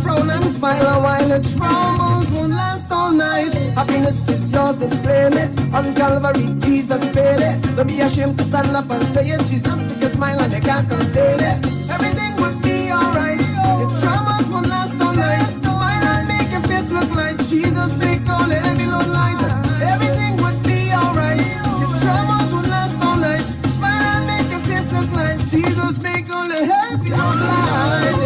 frown and smile a while. The troubles won't last all night. Happiness is yours, just claim it. On Calvary, Jesus paid it. Don't be ashamed to stand up and say it. Jesus, because smile and they can't contain it. Everything would be alright. The troubles won't last all night. Smile and make your face look like Jesus, make all the heavy load light. Everything would be alright. The troubles won't last all night. Smile and make your face look like Jesus, make all the heavy load light.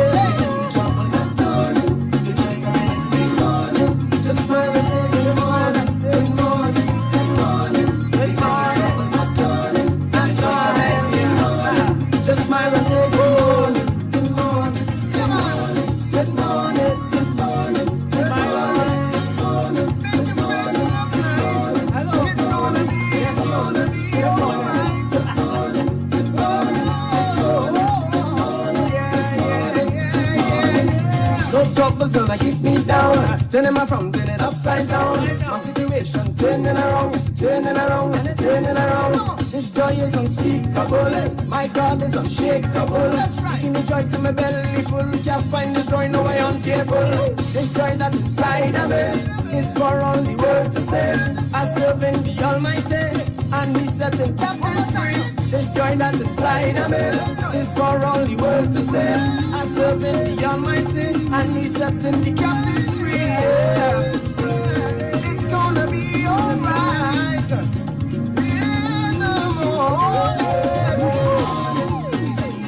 Troubles are turning. The joy coming in the morning. Just smile and say good morning. Good morning. Good morning. Good morning. Troubles are turning. That's alright. Just smile and say good morning. Good morning. Good morning. Good morning. Good morning. Good morning. Make your face look nice. It's gonna be. It's gonna be alright. Good morning. Good morning. No trouble's gonna hit me down. Turning my frown, turn it upside down. My situation turning around, it's turning around, it's turning around. This joy is unspeakable. My God is unshakable. Give me joy to my belly full. Can't find this joy, no way uncapable. This joy that's inside of it is for all the world to say. I serve in the Almighty, and He's setting captives free. This joy that's inside of it is for all the world to say. I serve in the Almighty, and He's setting the captives free. Yeah. It's gonna be alright. In the morning.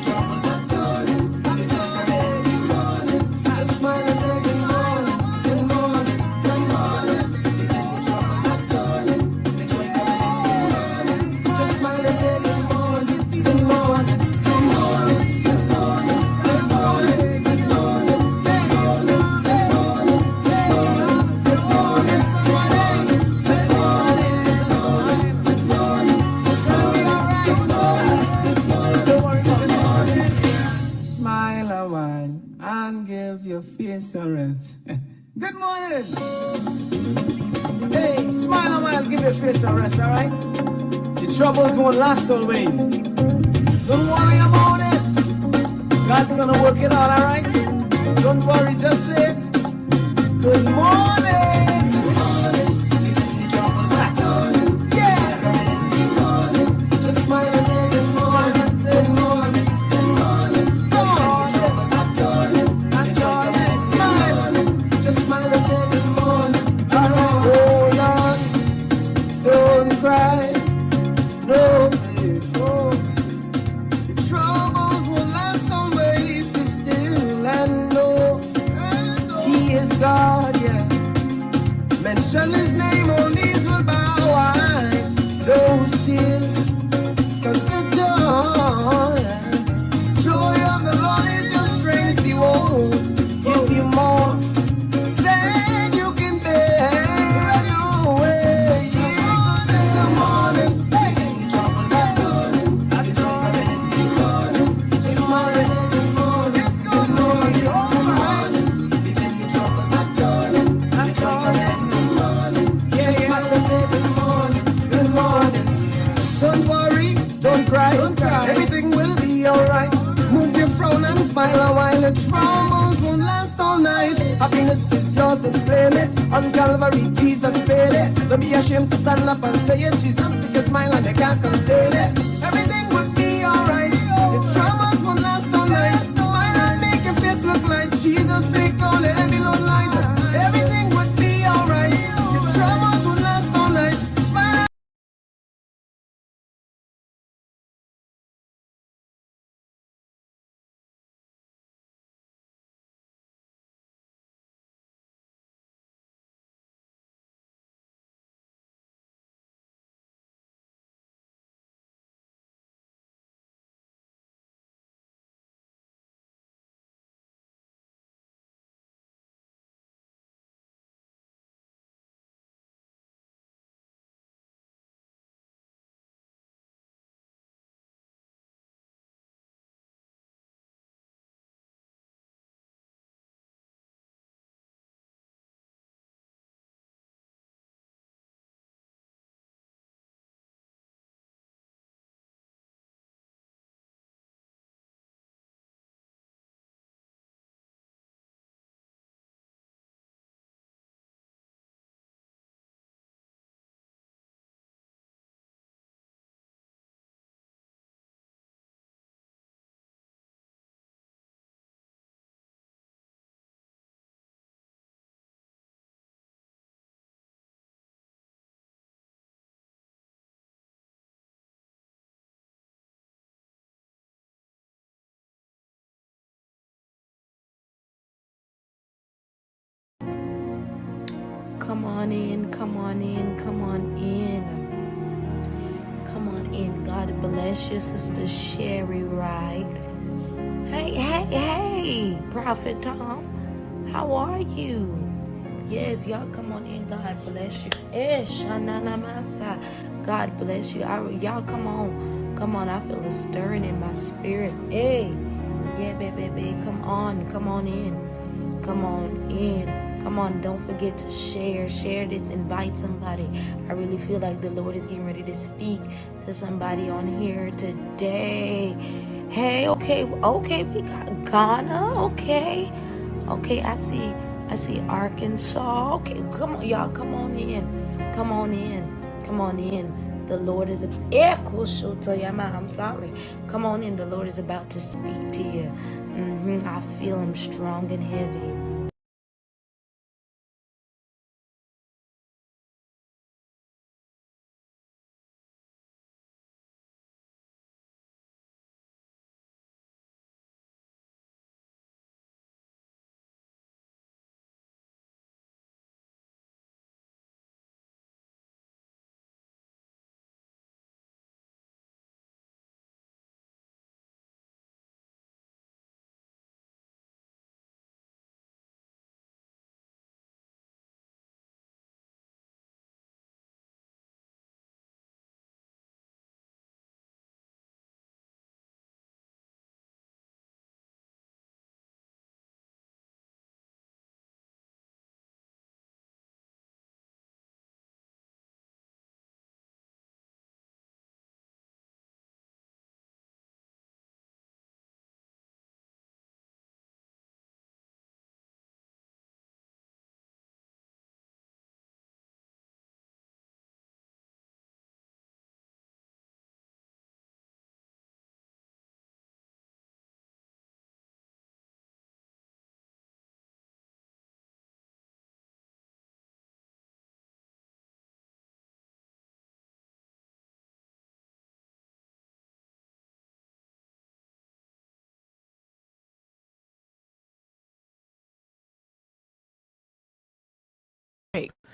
Troubles are turning. The joy coming in the morning. Just smile and say good morning. Good morning. Good morning. Troubles are turning. The joy coming in the morning. Just smile and say good morning. Good morning. Good morning. Good morning. Good morning. Good morning. Smile a while and give your face a rest. Good morning. Hey, smile a while, give your face a rest, alright? The troubles won't last always. Don't worry about it. God's gonna work it out, alright? Don't worry, just say good morning. Good morning. Even the troubles are turning. Yeah. Coming in the morning. Just smile and say good morning. Good morning. Good morning. Come on. The troubles are turning. And joy and smile. Just smile and say good morning. Alright. Hold on. Don't cry. No. The troubles won't last always. Be still and know He is God, yeah. Mention His name, all knees will bow. Why those tears? 'Cause the joy of the Lord is your strength. He won't give you more than you can bear. No way. Because in the morning, hey, the troubles are turning. The joy coming in the morning. Just smile and say good morning. It's good morning. Good morning. Even the troubles are turning. The joy coming in the morning. Just smile and say good morning. Good morning. Don't worry, don't cry. Everything will be alright. Move your frown and smile a while. The troubles won't last all night. Happiness is yours, just claim it. On Calvary, Jesus paid it. Don't be ashamed to stand up and say it. Jesus, because smile and they can't contain it. Everything would be alright. The troubles won't last all night. Smile and make your face look like Jesus, make all the heavy load light. Everything would be alright. The troubles won't last all night. Smile. Come on in, come on in, come on in. Come on in. God bless you, Sister Sherry Wright. Hey, Prophet Tom. How are you? Yes, y'all come on in. God bless you. God bless you. Y'all come on. Come on. I feel a stirring in my spirit. Hey. Yeah, baby. Come on in. Come on in. Come on, don't forget to share this, invite somebody. I really feel like the Lord is getting ready to speak to somebody on here today. Hey, okay, we got Ghana, okay, I see Arkansas. Okay, come on, y'all, come on in. The Lord is I'm sorry. Come on in, the Lord is about to speak to you. I feel him strong and heavy.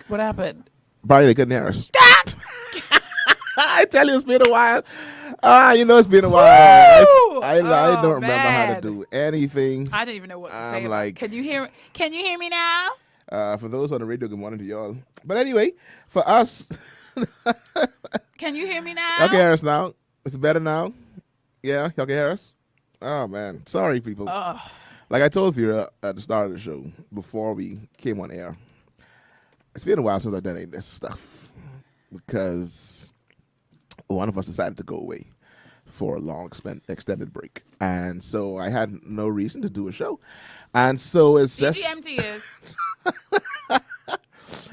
What happened? Probably they couldn't hear us. I tell you, it's been a while. It's been a while. I don't remember how to do anything. I don't even know what to say. Like, can you hear me now? For those on the radio, good morning to y'all. But anyway, for us, can you hear me now? Y'all can hear us now. It's better now. Yeah, y'all can hear us. Oh man, sorry people. Like I told Vera at the start of the show before we came on air, it's been a while since I've done any of this stuff because one of us decided to go away for a long extended break, and so I had no reason to do a show, and so it's just DGMT is.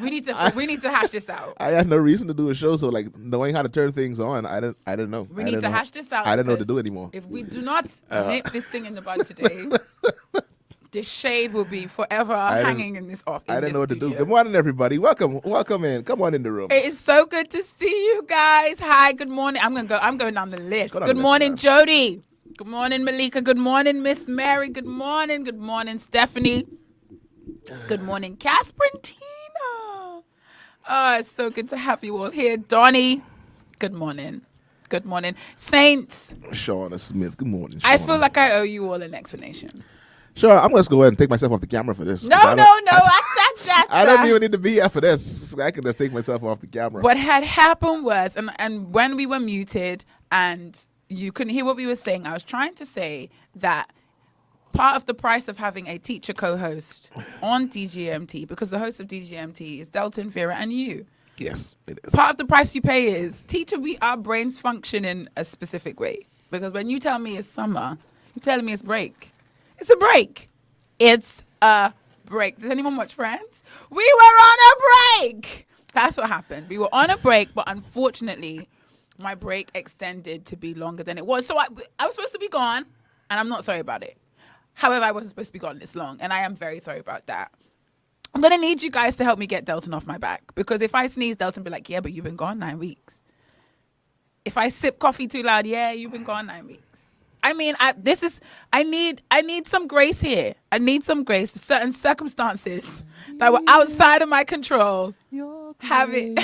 We need to hash this out. I had no reason to do a show, so like knowing how to turn things on, I didn't know. We need to hash this out. I didn't know what to do anymore. If we do not nip this thing in the bud today, the shade will be forever hanging in this office. I didn't know what to do. Good morning, everybody. Welcome in. Come on in the room. It is so good to see you guys. Hi, good morning. I'm going down the list. Good morning, Jody. Good morning, Malika. Good morning, Miss Mary. Good morning, Stephanie. Good morning, Casper and Tina. Oh, it's so good to have you all here. Donnie, good morning. Good morning. Saints. Shauna Smith, good morning, Shauna. I feel like I owe you all an explanation. Sure, I'm going to go ahead and take myself off the camera for this. No. I don't even need to be here for this. I can just take myself off the camera. What had happened was, and when we were muted and you couldn't hear what we were saying, I was trying to say that part of the price of having a teacher co-host on DGMT, because the host of DGMT is Delton, Vera, and you. Yes, it is. Part of the price you pay is, teacher, our brains function in a specific way. Because when you tell me it's summer, you're telling me it's break. It's a break. It's a break. Does anyone watch Friends? We were on a break. That's what happened. We were on a break, but unfortunately, my break extended to be longer than it was. So I was supposed to be gone, and I'm not sorry about it. However, I wasn't supposed to be gone this long, and I am very sorry about that. I'm going to need you guys to help me get Delton off my back, because if I sneeze, Delton will be like, yeah, but you've been gone 9 weeks. If I sip coffee too loud, yeah, you've been gone 9 weeks. I need some grace here. I need some grace. Certain circumstances that were outside of my control. Have it.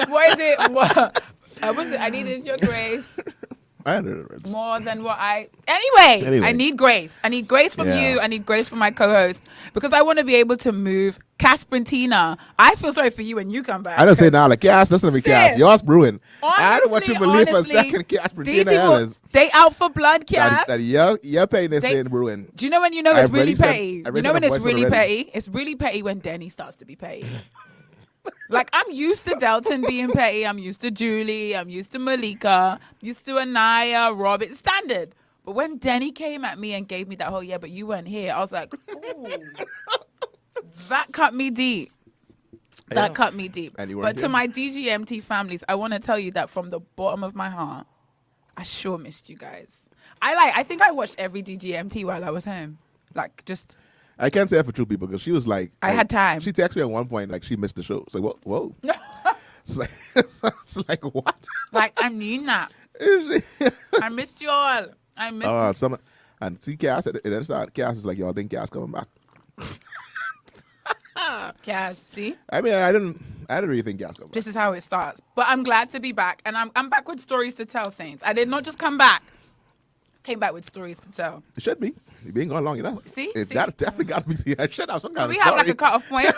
What is it? What was it? I needed your grace. I don't know. More than what Anyway, I need grace. I need grace from Yeah. you. I need grace from my co-host because I want to be able to move. Casper and Tina, I feel sorry for you when you come back. I don't say now, like, Cass, listen to me, Cass. Yours brewing. I don't want you to believe for a honestly, second, Cass, these Tina people, Ellis. they out for blood, Cass. That you're paying this They- in brewing. Do you know when you know it's I've really already said- petty? I've You know already when said it's my voice really already. petty? It's really petty when Denny starts to be petty. Like, I'm used to Delton being petty. I'm used to Julie. I'm used to Malika. Used to Anaya, Robert. Standard. But when Denny came at me and gave me that whole, yeah, but you weren't here, I was like, ooh. That cut me deep. That cut me deep. And you weren't But to here. my DGMT families, I want to tell you that from the bottom of my heart, I sure missed you guys. I think I watched every DGMT while I was home. Like, just... I can't say that for true people because she was like, I had time. She texted me at one point like she missed the show. It's like, whoa. It's like what? Like, I mean that. I missed you all. I missed And see, Cass at the start. Cass is like, y'all think Cass coming back? Cass. See? I mean, I didn't really think Cass coming back. This is how it starts. But I'm glad to be back. And I'm back with stories to tell, Saints. I did not just come back. Came back with stories to tell. It should be. You've been gone long enough. See? That definitely got to be. I should have some kind We of have story. like a cutoff point.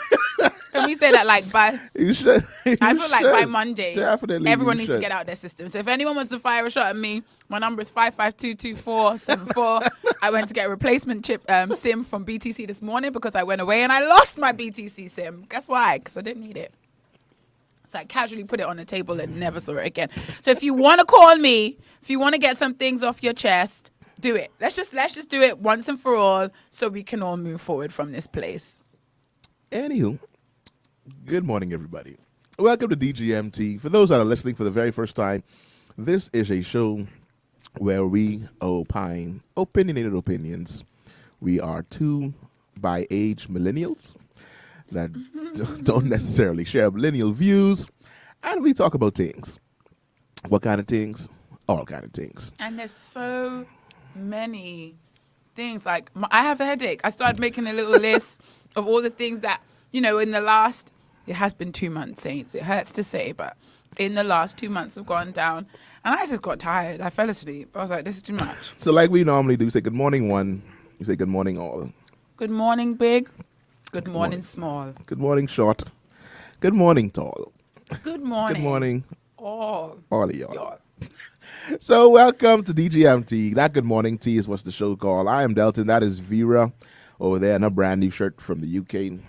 Can we say that like by... You should. I feel like by Monday, Definitely. everyone you needs to should. get out their system. So if anyone wants to fire a shot at me, my number is 5522474. I went to get a replacement chip SIM from BTC this morning because I went away and I lost my BTC SIM. Guess why? Because I didn't need it. So I casually put it on the table and never saw it again. So if you want to call me, if you want to get some things off your chest, do it. Let's just do it once and for all so we can all move forward from this place. Anywho, good morning, everybody. Welcome to DGMT. For those that are listening for the very first time, this is a show where we opine opinionated opinions. We are two by age millennials that don't necessarily share millennial views, and we talk about things. What kind of things? All kind of things. And there's so many things. Like, I have a headache. I started making a little list of all the things that, in the last, it has been 2 months, Saints. It hurts to say, but in the last 2 months have gone down. And I just got tired. I fell asleep. I was like, this is too much. So like we normally do, say good morning one, you say good morning all. Good morning, big. Good morning, small. Good morning short. Good morning tall. Good morning. Good morning All of y'all. y'all. So welcome to DGMT. That good morning tea is what's the show called. I am Delton. That is Vera over there in a brand new shirt from the UK.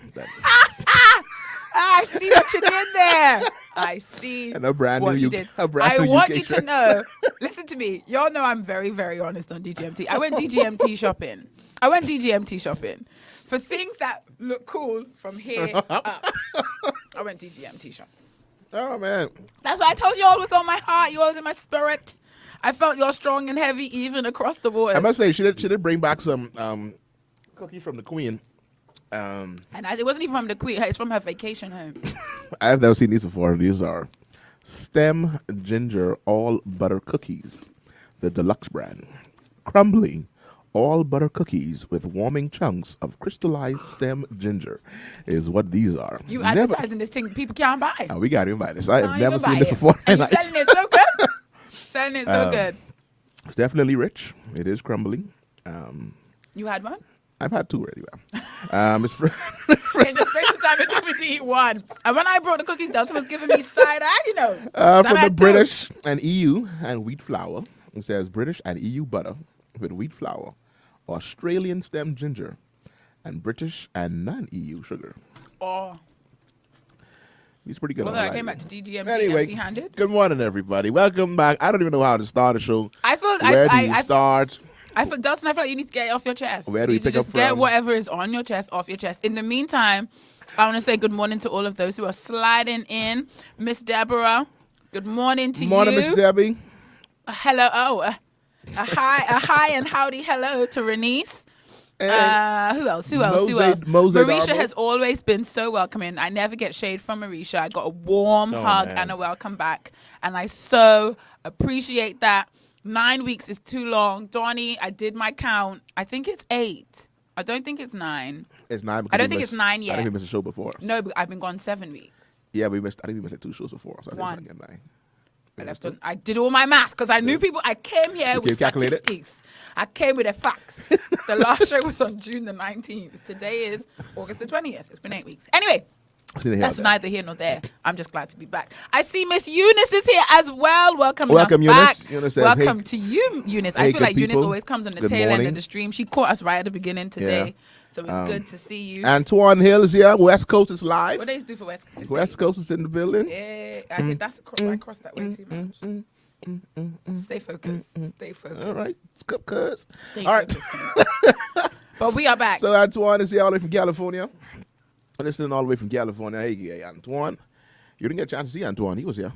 I see what you did there. I see And a brand what new you UK did. a brand I new want UK you to shirt. know. Listen to me. Y'all know I'm very, very honest on DGMT. I went DGMT shopping. For things that look cool from here up. I went DGMT shopping. Oh man. That's why I told you all was on my heart. You all was in my spirit. I felt you're strong and heavy even across the water. I must say she did bring back some cookies from the Queen. And it wasn't even from the Queen. It's from her vacation home. I have never seen these before. These are Stem Ginger All Butter Cookies, the deluxe brand. Crumbly all butter cookies with warming chunks of crystallized stem ginger is what these are. You Never- advertising this thing people can't buy. Oh, we got to buy this. I have Can't never even seen buy this it. before in And my you're life. selling it so good. Selling it so good. It's definitely rich. It is crumbly. You had one? I've had two already. It's for In the space of time, it took me to eat one. And when I brought the cookies, Delta was giving me side eye, from the had two. British and EU and wheat flour. It says British and EU butter with wheat flour, Australian stem ginger, and British and non-EU sugar. Oh, He's pretty good. well, on I that. came back to DGMT Anyway, empty-handed. good morning, everybody. Welcome back. I don't even know how to start a show. I feel, Where do you start? Delton, I feel like you need to get it off your chest. Where do we you need to pick up just get from? whatever is on your chest off your chest. In the meantime, I want to say good morning to all of those who are sliding in. Miss Deborah, good morning to Morning, you. Miss Debbie. Hello. Oh, a hi and howdy hello to Renice. And Who else? Mose Marisha Darbo. has always been so welcoming. I never get shade from Marisha. I got a warm Oh, hug man. and a welcome back. And I so appreciate that. 9 weeks is too long. Donnie, I did my count. I think it's 8. I don't think it's 9. It's 9. I don't think it's 9 yet. I think we missed a show before. No, but I've been gone 7 weeks. Yeah, I think we missed like 2 shows before. So I think One. it's like 9. I did all my math because I knew people. I came here with calculated? statistics. I came with the facts. The last show was on June the 19th. Today is August the 20th. It's been 8 weeks. Anyway, that's neither here nor there. I'm just glad to be back. I see Miss Eunice is here as well. Welcome Eunice. back. Eunice says, welcome to you, Eunice. I feel like Eunice people. always comes on the Good tail end morning. of the stream. She caught us right at the beginning today. Yeah. So it's good to see you. Antoine Hill is here. West Coast is live. What days do for West Coast? West Coast is in the building. Yeah, I crossed that way too much. Stay focused. Stay focused. All right. Scoop cuz. Stay All right. focused. But we are back. So Antoine is here all the way from California. Listening all the way from California. Hey, Antoine. You didn't get a chance to see Antoine. He was here.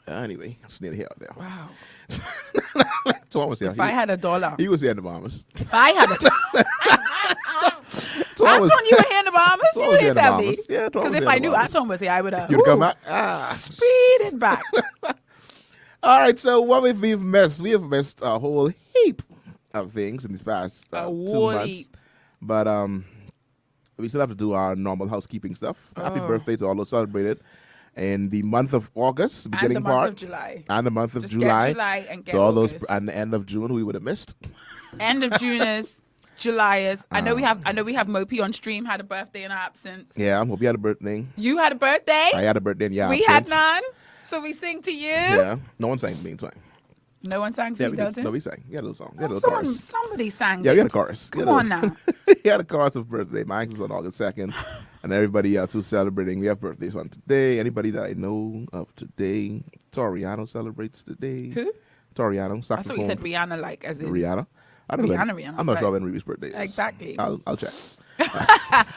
Anyway, it's near here out there. Wow. Antoine was here. If I had $1. He was here in the Bahamas. If I had $1. Antoine, you were here in the Bahamas? You was didn't here in the tell me. Bahamas. Yeah, Antoine Because was if here I in the knew Bahamas. Antoine was here, I would have You'd come back? speeded back. All right, so what we've missed, we have missed a whole heap of things in these past 2 months. heap. But we still have to do our normal housekeeping stuff. Happy birthday to all those celebrated in the month of August, beginning And the month part. of July. And the month of Just July. get July and get So all those August. and the end of June we would have missed. End of Juners, Julyers. I know we have Mopi on stream, had a birthday in our absence. Yeah, I hope you had a birthday. You had a birthday? I had a birthday in your We absence. had none. So we sing to you. Yeah, no one sang to me twice. No one sang for Yeah, you, we did. Delton? No, we sang. We had a little song. We had a little chorus. Somebody sang. Yeah, we it. had a chorus. Come on now. We had a chorus of birthday. Mine was on August 2nd. And everybody else who's celebrating, we have birthdays on today. Anybody that I know of today, Toriano celebrates today. Who? Toriano, I saxophone. thought you said Rihanna, like as in Rihanna. I don't know. Rihanna. I'm not sure right. when Ruby's birthday is. Exactly. I'll check.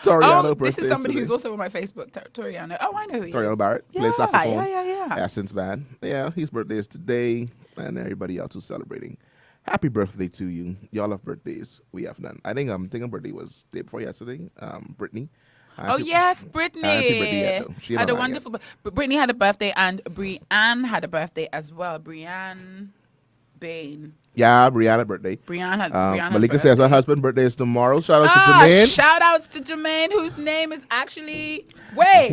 Toriano Oh, birthday this is somebody today. who's also on my Facebook. Toriano. Oh, I know who he Toriano is. Barrett Yeah, plays saxophone. yeah. Essence band. Yeah, his birthday is today, and everybody else who's celebrating. Happy birthday to you. Y'all have birthdays. We have none. I think her birthday was the day before yesterday. Brittany. Oh yes, Brittany. She Had a not wonderful. But Brittany had a birthday, and Brianne had a birthday as well. Brianne Bain. Yeah, Brianna's birthday. Brianne had. Malika says her husband's birthday is tomorrow. Shout out to Ah, Jermaine. shout outs to Jermaine, whose name is actually Wait.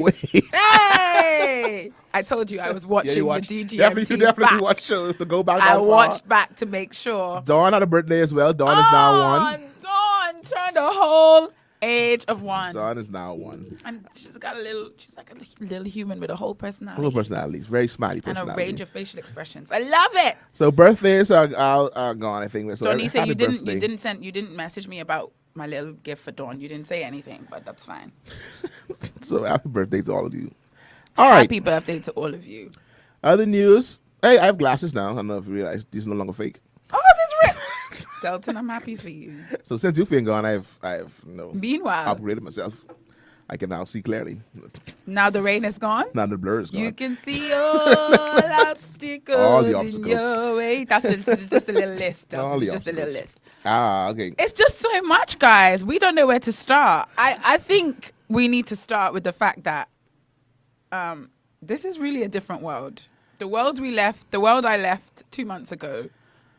Hey! I told you I was watching the DGMT. You definitely back. watched shows to go back. I that far. watched back to make sure. Dawn had a birthday as well. Dawn is now 1. Dawn turned a whole age of 1. Dawn is now 1. And she's like a little human with a whole personality. Little personalities, very smiley And personality. a range of facial expressions. I love it. So birthdays are gone. I think. So Donnie said happy you birthday. didn't message me about my little gift for Dawn. You didn't say anything, but that's fine. So happy birthday to all of you. All right. Happy birthday to all of you. Other news. Hey, I have glasses now. I don't know if you realize these are no longer fake. Oh, that's real. Delton, I'm happy for you. So since you've been gone, I've Meanwhile, upgraded myself. I can now see clearly. now the rain is gone. Now the blur is gone. You can see all obstacles, All the in obstacles. your way. That's just a little list. All the It's just a little obstacles. list. Okay. It's just so much, guys. We don't know where to start. I think we need to start with the fact that this is really a different world. The world I left 2 months ago,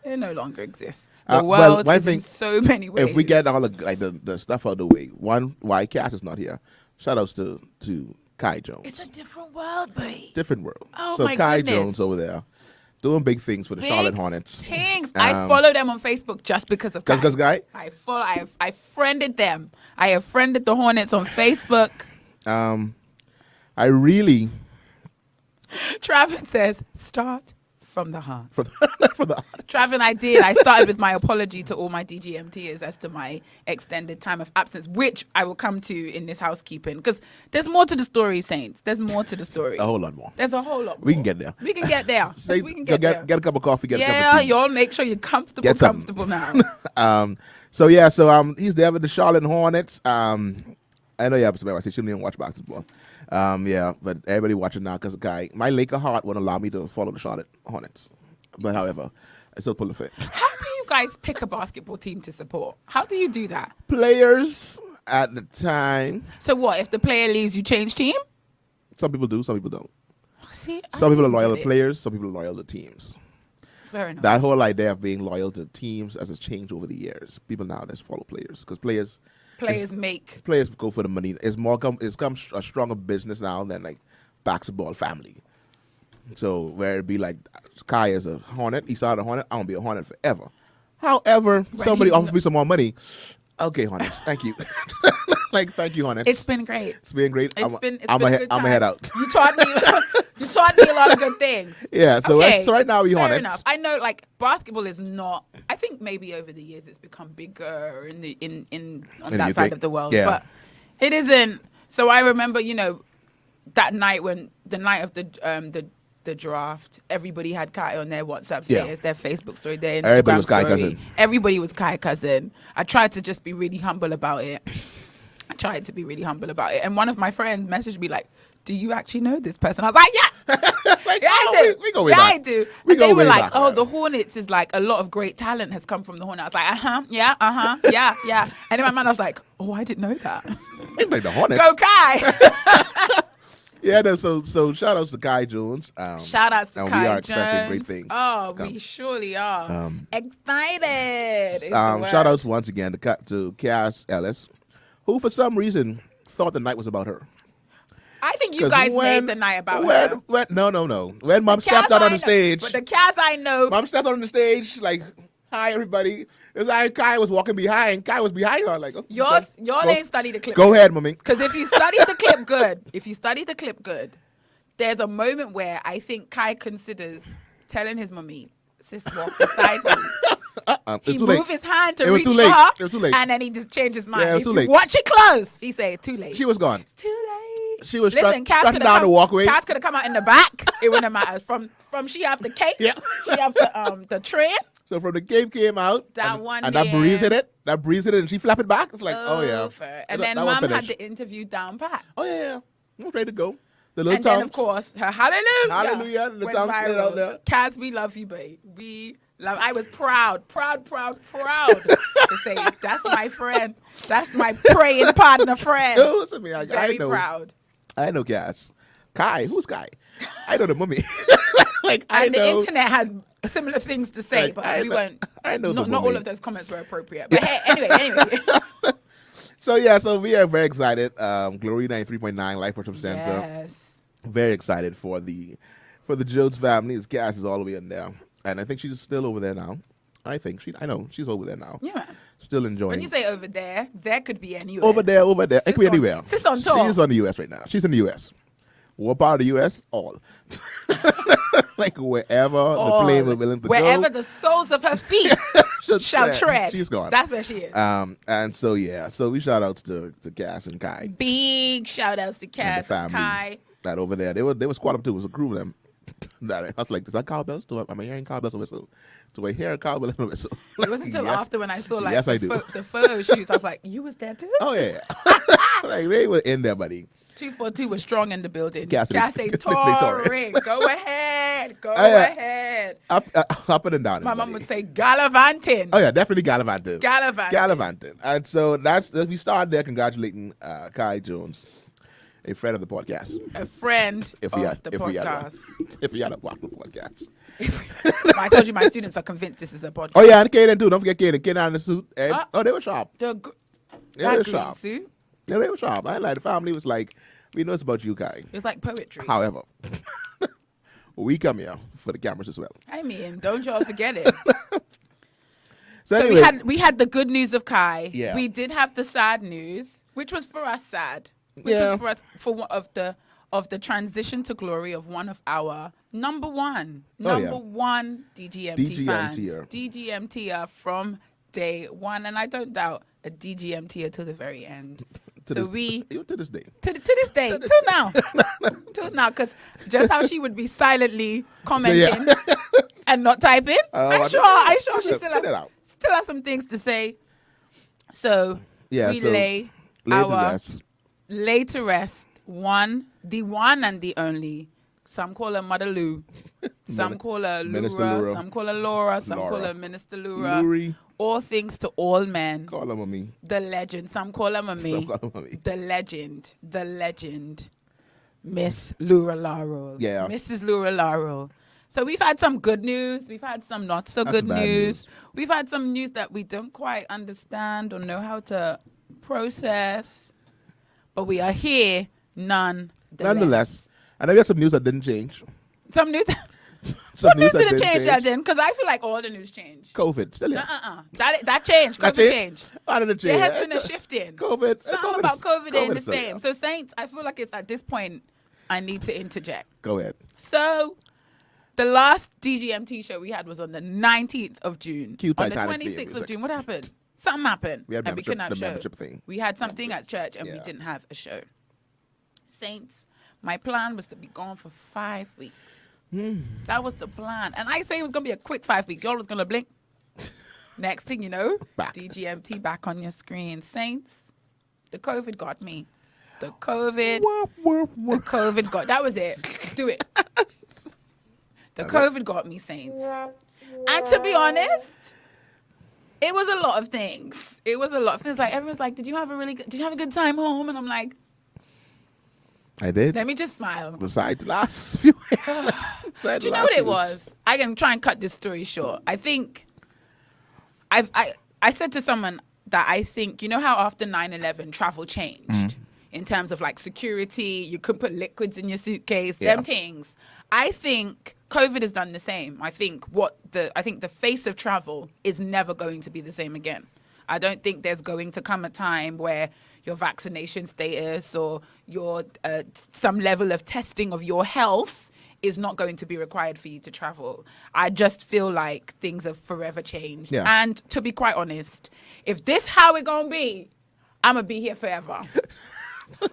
it no longer exists. The world is in so many ways. If we get all the stuff out of the way, why Cass is not here. Shout outs to Kai Jones. It's a different world, babe. Different world. Oh, so my Kai goodness. Jones over there doing big things for the Big Charlotte Hornets. Things. I follow them on Facebook just because of Because Guy? I friended them. I have friended the Hornets on Facebook. I really Travin says, start from the heart. for the Travin, I did. I started with my apology to all my DGMTers as to my extended time of absence, which I will come to in this housekeeping. Because there's more to the story, Saints. There's more to the story. a whole lot more. There's a whole lot more. We can get there. We can get there. Say, we can get there. get a cup of coffee, get a cup Yeah, of tea. y'all make sure you're comfortable now. So he's there with the Charlotte Hornets. I know you have to I shouldn't even watch basketball. But everybody watching now because my Laker heart won't allow me to follow the Charlotte Hornets. But however, I still pull the fit. How do you guys pick a basketball team to support? How do you do that? Players at the time, So what, if the player leaves, you change team? some people do, some people don't. See, Some people are don't loyal get to it. players, some people are loyal to teams. Fair enough. That whole idea of being loyal to teams has changed over the years. People now just follow players because players go for the money. It's come a stronger business now than like basketball family. So where it'd be like Kai is a Hornet, he started a Hornet, I'm gonna be a Hornet forever. However, somebody offers me some more money. Okay, Hornets, thank you. Like, thank you, Hornets. It's been great. It's been great. I'm going to head out. You taught me a lot of good things. Yeah, so, so right now we Fair Hornets. enough. I know, like, basketball is not, I think maybe over the years it's become bigger on that side of the world. Yeah. But it isn't. So I remember, that night the night of the draft, everybody had Kai on their WhatsApp status, their Facebook story, their Instagram Everybody was Kai story. cousin. Everybody was Kai cousin. I tried to just be really humble about it. And one of my friends messaged me like, "Do you actually know this person?" I was like, "Yeah, Like, yeah, I do. We go with that. I do." We And go they were way like, back, "Oh, yeah. the Hornets is like a lot of great talent has come from the Hornets." I was like, yeah. And in my mind, I was like, "Oh, I didn't know that." Ain't like the Hornets. Go Kai! Yeah, no, so shout outs to Kai Jones. Shout outs to and Kai we are Jones. expecting great things. Oh, to come. we surely are. Excited. is the word. Shout outs once again to Cass Ellis, who for some reason thought the night was about her. I think you guys made the night about her. No. When Mom stepped out on the stage. But the Cass I know. Mom stepped out on the stage, like, hi, everybody. It's like Kai was walking behind. Kai was behind her. Like, Y'all ain't studied the clip. Go ahead, mommy. Because if you study the clip good, there's a moment where I think Kai considers telling his mommy, "Sis, walk beside me." He moved his hand to reach for her. It was too late. And then he just changed his mind. Yeah, it was If too you late. watch it close. He said, "Too late." She was gone. Too late. She was Listen, strutting down the walkway. Cass could have come out in the back. It wouldn't matter. From she have the cake. Yeah. She have the tray. So from the game came out, That and, one and that there. breeze hit it. That breeze hit it, and she flapped it back. It's like, oh yeah. Over. And then That one Mom had finished. the interview down pat. Oh yeah. I'm ready to go. The little And then, of tongues. course, her hallelujah. Hallelujah, the went tongues slid viral. out there. Cass, we love you, babe. We love. I was proud to say, that's my friend. That's my praying partner friend. No, listen to me. I Very know. proud. I know Cass. Kai. Who's Kai? I know the mummy. Like, I And know. the internet had similar things to say, Like, but I we know- weren't. I know the Not woman. all of those comments were appropriate. But hey, anyway. So yeah, so we are very excited. Glory 93.9 Life Worship Center. Yes. Very excited for the Jones family. His Cass is all the way in there, and I think she's still over there now. I know she's over there now. Yeah. Still enjoying. When you say over there could be anywhere. over there, it could be anywhere. Sis on tour. She's on the U.S. right now. She's in the U.S. What part of the U.S.? All. Like wherever the plane was willing to Wherever go. the soles of her feet shall tread. She's gone. That's where she is. And so yeah, so we shout outs to Cass and Kai Big shout outs to and the Cass and family. Kai. That over there, they were squad up too. It was a crew of them. That I was like, is that cowbells? Am I hearing cowbells or whistle? Do I hear a cowbell and a whistle? It wasn't until Yes. after when I saw like Yes, I do. the photo shoots. I was like, you was there too? Oh yeah, like they were in there, buddy. 242 was strong in the building. Cass, Cass, they they tore touring. Go ahead. Go yeah. ahead. Up and down. My mom buddy. would say gallivanting. Oh yeah, definitely gallivanting. Gallivanting. And so we started there congratulating Kai Jones, a friend of the podcast. A friend If of we had, the if we had, podcast. if we had a podcast. I told you my students are convinced this is a podcast. Oh yeah, and Kaden too. Don't forget Kaden. Kaden in the suit. Ed. Ah. They were sharp. The They that were green sharp. suit. Yeah, they were sharp. I like the family was like, we know it's about you, Kai. It's like poetry. However, we come here for the cameras as well. I mean, don't y'all forget it. So, So anyway, we had the good news of Kai. Yeah. We did have the sad news, which was for us sad. Which Yeah. was for us for one of the transition to glory of one of our number one DGMT fans. DGMTer. DGMTer from day one, and I don't doubt a DGMTer to the very end. to this day. To this day, till now, because just how she would be silently commenting and not typing, I'm sure she still have some things to say. So Yeah, we so lay to rest the one and the only. Some call her Mother Lou, some call her Minister Lura, Lura. some call her Laura, some call Laura. her Minister Lura. Luri. All things to all men. Call her mommy. The legend. Some call her Mommy. Some call her mommy. The legend. Miss Lura Laurel. Yeah. Mrs. Lura Laurel. So we've had some good news. We've had some not so That's good bad news. news. We've had some news that we don't quite understand or know how to process. But we are here nonetheless. And I got some news that didn't change. Some news. Some What news that didn't change, Sheldon? Because I feel like all the news changed. COVID. Still here. That changed. That COVID changed. How did it change? There has been a shifting. COVID. Something about COVID ain't the still same. here. So, Saints, I feel like it's at this point, I need to interject. Go ahead. So, the last DGMT show we had was on the 19th of June. Cue On the Titanic theme 26th of music. June, what happened? Something happened. We had and we couldn't have the a show. membership thing. We had something at church and we Yeah. didn't have a show. Saints, my plan was to be gone for 5 weeks. That was the plan. And I say it was going to be a quick 5 weeks. Y'all was going to blink. Next thing you know, Back. DGMT back on your screen. Saints, the COVID got me. The COVID got, that was it. Do it. The COVID got me, Saints. And to be honest, it was a lot of things. It was a lot of things. Like everyone's like, did you have a good time home? And I'm like, I did. let me just smile. Besides the last few. Do you know what it was? I can try and cut this story short. I think I said to someone that I think, you know how after 9/11 travel changed in terms of like security, you could put liquids in your suitcase, them things. I think COVID has done the same. I think the face of travel is never going to be the same again. I don't think there's going to come a time where your vaccination status or your some level of testing of your health is not going to be required for you to travel. I just feel like things have forever changed. Yeah. And to be quite honest, if this how it gonna be, I'm gonna be here forever.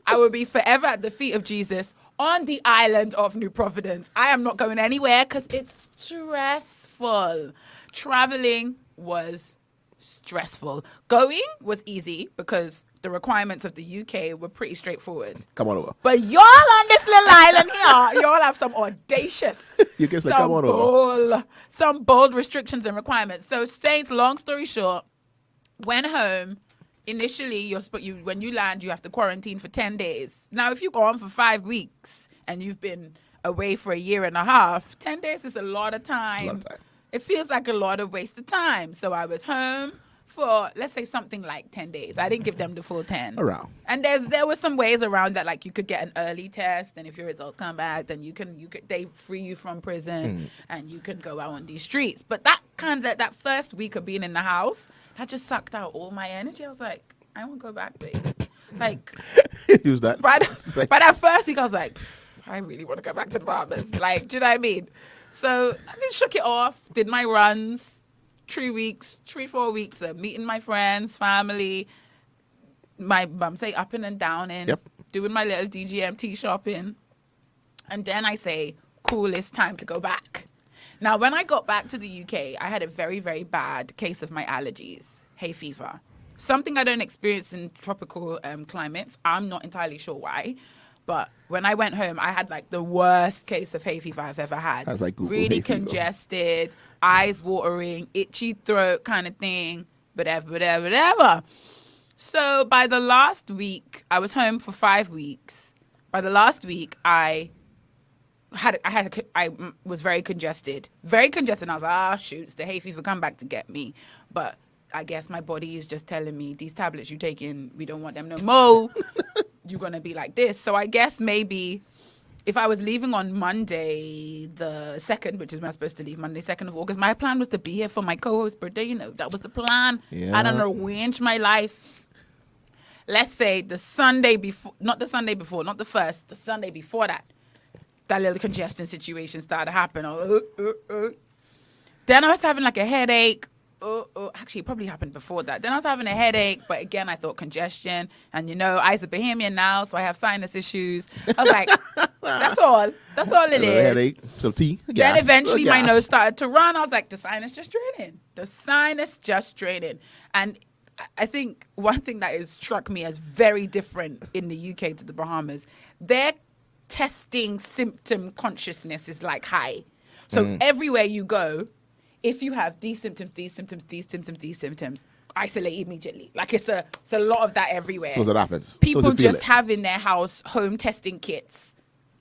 I will be forever at the feet of Jesus on the island of New Providence. I am not going anywhere because it's stressful. Traveling was stressful. Going was easy because the requirements of the UK were pretty straightforward. Come on over. But y'all on this little island here, y'all have some audacious, You can say, come on over. some bold restrictions and requirements. So, Saints, long story short, went home. Initially, when you land, you have to quarantine for 10 days. Now, if you go on for 5 weeks and you've been away for a year and a half, 10 days is a lot of time. A lot of time. It feels like a lot of wasted time. So I was home for, let's say, something like 10 days. I didn't give them the full 10. Around. And there were some ways around that, like you could get an early test, and if your results come back, then they free you from prison, and you could go out on these streets. But that first week of being in the house, that just sucked out all my energy. I was like, I won't go back, babe. Like, Use that. by that first week, I was like, I really want to go back to the Bahamas. Like, do you know what I mean? So I just shook it off, did my runs, 3 weeks, 4 weeks of meeting my friends, family, my bum say up and down in, doing my little DGMT shopping. And then I say, cool, it's time to go back. Now, when I got back to the UK, I had a very, very bad case of my allergies, hay fever. Something I don't experience in tropical climates. I'm not entirely sure why. But when I went home, I had like the worst case of hay fever I've ever had. That's like Google really hay fever. congested, eyes watering, itchy throat kind of thing, whatever. So by the last week, I was home for 5 weeks. By the last week, I was very congested. Very congested. And I was like, shoots, the hay fever come back to get me. But I guess my body is just telling me, these tablets you taking, we don't want them no more. You're going to be like this. So I guess maybe if I was leaving on Monday the 2nd, which is when I'm supposed to leave, Monday 2nd of August, my plan was to be here for my co-host's birthday. You know, that was the plan. Yeah. I don't arrange my life. Let's say the Sunday before, not the Sunday before, not the first, the Sunday before that little congestion situation started happening. Then I was having like a headache. Actually, it probably happened before that. Then I was having a headache, but again, I thought congestion. And, you know, I'm a Bahamian now, so I have sinus issues. I was like, that's all. That's all it is. Headache, some tea, Then gas, eventually my gas. nose started to run. I was like, the sinus just draining. And I think one thing that has struck me as very different in the UK to the Bahamas, their testing symptom consciousness is like high. So everywhere you go, if you have these symptoms, isolate immediately. Like it's a lot of that everywhere. So that happens. People So you feel just it. have in their house home testing kits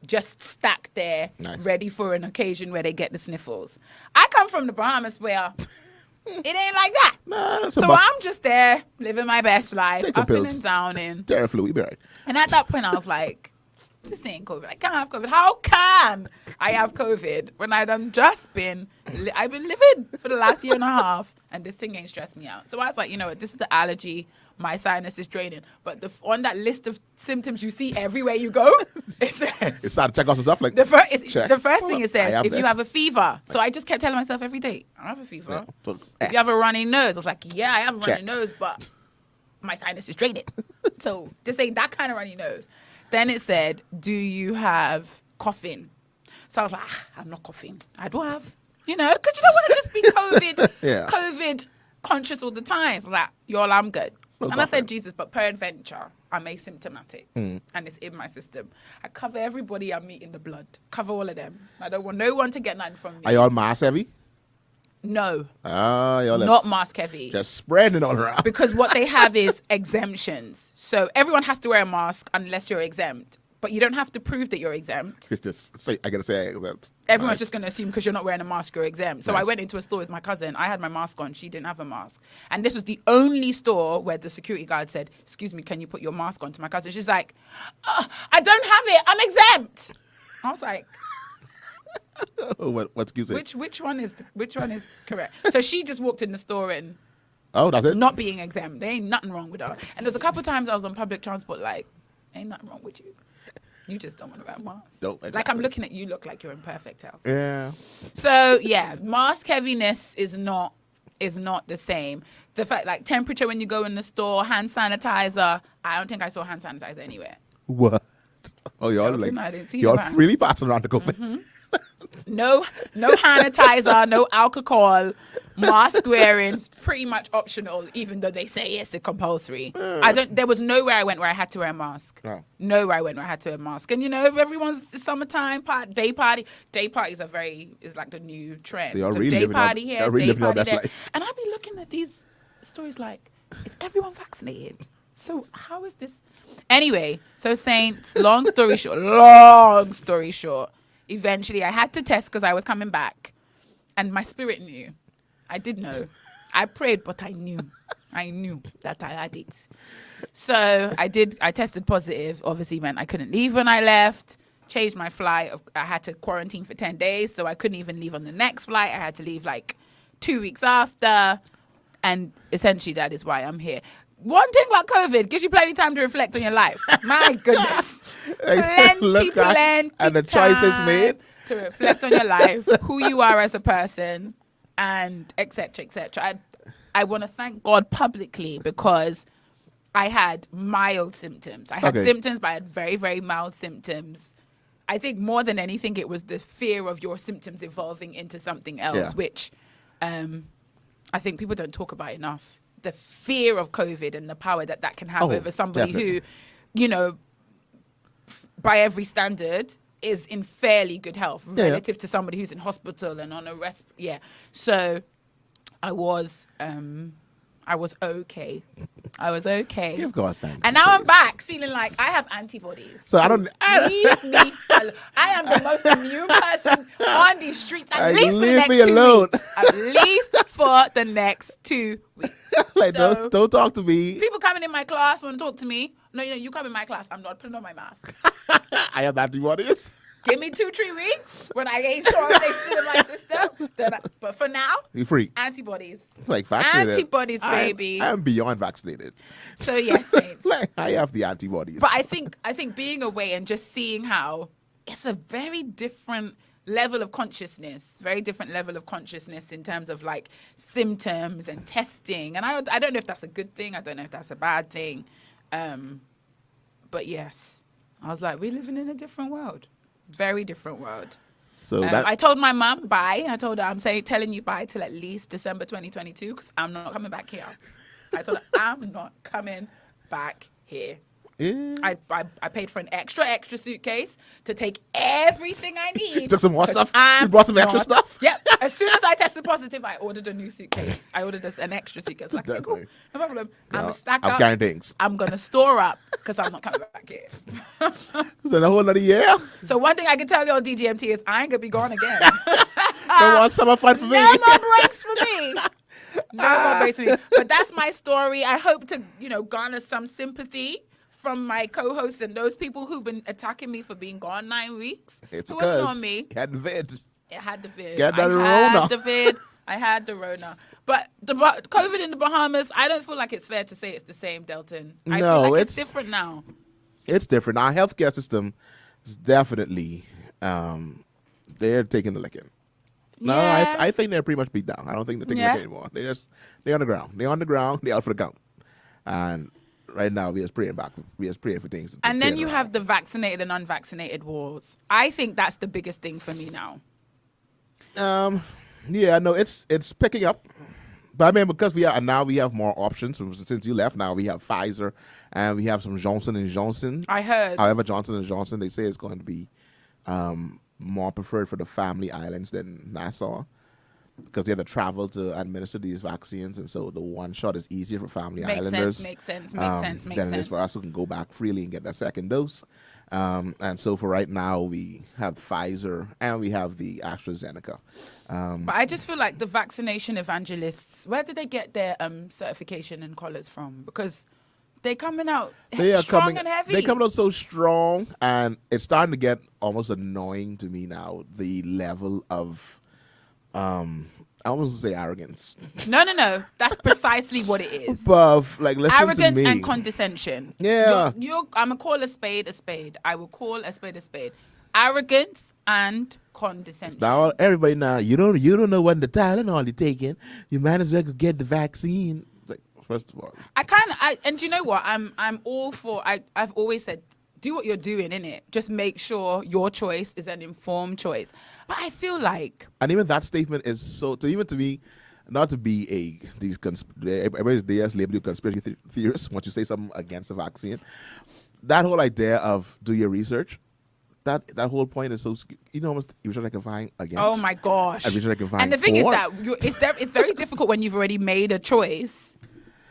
just stacked there, Nice. ready for an occasion where they get the sniffles. I come from the Bahamas where it ain't like that. Nah, So I'm just there living my best life, Take some up in pills. and down in. Theraflu, you be right. And at that point, I was like, this ain't COVID. I can't have COVID. How can I have COVID when I've been living for the last year and a half and this thing ain't stressed me out. So I was like, you know what, this is the allergy. My sinus is draining. But on that list of symptoms you see everywhere you go, it says, It's time to check off some stuff like the first check. thing it I says, have if you this. have a fever. So I just kept telling myself every day, I have a fever. Yeah, so If you have a runny nose, I was like, yeah, I have a runny Check. nose, but my sinus is draining. So this ain't that kind of runny nose. Then it said, do you have coughing? So I was like, I'm not coughing. I do have, because you don't want to just be COVID, Yeah. COVID conscious all the time. So I was like, y'all, I'm good. No And I coughing. said, Jesus, but peradventure, I'm asymptomatic. Mm. And it's in my system. I cover everybody I meet in the blood. Cover all of them. I don't want no one to get nothing from me. Are y'all mask heavy? No, Y'all not mask heavy. Just spreading it all around. Because what they have is exemptions. So everyone has to wear a mask unless you're exempt. But you don't have to prove that you're exempt. Just say, I gotta say exempt. Everyone's Nice. just going to assume because you're not wearing a mask, you're exempt. So I Nice. went into a store with my cousin. I had my mask on. She didn't have a mask. And this was the only store where the security guard said, excuse me, can you put your mask on to my cousin? She's like, I don't have it. I'm exempt. I was like, Oh, what excuse it? which one is correct? So she just walked in the store and Oh, that's it? not being exempt. There ain't nothing wrong with her. And there's a couple of times I was on public transport like, ain't nothing wrong with you. You just don't want to wear a mask. Don't. Like I'm looking at you, look like you're in perfect health. Yeah. So yeah, mask heaviness is not the same. The fact like temperature when you go in the store, hand sanitizer. I don't think I saw hand sanitizer anywhere. What? Oh, y'all Delton, like I didn't see y'all no hand. freely passing around the COVID. No hand sanitizer, no alcohol. Mask wearing is pretty much optional, even though they say it's compulsory. There was nowhere I went where I had to wear a mask. No. Nowhere I went where I had to wear a mask. And everyone's summertime day party. Day parties is like the new trend. So y'all So really day living party y'all- here, y'all really day living y'all party best there. life. And I'll be looking at these stories like, is everyone vaccinated? So how is this? Anyway, so Saints, long story short, eventually I had to test because I was coming back. And my spirit knew. I did know. I prayed, but I knew. I knew that I had it. So I tested positive. Obviously meant I couldn't leave when I left. Changed my flight. I had to quarantine for 10 days. So I couldn't even leave on the next flight. I had to leave like 2 weeks after. And essentially that is why I'm here. One thing about COVID, gives you plenty of time to reflect on your life. My goodness. Look at and the choices time made. to reflect on your life, who you are as a person, and etc. etc. I want to thank God publicly because I had mild symptoms. I had Okay. symptoms, but I had very, very mild symptoms. I think more than anything, it was the fear of your symptoms evolving into something else, Yeah. which I think people don't talk about enough. The fear of COVID and the power that can have Oh, over somebody definitely. who, by every standard, is in fairly good health Yeah. relative to somebody who's in hospital and on a rest. Yeah. So I was okay. I was okay. Give God thanks. And now I'm back feeling like I have antibodies. So I don't- leave me alone. I am the most immune person on these streets. At Like, least for the leave next me 2 alone. weeks. At least for the next 2 weeks. Like, So- don't talk to me. People coming in my class want to talk to me. No, you come in my class. I'm not putting on my mask. I have antibodies. Give me 2-3 weeks when I ain't sure if they still in my system. But for now, You free. antibodies. Like vaccinated. Antibodies, baby. I'm beyond vaccinated. So yes, Saints. Like I have the antibodies. But I think being away and just seeing how it's a very different level of consciousness, in terms of like symptoms and testing. And I don't know if that's a good thing. I don't know if that's a bad thing. But yes, I was like, we're living in a different world. Very different world. So that I told my mum bye. I told her I'm telling you bye till at least December 2022 because I'm not coming back here. I told her I'm not coming back here. yeah. I paid for an extra suitcase to take everything I need. You took some more 'cause stuff? I'm You brought some extra not- stuff? Yep. As soon as I tested positive, I ordered a new suitcase. I ordered an extra suitcase. Like, okay, cool, Definitely. no problem. I'm No, gonna stack I'm up. carrying things. I'm gonna store up. because I'm not coming back here. Is that a whole other year? So one thing I can tell you on DGMT is I ain't gonna be gone again. No more summer fun for me. No more breaks for me. No more breaks for me. But that's my story. I hope to, garner some sympathy from my co-hosts and those people who've been attacking me for being gone 9 weeks. It's It wasn't because on me. you had the vid. It had the vid. Get that I Rona. had the vid. I had the Rona. But the COVID in the Bahamas, I don't feel like it's fair to say it's the same, Delton. I No, feel like it's it's different now. It's different. Our healthcare system is definitely they're taking the licking. No, Yeah. I think they're pretty much beat down. I don't think they're taking the licking anymore. They're on the ground. They're on the ground. They're out for the count. And right now we are praying back. We are praying for things. And then you have the vaccinated and unvaccinated wars. I think that's the biggest thing for me now. Yeah, no, it's picking up. But I mean, because we have more options since you left. Now we have Pfizer and we have some Johnson and Johnson. I heard. However, Johnson and Johnson, they say it's going to be more preferred for the family islands than Nassau because they have to travel to administer these vaccines, and so the one shot is easier for family islanders. Makes sense. Than it is for us who can go back freely and get that second dose. And so for right now, we have Pfizer and we have the AstraZeneca. But I just feel like the vaccination evangelists, where did they get their certification and collars from? Because they're coming out strong and heavy. They're coming out so strong, and it's starting to get almost annoying to me now, the level of, I almost say arrogance. No. That's precisely what it is. But, like, listen Arrogance to me. and condescension. Yeah. I'm going to call a spade a spade. I will call a spade a spade. Arrogance and condescension. Now everybody you don't know what the Tylenol you're taking. You might as well go get the vaccine. Like, first of all, and do you know what? I'm all for. I've always said, do what you're doing, innit? Just make sure your choice is an informed choice. But I feel like, and even that statement is so to me, not to be everybody's there label you conspiracy theorists once you say something against the vaccine. That whole idea of do your research. That whole point is so almost you should find against. oh my gosh! And the thing is that it's very difficult when you've already made a choice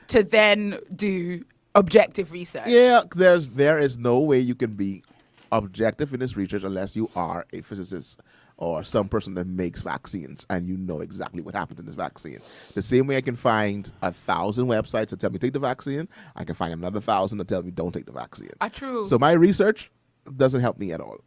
to then do objective research. Yeah, there is no way you can be objective in this research unless you are a physicist or some person that makes vaccines and you know exactly what happens in this vaccine. The same way I can find 1,000 websites that tell me take the vaccine, I can find another 1,000 that tell me don't take the vaccine. True. So my research doesn't help me at all.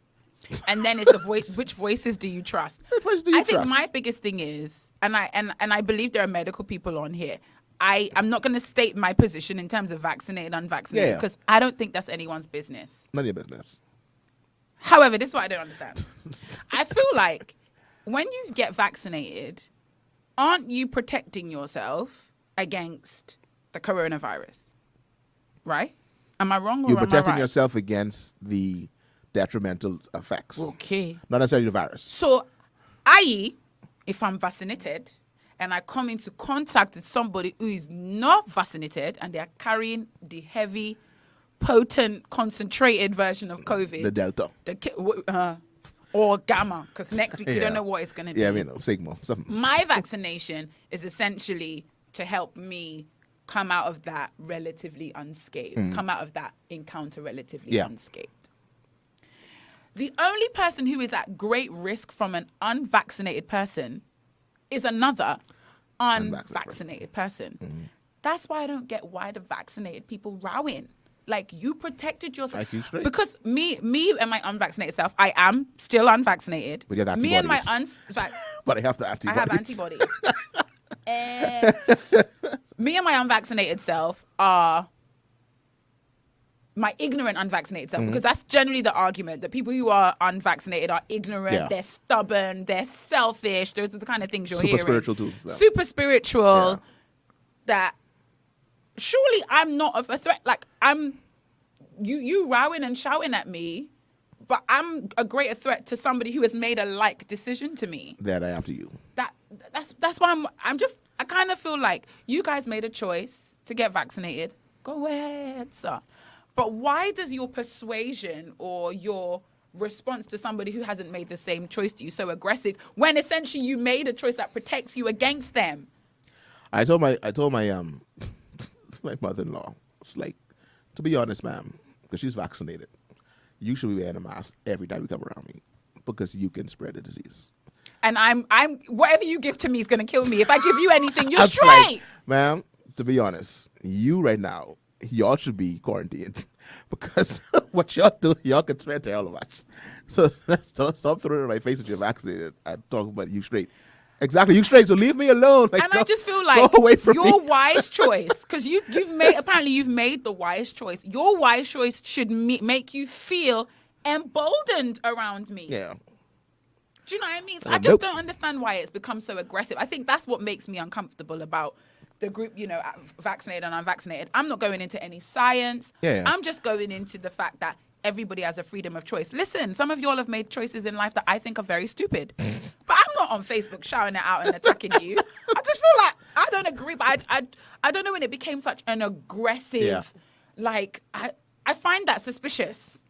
And then it's the voice. Which voices do you trust? Which voice do you I think trust? my biggest thing is, and I believe there are medical people on here. I'm not going to state my position in terms of vaccinated, unvaccinated, because I don't think that's anyone's business. None of your business. However, this is what I don't understand. I feel like when you get vaccinated, aren't you protecting yourself against the coronavirus? Right? Am I wrong or You're am I protecting right? yourself against the detrimental effects. Okay. Not necessarily the virus. So, i.e., if I'm vaccinated and I come into contact with somebody who is not vaccinated and they are carrying the heavy, potent, concentrated version of COVID, The Delta. or Gamma, because next week you don't know what it's going to do. Yeah, Sigma. Something. My vaccination is essentially to help me come out of that relatively unscathed, come out of that encounter relatively unscathed. The only person who is at great risk from an unvaccinated person is another unvaccinated person. That's why I don't get why the vaccinated people rowing. Like, you protected yourself. Like you straight. Because me and my unvaccinated self, I am still unvaccinated. But you have me and my antibodies. but I have the antibodies. I have antibodies. Me and my unvaccinated self are my ignorant unvaccinated self, because that's generally the argument, that people who are unvaccinated are ignorant, they're stubborn, they're selfish. Those are the kind of things you're hearing. Super spiritual too. Yeah. Super spiritual. That surely I'm not of a threat. Like, you rowing and shouting at me, but I'm a greater threat to somebody who has made a like decision to me. That I am to you. That's why I kind of feel like you guys made a choice to get vaccinated. Go ahead, sir. But why does your persuasion or your response to somebody who hasn't made the same choice to you so aggressive, when essentially you made a choice that protects you against them? I told my my mother-in-law, it's like, to be honest, ma'am, because she's vaccinated, you should be wearing a mask every time you come around me because you can spread the disease. And I'm whatever you give to me is going to kill me. If I give you anything, you're That's straight. like, ma'am, to be honest, you right now, y'all should be quarantined because what y'all do, y'all can spread to all of us. So stop throwing it in my face that you're vaccinated and talk about you straight. Exactly, you straight. So leave me alone. Like, and I just feel like go away from your me. wise choice, because you've made the wise choice. Your wise choice should make you feel emboldened around me. Yeah. Do you know what I mean? So I just don't understand why it's become so aggressive. I think that's what makes me uncomfortable about the group, vaccinated and unvaccinated. I'm not going into any science. Yeah. I'm just going into the fact that everybody has a freedom of choice. Listen, some of y'all have made choices in life that I think are very stupid. But I'm not on Facebook shouting it out and attacking you. I just feel like I don't agree. But I don't know when it became such an aggressive, like, I find that suspicious.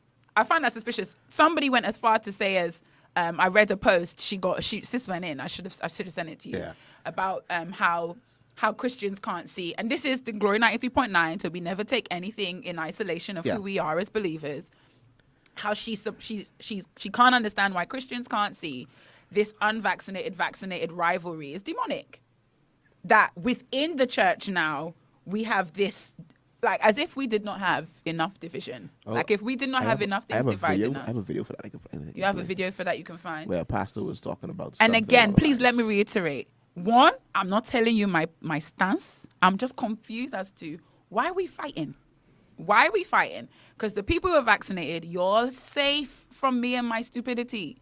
Somebody went as far to say as, I read a post, sis went in, I should have sent it to you, about how Christians can't see. And this is the Glory 93.9, so we never take anything in isolation of who we are as believers. How she can't understand why Christians can't see this unvaccinated, vaccinated rivalry is demonic. That within the church now, we have this, like, as if we did not have enough division. Like, if we did not have enough things dividing us. I have a video for that. You have a video for that you can find? Where a pastor was talking about And again, please let me reiterate. One, I'm not telling you my stance. I'm just confused as to why are we fighting? Why are we fighting? Because the people who are vaccinated, you're safe from me and my stupidity.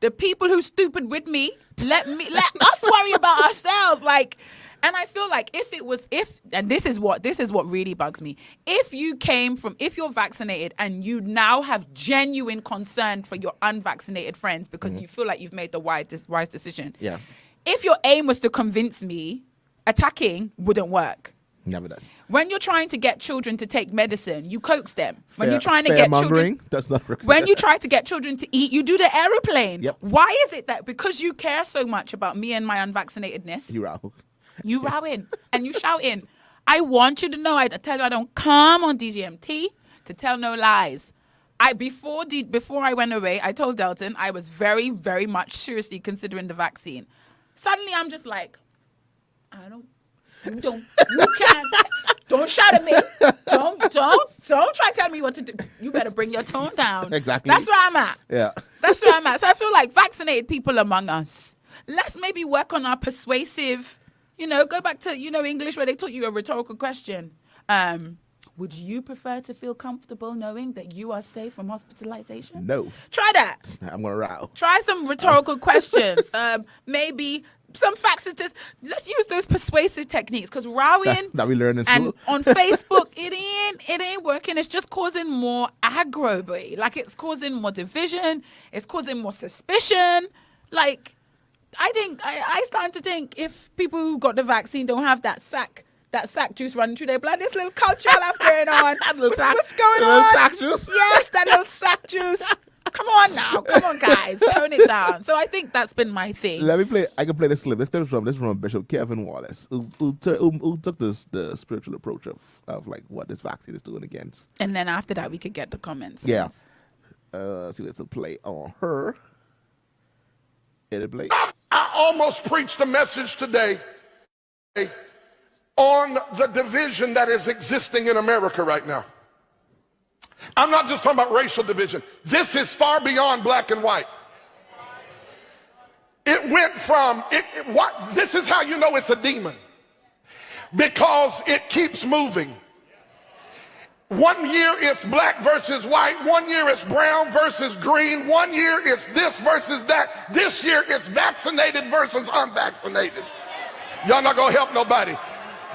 The people who stupid with me, let us worry about ourselves. Like, and I feel like and this is what really bugs me. If you're vaccinated and you now have genuine concern for your unvaccinated friends because you feel like you've made the wise decision. Yeah. If your aim was to convince me, attacking wouldn't work. Never does. When you're trying to get children to take medicine, you coax them. When you're trying to get children, that's not when you try to get children to eat, you do the aeroplane. Yep. Why is it that because you care so much about me and my unvaccinatedness, you rowing and you shouting? I want you to know. I tell you, I don't come on DGMT to tell no lies. Before I went away, I told Delton I was very, very much seriously considering the vaccine. Suddenly, I'm just like, don't shout at me. Don't try to tell me what to do. You better bring your tone down. Exactly. That's where I'm at. Yeah. That's where I'm at. So I feel like vaccinated people among us, let's maybe work on our persuasive, go back to, English where they taught you a rhetorical question. Would you prefer to feel comfortable knowing that you are safe from hospitalization? No. Try that. I'm going to row. Try some rhetorical questions. Maybe some facts. Let's use those persuasive techniques because rowing that we learn in school. And on Facebook, it ain't working. It's just causing more aggro, boy. Like, it's causing more division. It's causing more suspicion. Like, I starting to think if people who got the vaccine don't have that sack juice running through their blood, this little culture I have going on. What's going on? Little sack juice? Yes, that little sack juice. Come on now. Come on, guys. Tone it down. So I think that's been my thing. I can play this clip. This clip is from Bishop Kevin Wallace, who took the spiritual approach of like what this vaccine is doing against. And then after that, we could get the comments. Yeah. See what's a play on her. It'll play. I almost preached a message today on the division that is existing in America right now. I'm not just talking about racial division. This is far beyond black and white. It went from, this is how you know it's a demon. Because it keeps moving. 1 year it's black versus white. 1 year it's brown versus green. 1 year it's this versus that. This year it's vaccinated versus unvaccinated. Y'all not gonna help nobody.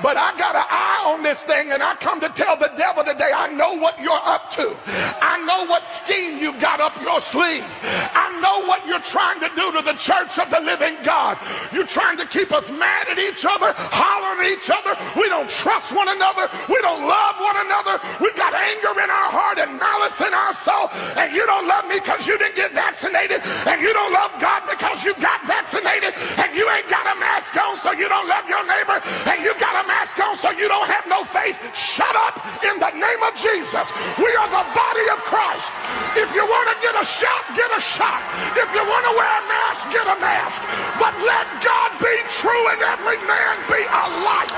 But I got an eye on this thing, and I come to tell the devil today, I know what you're up to. I know what scheme you got up your sleeve. I know what you're trying to do to the church of the living God. You're trying to keep us mad at each other, hollering at each other. We don't trust one another. We don't love one another. We've got anger in our heart and malice in our soul. And you don't love me because you didn't get vaccinated. And you don't love God because you got vaccinated. And you ain't got a mask on, so you don't love your neighbor. And you got a mask on so you don't have no faith. Shut up in the name of Jesus. We are the a shot, get a shot. If you want to wear a mask, get a mask. But let God be true and every man be a liar.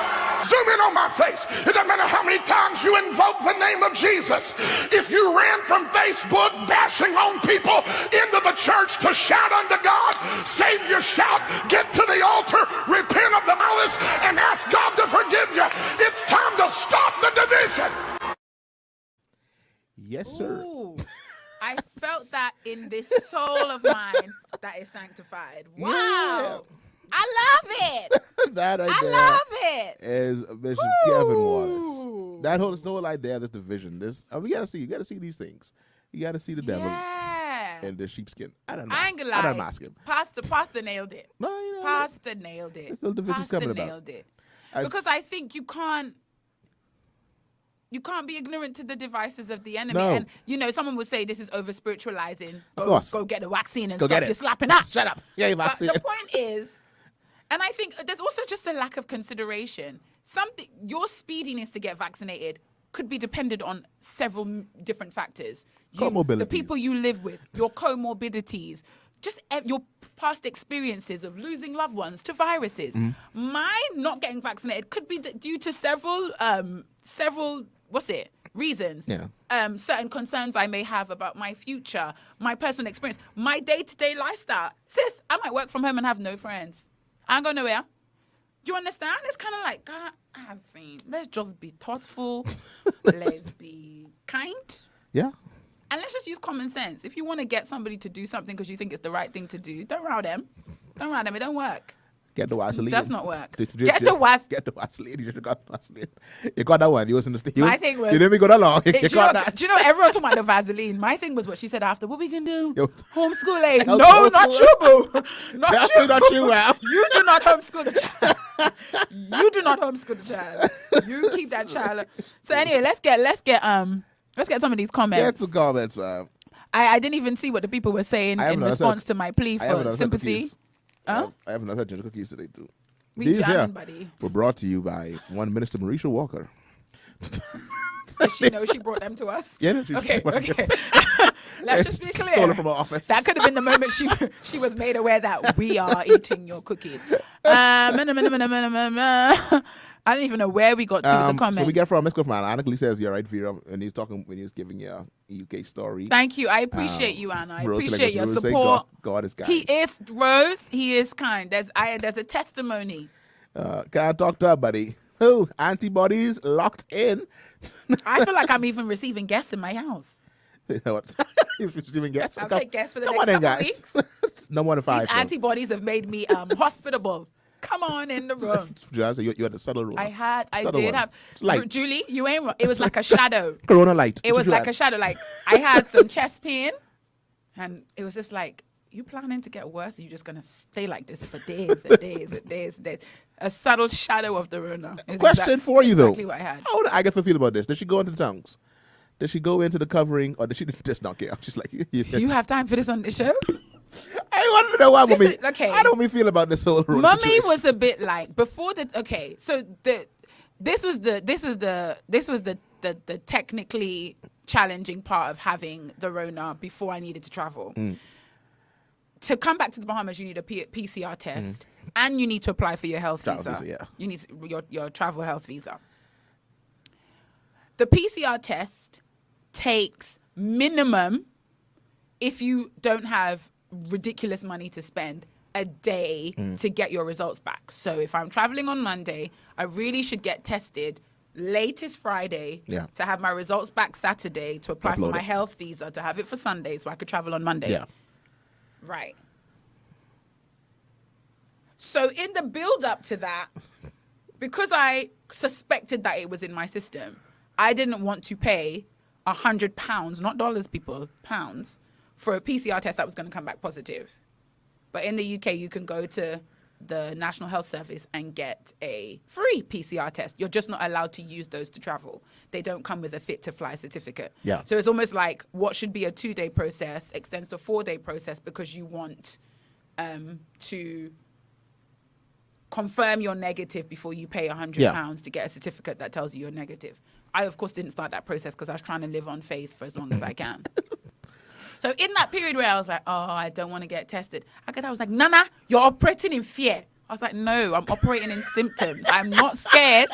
Zoom in on my face. It doesn't matter how many times you invoke the name of Jesus. If you ran from Facebook bashing on people into the church to shout unto God, save your shout, get to the altar, repent of the malice, and ask God to forgive you. It's time to stop the division. Yes, sir. Ooh, I felt that in this soul of mine that is sanctified. Wow. Yeah. I love it. That right I there love it. is Bishop Kevin Wallace. That whole idea, this division, you gotta see these things. You gotta see the devil in the sheepskin. I don't know. I ain't gonna lie. I don't mask him. Pastor nailed it. No, you know, Pastor nailed it. There's still divisions Pastor coming about. nailed it. Because I think you can't be ignorant to the devices of the enemy. No. And someone would say this is over spiritualizing. Of course. Go get the vaccine and Go stop get it. your slapping up. Shut up. Yeah, But vaccine. the point is, and I think there's also just a lack of consideration. Your speediness to get vaccinated could be dependent on several different factors. Comorbidities. The people you live with, your comorbidities, just your past experiences of losing loved ones to viruses. My not getting vaccinated could be due to several reasons. Yeah. Certain concerns I may have about my future, my personal experience, my day-to-day lifestyle. Sis, I might work from home and have no friends. I ain't going nowhere. Do you understand? It's kind of like, God, let's just be thoughtful. Let's be kind. Yeah. And let's just use common sense. If you want to get somebody to do something because you think it's the right thing to do, don't row them. Don't row them. It don't work. Get the Vaseline. It does not work. Get the Vaseline. Get the Vaseline. You should have got Vaseline. You got that one. You was in the state. My thing was, you didn't go that long. Do You got that. you know everyone talking about the Vaseline? My thing was what she said after. What we can do? Yo. Homeschool, eh? Homeschool. No, not you, boo. Not Definitely you. not you, Al. You do not homeschool the child. You do not homeschool the child. You keep that child. So anyway, let's get some of these comments. Get some comments, man. I didn't even see what the people were saying in response to my plea for sympathy. I have another ginger cookies today too. We These jamming, buddy. were brought to you by one Minister Marisha Walker. Does she know she brought them to us? Yeah, she Okay. brought them. Let's just be clear. Stole it from her office. That could have been the moment she was made aware that we are eating your cookies. I don't even know where we got to with the comments. So we get from Miss Cliff, man. Anna Lee says you're right, Vera, and he's talking when he was giving your UK story. Thank you. I appreciate you, Anna. I Rose appreciate your Rose say support. God is kind. He is Rose. He is kind. There's a testimony. Can I talk to her, buddy? Oh, antibodies locked in. I feel like I'm even receiving guests in my house. You know what? You're receiving guests. I'll take guests for the come next on in, couple guys. weeks. No more than 5. These antibodies have made me hospitable. Come on in the room. You had the subtle rule. I Subtle did one. have. It's light. Julie, you ain't wrong. It was like a shadow. Corona light. It was like a shadow. Like I had some chest pain, and it was just like, you planning to get worse? Or you just gonna stay like this for days and days and days and days? A subtle shadow of the Rona. Question for you though. Exactly what I had. How would I get to feel about this? Did she go into the tongues? Did she go into the covering, or did she just not care? She's like, You have time for this on the show? I want to know why Just mommy. okay. How do we feel about this whole Rona Mummy situation? was a bit like before the okay. So this was the technically challenging part of having the Rona before I needed to travel. To come back to the Bahamas, you need a PCR test, and you need to apply for your health Travel visa. visa, yeah. You need your travel health visa. The PCR test takes minimum, if you don't have ridiculous money to spend, a day to get your results back. So if I'm traveling on Monday, I really should get tested latest Friday to have my results back Saturday to apply for my health visa, to have it for Sunday so I could travel on Monday. Yeah. Right. So in the build up to that, because I suspected that it was in my system, I didn't want to pay £100, not dollars, people, pounds, for a PCR test that was going to come back positive. But in the UK, you can go to the National Health Service and get a free PCR test. You're just not allowed to use those to travel. They don't come with a fit to fly certificate. Yeah. So it's almost like what should be a 2-day process extends to a 4-day process because you want to confirm you're negative before you pay £100 to get a certificate that tells you you're negative. I, of course, didn't start that process because I was trying to live on faith for as long as I can. So in that period where I was like, oh, I don't want to get tested, Agatha was like, Nana, you're operating in fear. I was like, no, I'm operating in symptoms. I'm not scared.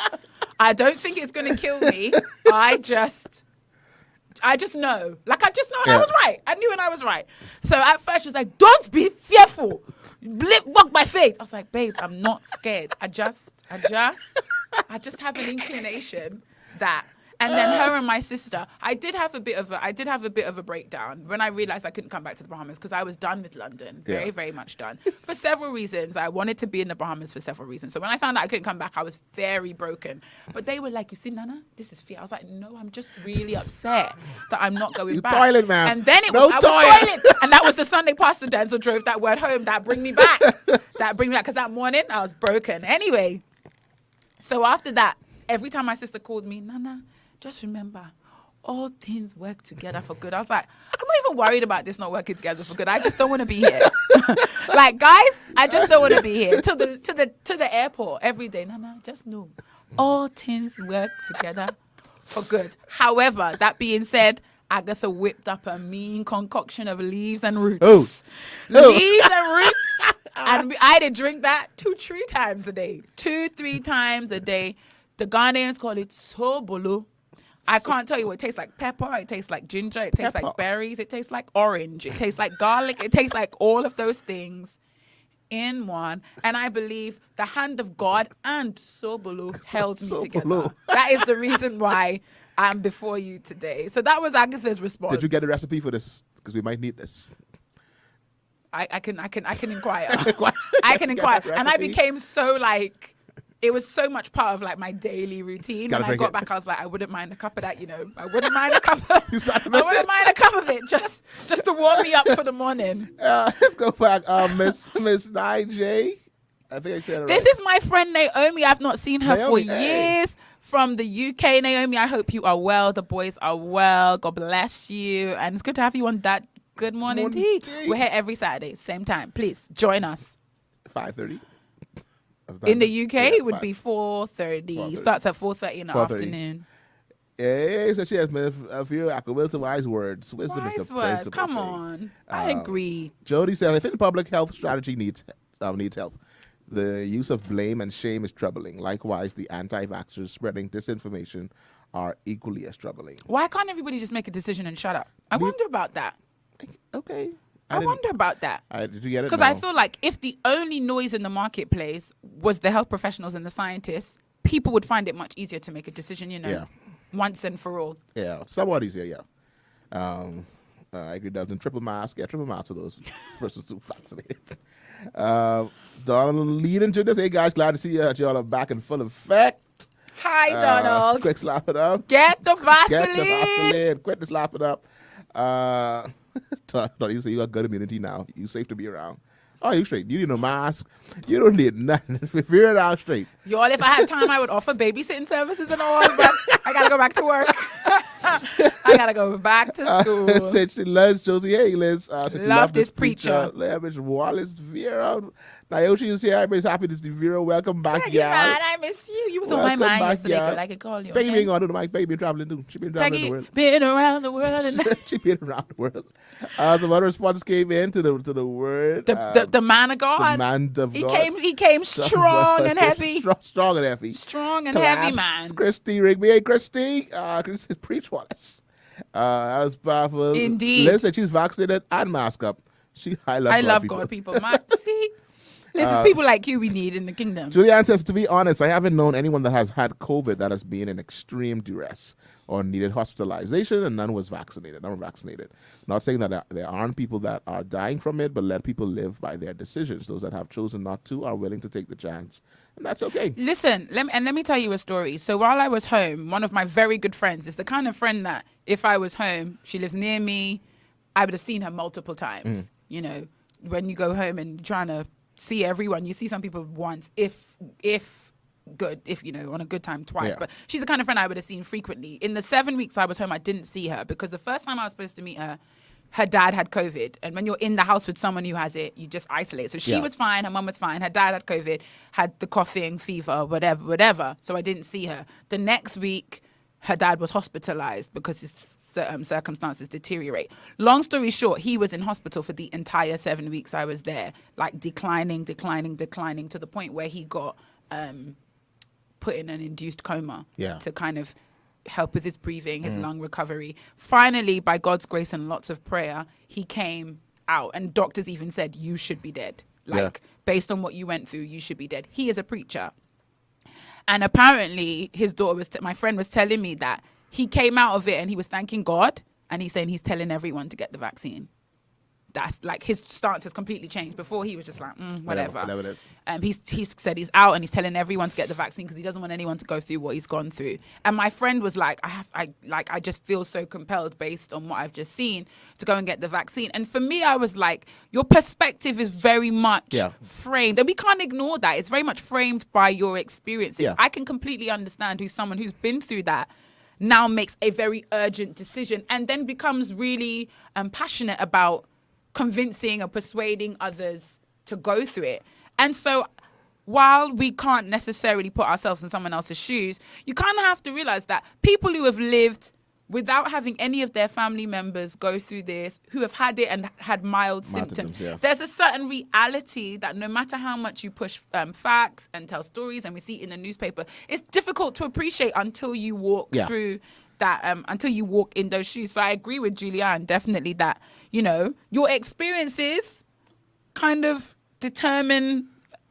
I don't think it's going to kill me. I just know. Like, I just know and I was right. I knew and I was right. So at first she was like, don't be fearful. Walk by faith. I was like, babes, I'm not scared. I just have an inclination that. And then her and my sister, I did have a bit of a breakdown when I realized I couldn't come back to the Bahamas because I was done with London, very, very much done. For several reasons. I wanted to be in the Bahamas for several reasons. So when I found out I couldn't come back, I was very broken. But they were like, you see, Nana, this is fear. I was like, no, I'm just really upset that I'm not going back. Toilet, man. And then I was toilet. And that was the Sunday Pastor Denzel drove that word home. That bring me back. Because that morning I was broken. Anyway, so after that, every time my sister called me, Nana, just remember, all things work together for good. I was like, I'm not even worried about this not working together for good. I just don't want to be here. Like, guys, I just don't want to be here. To the airport every day. Nana, just know, all things work together for good. However, that being said, Agatha whipped up a mean concoction of leaves and roots. Leaves and roots. And I had to drink that 2-3 times a day. 2-3 times a day. The Ghanaians call it sobolo. I can't tell you what it tastes like. Pepper, it tastes like ginger, it tastes like berries, it tastes like orange, it tastes like garlic, it tastes like all of those things in one. And I believe the hand of God and Sobolo held me together. That is the reason why I'm before you today. So that was Agatha's response. Did you get a recipe for this? Because we might need this. I can inquire. I can inquire. And I became so like... It was so much part of like my daily routine. When I got back, I was like, I wouldn't mind a cup of that, you know. I wouldn't mind a cup of it just to warm me up for the morning. Let's go back. Miss Nige. I think I said it right. This is my friend Naomi. I've not seen her for years. From the UK. Naomi, I hope you are well. The boys are well. God bless you. And it's good to have you on that Good Morning Tea. We're here every Saturday, same time. Please join us. 5:30. In the UK, it would be 4:30. Starts at 4:30 in the afternoon. Yeah, so she has Vera Wilson wise words. Wisdom is the words. Come on. I agree. Jody says, I think the public health strategy needs help. The use of blame and shame is troubling. Likewise, the anti-vaxxers spreading disinformation are equally as troubling. Why can't everybody just make a decision and shut up? I wonder about that. Okay. I wonder about that. Did you get it? Because I feel like if the only noise in the marketplace was the health professionals and the scientists, people would find it much easier to make a decision, you know, once and for all. Yeah, somewhat easier, yeah. I agree, Delton. Triple mask for those persons who vaccinated. Donald leading to this. Hey, guys, glad to see you. Y'all are back in full effect. Hi, Donald. Quick slap it up. Get the Vaseline. Quick to slap it up. You say you got good immunity now. You safe to be around. Oh, you straight. You need no mask. You don't need nothing. Figure it out straight. Y'all, if I had time, I would offer babysitting services and all, but I gotta go back to work. I gotta go back to school. Said she loves Josie. Hey, Liz. Love this preacher. Leverage Wallace, Vera. Naoshi is here. Everybody's happy to see Vera. Welcome back, Peggy, man, I miss you. You was on my mind yesterday, girl. I could call you. Baby ain't gonna do the mic. Baby been traveling too. She been traveling the world. Been around the world. She been around the world. Some other responses came in to the word. The man of God. The man of God. He came strong and heavy. Strong and heavy. Strong and heavy, man. Christy Rigby. Hey, Christy. Christy Preach Wallace. That was powerful. Indeed. Liz said she's vaccinated and masked up. I love God people. Man, see? There's people like you we need in the kingdom. Julianne says, to be honest, I haven't known anyone that has had COVID that has been in extreme duress or needed hospitalization, and none was vaccinated. None were vaccinated. Not saying that there aren't people that are dying from it, but let people live by their decisions. Those that have chosen not to are willing to take the chance, and that's okay. Listen, let me tell you a story. So while I was home, one of my very good friends is the kind of friend that if I was home, she lives near me, I would have seen her multiple times. You know, when you go home and you're trying to see everyone, you see some people once, if you know, on a good time twice. But she's the kind of friend I would have seen frequently. In the 7 weeks I was home, I didn't see her because the first time I was supposed to meet her, her dad had COVID. And when you're in the house with someone who has it, you just isolate. So she was fine, her mum was fine, her dad had COVID, had the coughing, fever, whatever. So I didn't see her. The next week, her dad was hospitalized because his circumstances deteriorate. Long story short, he was in hospital for the entire 7 weeks I was there, like declining to the point where he got put in an induced coma to kind of help with his breathing, his lung recovery. Finally, by God's grace and lots of prayer, he came out, and doctors even said, you should be dead. Like, based on what you went through, you should be dead. He is a preacher. And apparently his daughter my friend was telling me that he came out of it and he was thanking God, and he's saying he's telling everyone to get the vaccine. That's like his stance has completely changed. Before he was just like, whatever. Whatever it is. He's said he's out and he's telling everyone to get the vaccine because he doesn't want anyone to go through what he's gone through. And my friend was like, I just feel so compelled based on what I've just seen to go and get the vaccine. And for me, I was like, your perspective is very much framed, and we can't ignore that. It's very much framed by your experiences. Yeah. I can completely understand who someone who's been through that now makes a very urgent decision and then becomes really passionate about convincing or persuading others to go through it. And so while we can't necessarily put ourselves in someone else's shoes, you kind of have to realize that people who have lived without having any of their family members go through this, who have had it and had mild symptoms, there's a certain reality that no matter how much you push facts and tell stories, and we see it in the newspaper, it's difficult to appreciate until you walk through that, until you walk in those shoes. So I agree with Julianne, definitely, that, you know, your experiences kind of determine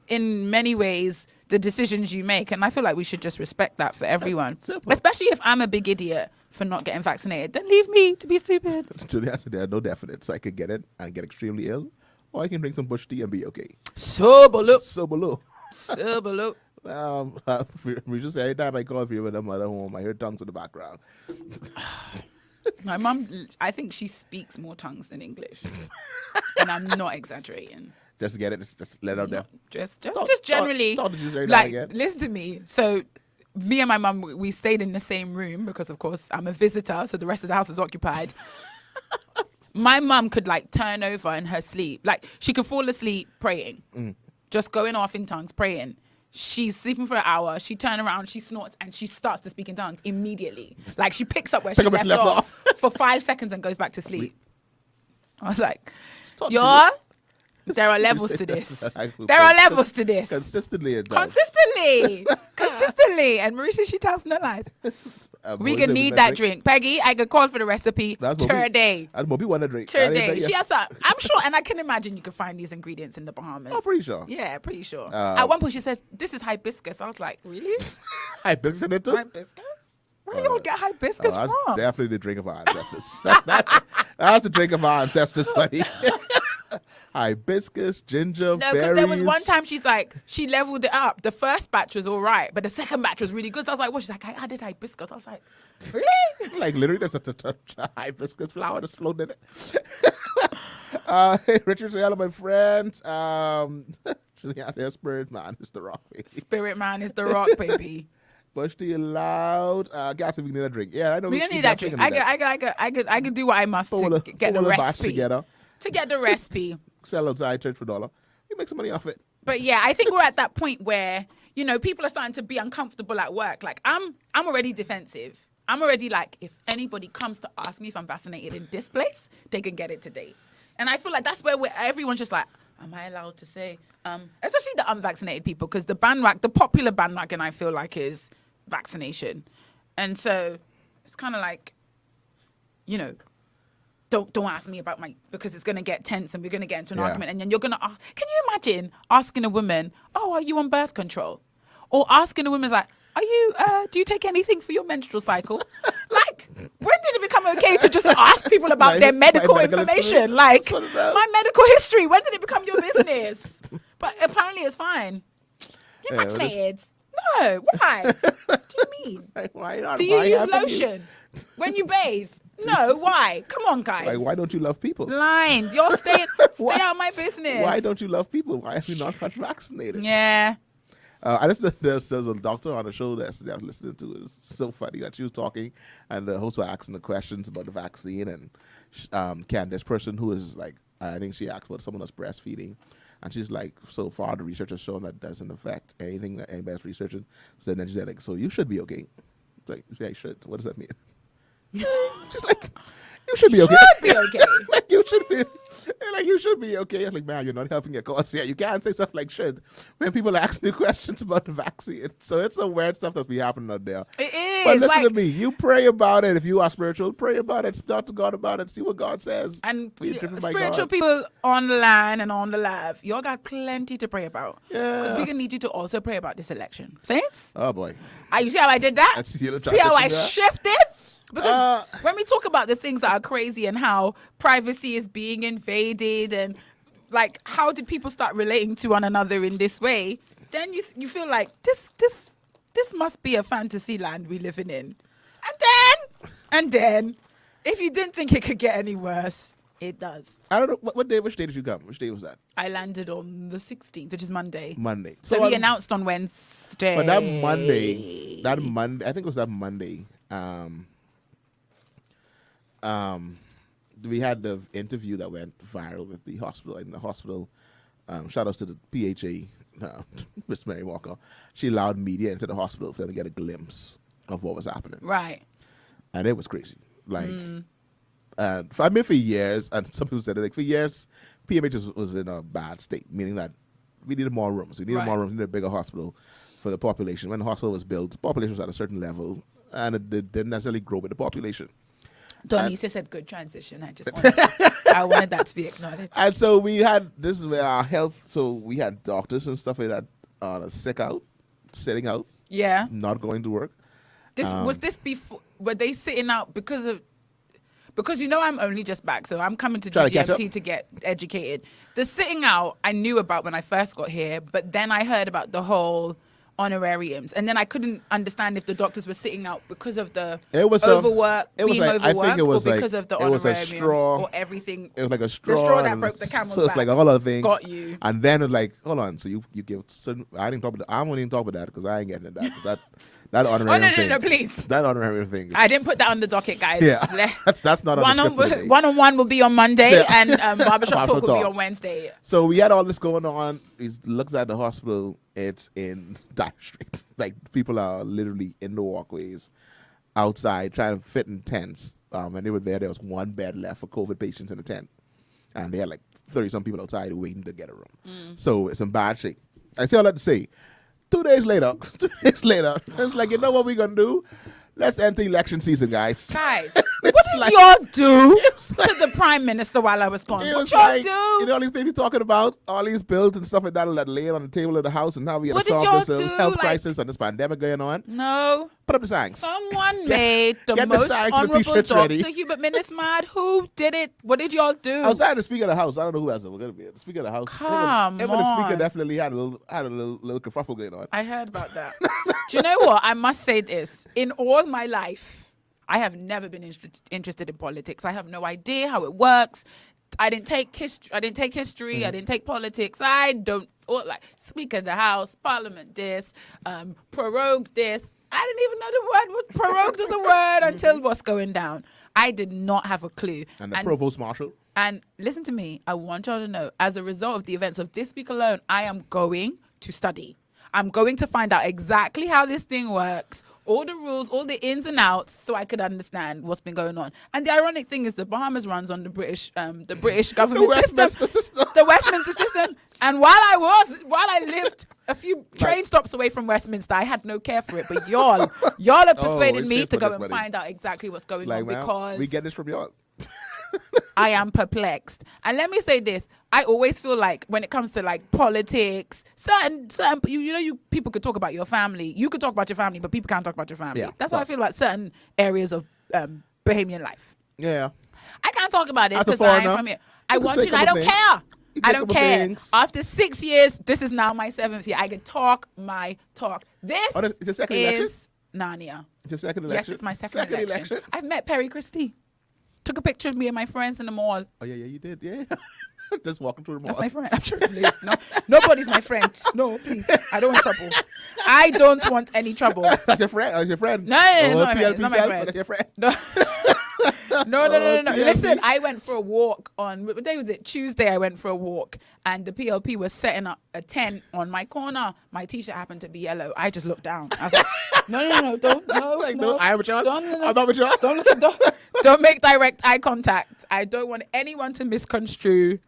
in many ways the decisions you make. And I feel like we should just respect that for everyone. Especially if I'm a big idiot for not getting vaccinated, then leave me to be stupid. Julianne said there are no definites. I could get it and get extremely ill, or I can drink some bush tea and be okay. So below. We just every time I call Vera, I'm at home, I hear tongues in the background. My mum, I think she speaks more tongues than English, and I'm not exaggerating. Just get it, just let it out there. Just generally, like, listen to me. So, me and my mum, we stayed in the same room because, of course, I'm a visitor, so the rest of the house is occupied. My mum could like turn over in her sleep, like she could fall asleep praying, just going off in tongues, praying. She's sleeping for an hour. She turns around, she snorts, and she starts to speak in tongues immediately. Like she picks up where she left off for 5 seconds and goes back to sleep. I was like, y'all, there are levels to this. There are levels to this. Consistently. And Marisha, she tells no lies. We can need that drink. Peggy, I could call for the recipe today. That's what we want to drink. Today. She has some. I'm sure, and I can imagine you can find these ingredients in the Bahamas. I'm pretty sure. Yeah, pretty sure. At one point, she says, this is hibiscus. I was like, really? Hibiscus in it too? Hibiscus? Where do you all get hibiscus that's from? Definitely the drink of our ancestors. That's the drink of our ancestors, buddy. Hibiscus, ginger, no, because there was one time she's like, she leveled it up. The first batch was all right, but the second batch was really good. So I was like, what? She's like, I added hibiscus. I was like, really? Like literally, there's a hibiscus flower that's floating in it. Hey, Richard, say hello, my friends. Their spirit man is the rock, baby. Spirit man is the rock, baby. Bush tea loud. Gas if we need a drink. Yeah, I know. We don't need that drink. I could do what I must to get the recipe. Together. To get the recipe. Sell outside church for $1. You make some money off it. But yeah, I think we're at that point where, you know, people are starting to be uncomfortable at work. Like I'm already defensive. I'm already like, if anybody comes to ask me if I'm vaccinated in this place, they can get it today. And I feel like that's where everyone's just like, am I allowed to say? Especially the unvaccinated people, because the popular bandwagon, I feel like, is vaccination. And so it's kind of like, you know, don't ask me about because it's going to get tense and we're going to get into an argument. And then you're going to can you imagine asking a woman, oh, are you on birth control? Or asking a woman like, are you, do you take anything for your menstrual cycle? Like, when did it become okay to just ask people about their medical information? Like, my medical history, when did it become your business? But apparently it's fine. You vaccinated? No, why? What do you mean? Why not? Do you use lotion when you bathe? No, why? Come on, guys. Like, why don't you love people? Lines. You're stay out of my business. Why don't you love people? Why are you not vaccinated? Yeah. There's a doctor on the show that I was listening to. It's so funny that she was talking, and the host was asking the questions about the vaccine, and this person who is like, I think she asked about someone that's breastfeeding, and she's like, so far the research has shown that doesn't affect anything that anybody's researching. So then she said, like, so you should be okay. It's like, yeah, I should. What does that mean? She's like, you should be okay. Should be okay. Like you should be. Like you should be okay. I was like, man, you're not helping your cause. Yeah, you can't say stuff like should when people ask me questions about the vaccine. So it's some weird stuff that's be happening out there. It is. But listen like, to me. You pray about it. If you are spiritual, pray about it. Talk to God about it. See what God says. and Be driven by spiritual God. people on the line and on the live, y'all got plenty to pray about. Yeah. Because we're gonna need you to also pray about this election. Saints? Oh boy. You see how I did that? See how I transition there? shifted? Because when we talk about the things that are crazy and how privacy is being invaded and like how did people start relating to one another in this way, then you feel like this must be a fantasy land we living in. And then if you didn't think it could get any worse, it does. I don't know which day did you come? Which day was that? I landed on the 16th, which is Monday. Monday. So he announced on Wednesday. But that Monday, I think it was that Monday. We had the interview that went viral with the hospital. In the hospital, shout outs to the PHA, Miss Mary Walker. She allowed media into the hospital for them to get a glimpse of what was happening. Right. And it was crazy. Like, for years, and some people said it, like for years, PMH was in a bad state, meaning that we needed more rooms. We needed more rooms. We needed a bigger hospital for the population. When the hospital was built, the population was at a certain level, and it didn't necessarily grow with the population. Donisa said good transition. I wanted that to be acknowledged. And so this is where our health, so we had doctors and stuff like that sitting out, Yeah. not going to work. Was this before? Were they sitting out because I'm only just back, so I'm coming to Trying to catch DGMT up. to get educated. The sitting out I knew about when I first got here, but then I heard about the whole honorariums, and then I couldn't understand if the doctors were sitting out because of the overwork, I think it was or because of the it was a honorariums, straw, or everything. It was like a straw. The straw that and broke the camel's So it's back. like all other things. Got you. And then it's like, hold on. So you give certain. I didn't talk about. I won't even talk about that because I ain't getting into that. 'Cause that honorarium thing. No, please. That honorarium thing. I didn't put that on the docket, guys. Yeah, that's not on the script for the day. One-on-one will be on Monday, Yeah. and barbershop talk will be talk. on Wednesday. So we had all this going on. He looks at the hospital. It's in dire straits. Like people are literally in the walkways, outside trying to fit in tents. When they were there was one bed left for COVID patients in the tent, and they had like 30-some people outside waiting to get a room. So it's in bad shape. I say all that to say, 2 days later, it's like, you know what we're gonna do? Let's enter election season, guys. Guys, what did y'all do to the prime minister while I was gone? It What was y'all like, do? you know, all these things you're talking about, all these bills and stuff like that laying on the table of the house, and now we got What to did solve y'all this do? health Like- crisis and this pandemic going on. No. Put up the signs. Someone made the get the most signs and the honorable t-shirts Dr. ready. Hubert Minnis mad. Who did it? What did y'all do? Outside the Speaker of the House, I don't know who else it was going to be. The Speaker of the House. Come him and the Speaker on. definitely had a little kerfuffle going on. I heard about that. Do you know what? I must say this. In all my life, I have never been interested in politics. I have no idea how it works. I didn't take history. I didn't take politics. I don't like Speaker of the House, Parliament this, prorogue this. I didn't even know the word was prorogued as a word until what's going down. I did not have a clue. And the Provost Marshal. And listen to me. I want y'all to know, as a result of the events of this week alone, I am going to study. I'm going to find out exactly how this thing works, all the rules, all the ins and outs, so I could understand what's been going on. And the ironic thing is, the Bahamas runs on the British government Westminster system. the Westminster system. And while I lived a few train stops away from Westminster, I had no care for it. But y'all have persuaded me to go and find out exactly what's going on, because we get this from y'all. I am perplexed. And let me say this. I always feel like when it comes to like politics, certain you people could talk about your family. You could talk about your family, but people can't talk about your family. Yeah, That's how I feel about certain areas of Bahamian life. Yeah. I can't talk about it As a because I'm foreigner, from here. I you can want say you. I a couple don't things. care. You I say a don't couple care. things. After 6 years, this is now my 7th year. I can talk my talk. This It's your second election? is Narnia. It's your second Yes, election? it's my second election. I've met Perry Christie. Took a picture of me and my friends in the mall. Oh, yeah, you did. Yeah. Just walking through the mall. That's my friend. I'm sure no, nobody's my friend. No, please. I don't want trouble. I don't want any trouble. That's your friend. Oh, your friend. No, it's not my friend. PLP It's not my self, friend. that's your friend. No. No. TMZ. Listen, I went for a walk on, what day was it? Tuesday, I went for a walk and the PLP was setting up a tent on my corner. My t-shirt happened to be yellow. I just looked down. I was like, no, don't, no, Like, no. I am with y'all. Don't, no, I'm not with y'all. don't make direct eye contact. I don't want anyone to misconstrue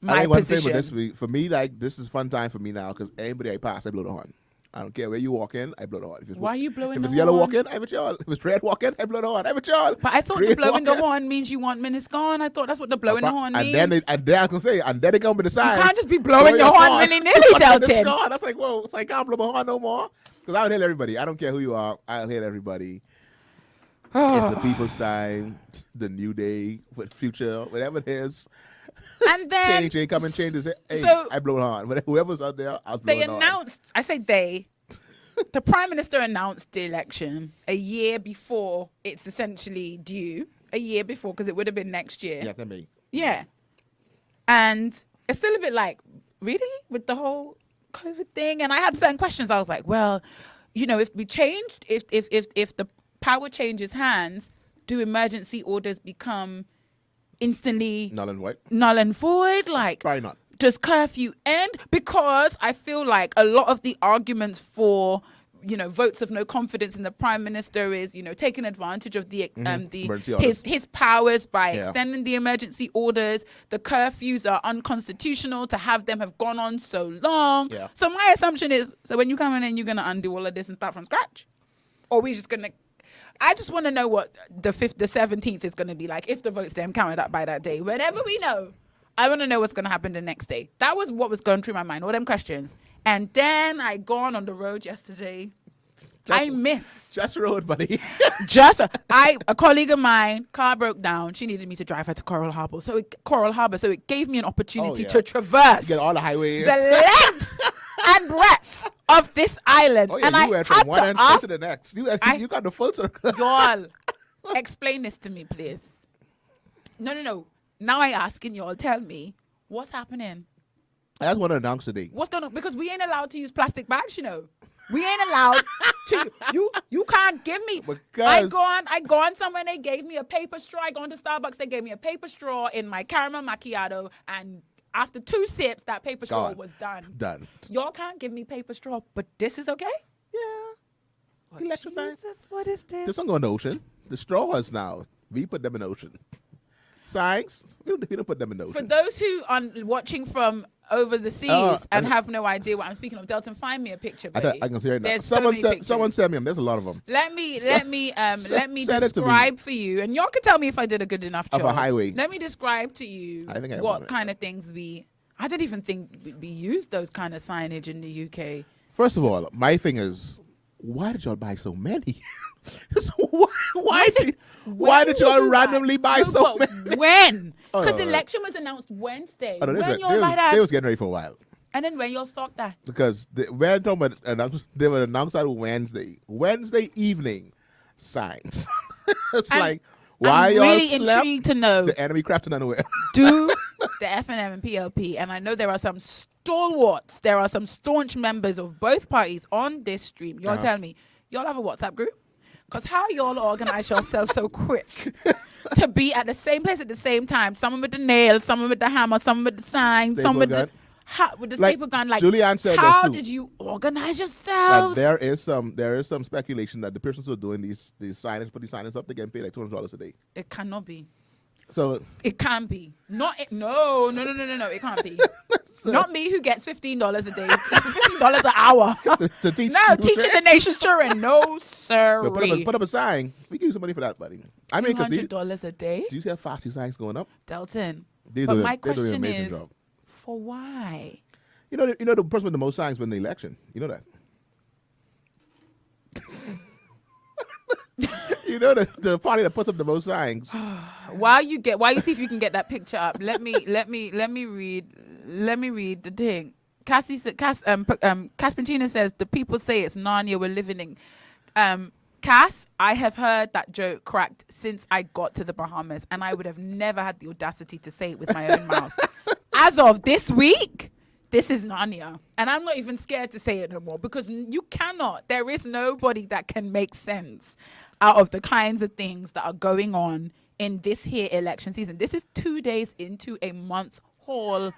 I my think one thing position. with this week, for me, like, this is fun time for me now because anybody I pass, I blow the horn. I don't care where you walk in, I blow the horn. If it's, Why are you blowing if the it's yellow horn? walk in, I'm with y'all. If it's red walk in, I blow the horn. I'm with y'all. But I thought the Green blowing the walk in. horn means you want minutes gone. I thought that's what the blowing the horn means. And then I was gonna say, and then they come with the sign. You can't just be blowing your horn willy-nilly, Delton. That's like, whoa, it's like, I can't blow my horn no more. Because I would hail everybody. I don't care who you are. I'll hail everybody. It's the people's time, the new day, with future, whatever it is. And then Change, come and change this. Hey, so- I blow it on. Whoever's out there, I'll blow they it on. announced, I say they, the Prime Minister announced the election a year before it's essentially due. A year before, because it would have been next year. Yeah, that me. Yeah. And it's still a bit like, really? With the whole COVID thing? And I had certain questions. I was like, well, you know, if we changed, if the power changes hands, do emergency orders become instantly Null and void? Like, Probably not. does curfew end? Because I feel like a lot of the arguments for, you know, votes of no confidence in the Prime Minister is, you know, taking advantage of the Emergency orders. his powers by Yeah. extending the emergency orders. The curfews are unconstitutional to have them have gone on so long. Yeah. So my assumption is, so when you come in and you're gonna undo all of this and start from scratch, or we just gonna. I just want to know what the 17th is going to be like if the votes them counted up by that day. Whenever we know, I want to know what's going to happen the next day. That was what was going through my mind, all them questions. And then I gone on the road yesterday. I miss Just road, buddy. a colleague of mine, car broke down. She needed me to drive her to Coral Harbour. So it gave me an opportunity yeah. to traverse Get all the highways. the length and breadth of this island. Oh, yeah, And you I went had from one to end ask to the next. You got the full circle. y'all, explain this to me, please. No. Now I asking y'all, tell me what's happening. I just want to announce today. What's going on? Because we ain't allowed to use plastic bags, you know. We ain't allowed to. You can't give me. Because I gone somewhere and they gave me a paper straw. I gone to Starbucks, they gave me a paper straw in my caramel macchiato, and after 2 sips, that paper straw Gone. was done. Done. Y'all can't give me paper straw, but this is okay? Yeah. Election time. Jesus, what is this? This don't go in the ocean. The straws now. We put them in the ocean. Signs, we don't put them in the For ocean. those who are watching from over the seas and have no idea what I'm speaking of, Delton, find me a picture, baby. I can see it now. There's so many pictures. Someone sent me them. There's a lot of them. Let me send it to describe me. for you, and y'all can tell me if I did a good enough job. Of a highway. Let me describe to you I think I what want it. kind of things I didn't even think we used those kind of signage in the UK. First of all, my thing is, why did y'all buy so many? So why did y'all randomly buy so many? When? Oh, Because no. election was announced Wednesday. Oh, no, When y'all buy that? they was getting ready for a while. And then when y'all stock that? Because we're talking about they were announced on Wednesday evening signs. It's And like, why I'm y'all really slept? intrigued to know. The enemy crafting unaware. Do the FNM and PLP, and I know there are some stalwarts, there are some staunch members of both parties on this stream. Y'all tell me, y'all have a WhatsApp group? Because how y'all organize yourselves so quick to be at the same place at the same time? Someone with the nails, someone with the hammer, someone with the sign, Staple someone gun. with the Like, staple gun. Like, Julianne said how this too. did you organize But yourselves? there is some speculation that the persons who are doing these signage, put these signage up, they're getting paid like $200 a day. It cannot be. So It can't be. No, it can't be. Not me who gets $15 a day, $15 an hour. to teach No, teaching the nation's children. No, sir. so put up a sign. We give you some money for that, buddy. I mean, $200 a day, do you see how fast these signs going up? Delton. They're But doing- my they're doing an question amazing is, job. for why? You know the person with the most signs win the election. You know that. You know the party that puts up the most signs. While you see if you can get that picture up, let me read the thing. Cass Pentina says the people say it's Narnia we're living in. Cass, I have heard that joke cracked since I got to the Bahamas, and I would have never had the audacity to say it with my own mouth. As of this week, this is Narnia. And I'm not even scared to say it no more, because you cannot. There is nobody that can make sense out of the kinds of things that are going on in this here election season. This is 2 days into a month haul.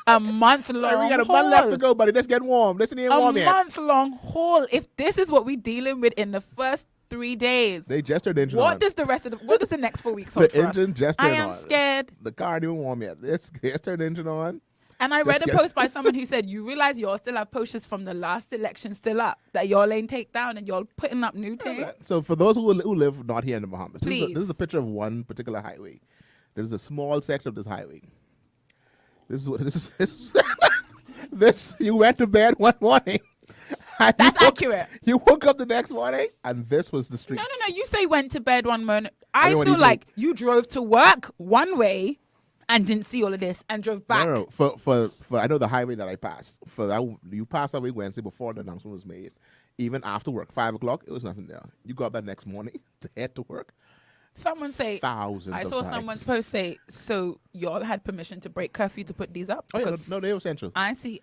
A month long We got a month left to go, buddy. Let's get warm. Let's get warm A yet. month-long haul. If this is what we're dealing with in the first 3 days, They just turned the engine on. what does the next 4 weeks hold The for us? engine just I turned am on. scared. The car ain't even warm yet. Let's turn the engine on. And I read Let's a get- post by someone who said, you realize y'all still have posters from the last election still up, that y'all ain't take down and y'all putting up new things. So for those who live not here in the Bahamas, this Please. is a picture of one particular highway. There's a small section of this highway. This is what this is. This you went to bed one morning. and That's accurate. You woke up the next morning, and this was the street. No. You say went to bed one morning. I Everyone feel even- like you drove to work one way and didn't see all of this and drove back. No. For I know the highway that I passed. For that, you passed that way Wednesday before the announcement was made. Even after work, 5 o'clock, it was nothing there. You got up that next morning to head to work. Someone say, Thousands. I of saw signs. someone's post say, so y'all had permission to break curfew to put these up? Oh yeah, Because no, they were essential. I see.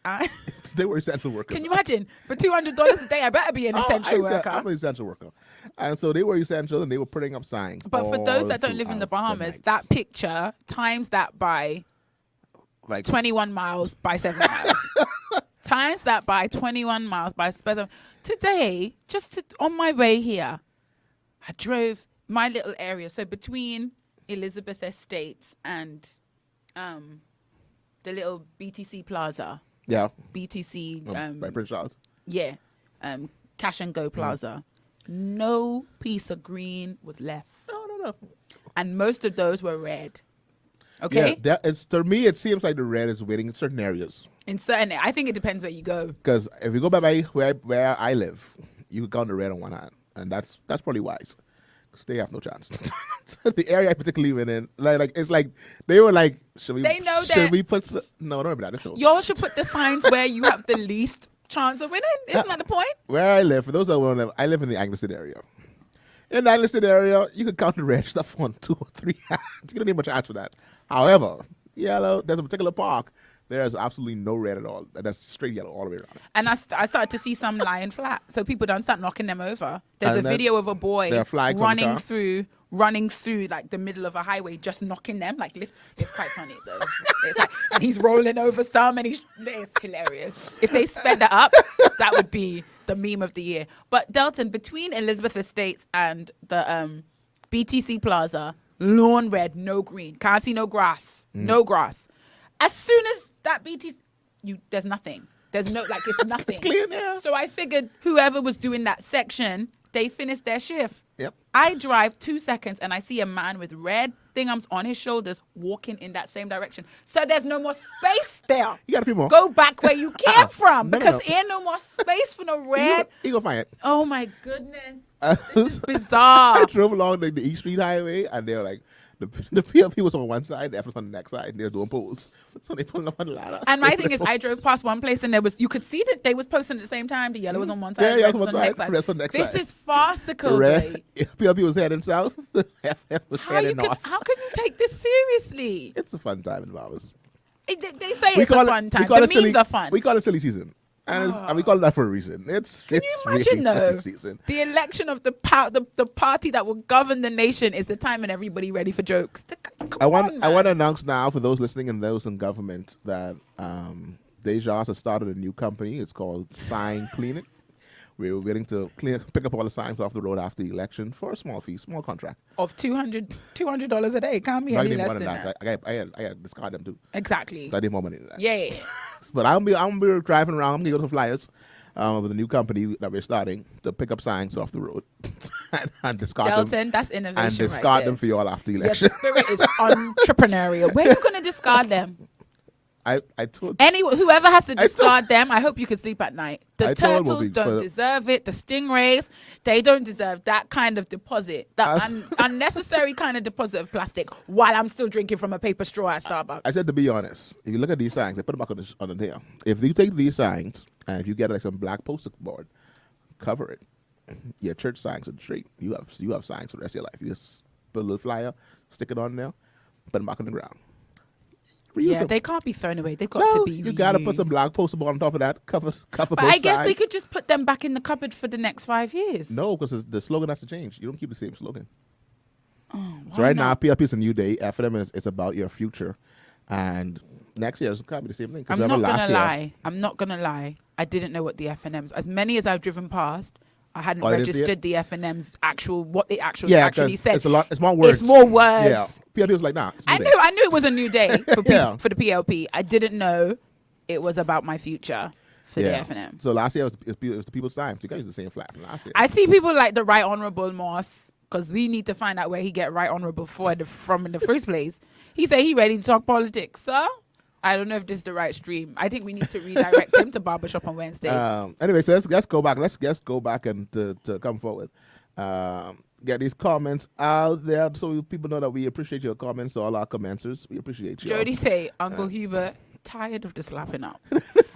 They were essential workers. Can you imagine? For $200 a day, I better be an essential worker. I'm an essential worker. And so they were essential and they were putting up signs. But for those all that don't live in the throughout Bahamas, night. that picture times that by like 21 miles by 7 miles. Times that by 21 miles by 7. Today, on my way here, I drove my little area. So between Elizabeth Estates and the little BTC Plaza, yeah, BTC, by Prince Charles. yeah, Cash and Go Plaza, no piece of green was left. No. And most of those were red. Okay? Yeah, to me, it seems like the red is winning in certain areas. In certain, I think it depends where you go. Because if you go by where I live, you could count the red on one hand, and that's probably wise. 'Cause they have no chance. The area I particularly live in, like it's like they were like, should we? They know should that- we put? No, don't remember that. That's no. Y'all should put the signs where you have the least chance of winning. Isn't that the point? Where I live, for those that don't know, I live in the Anglican area. In the Anglican area, you could count the red stuff on 2 or 3 hands. You don't need much chance for that. However, yellow, there's a particular park. There is absolutely no red at all. That's straight yellow all the way around. And I started to see some lying flat. So people don't start knocking them over. There's And a then video of a boy there are flags on the car. running through like the middle of a highway, just knocking them. Like lift. It's quite funny though. It's like, and he's rolling over some, and it's hilarious. If they sped that up, that would be the meme of the year. But Delton, between Elizabeth Estates and the BTC Plaza, lawn red, no green. Can't see no grass. No grass. As soon as that there's nothing. There's no, like, it's nothing. It's clear now. So I figured whoever was doing that section, they finished their shift. Yep. I drive 2 seconds and I see a man with red thingums on his shoulders walking in that same direction. So there's no more space there. You got a few more. Go back where you came from, No, no, because no. ain't no more space for no red. You go find it. Oh my goodness. This is bizarre. I drove along the East Street Highway, and they were like, the PLP was on one side, the F was on the next side, and they were doing polls. So they pulling up on the ladder. And my thing is, I drove past one place and you could see that they was posting at the same time. The yellow was on one side, Yeah, the yeah, red was one on the next side, side. red's on the next This side. is farcical, The red, babe. PLP was heading south, the FM was heading north. How can you take this seriously? It's a fun time in the Bahamas. They say it's a fun time. The memes are fun. We call it silly season. And we call it that for a reason. It's Can you imagine really though? silly season. The election of the party that will govern the nation is the time and everybody ready for jokes. I want to announce now for those listening and those in government that Deja has started a new company. It's called Sign Cleaning. We're willing to pick up all the signs off the road after the election for a small fee, small contract. Of $200 a day. Can't be Not any even less more than than that. that. I got to discard them too. Exactly. So I need more money than that. Yeah. But I'm gonna be driving around. I'm gonna go to flyers with a new company that we're starting to pick up signs off the road and discard them. Delton, that's innovation. And discard right them for you all after the Your election. spirit is entrepreneurial. Where are you going to discard them? I told Whoever has to discard them, I hope you can sleep at night. The I told turtles Bobby don't deserve it. The stingrays, they don't deserve that kind of deposit. That unnecessary kind of deposit of plastic while I'm still drinking from a paper straw at Starbucks. I said, to be honest, if you look at these signs, they put them back on the tail. If you take these signs and if you get like some black poster board, cover it. Your church signs on the street. You have signs for the rest of your life. You just put a little flyer, stick it on there, put them back on the ground. Reuse Yeah, them. they can't be thrown away. They've got No, to be you gotta put some reused. black poster board on top of that. Cover But both I guess sides. they could just put them back in the cupboard for the next 5 years. No, because the slogan has to change. You don't keep the same slogan. So right now, PLP is a new day. FNM is about your future, and next year it's going to be the same thing. I'm not gonna lie. I'm not gonna lie. I didn't know what the FNMs. As many as I've driven past, I hadn't registered the FNM's what they actually said. It's a lot. It's more words. It's more words. Yeah. PLP was like, nah. I knew it was a new day for for the PLP. I didn't know it was about my future for the FNM. So last year it was the people's time. So you guys use the same flag from last year. I see people like the Right Honourable Moss, because we need to find out where he get Right Honourable from in the first place. He said he ready to talk politics, sir. I don't know if this is the right stream. I think we need to redirect him to Barbershop on Wednesday. Anyway, so let's go back. Let's go back and to come forward. Get these comments out there so people know that we appreciate your comments. So all our commenters, we appreciate you. Jody say, Uncle Hubert, tired of the slapping up.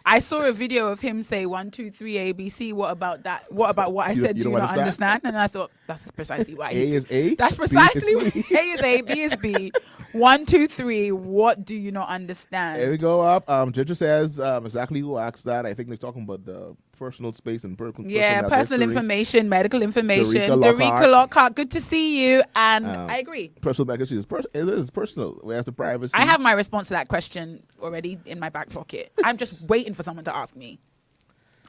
I saw a video of him say 1, 2, 3 ABC. What about that? What about what I said? Do you not understand? And I thought that's precisely why. A is A. That's precisely what A is A, B is B. 1, 2, 3. What do you not understand? Here we go up. Ginger says exactly who asked that. I think they're talking about the personal space and personal information, medical information. Dorica Lockhart, good to see you. And I agree. Personal medical it is personal. Where's the privacy? I have my response to that question already in my back pocket. I'm just waiting for someone to ask me.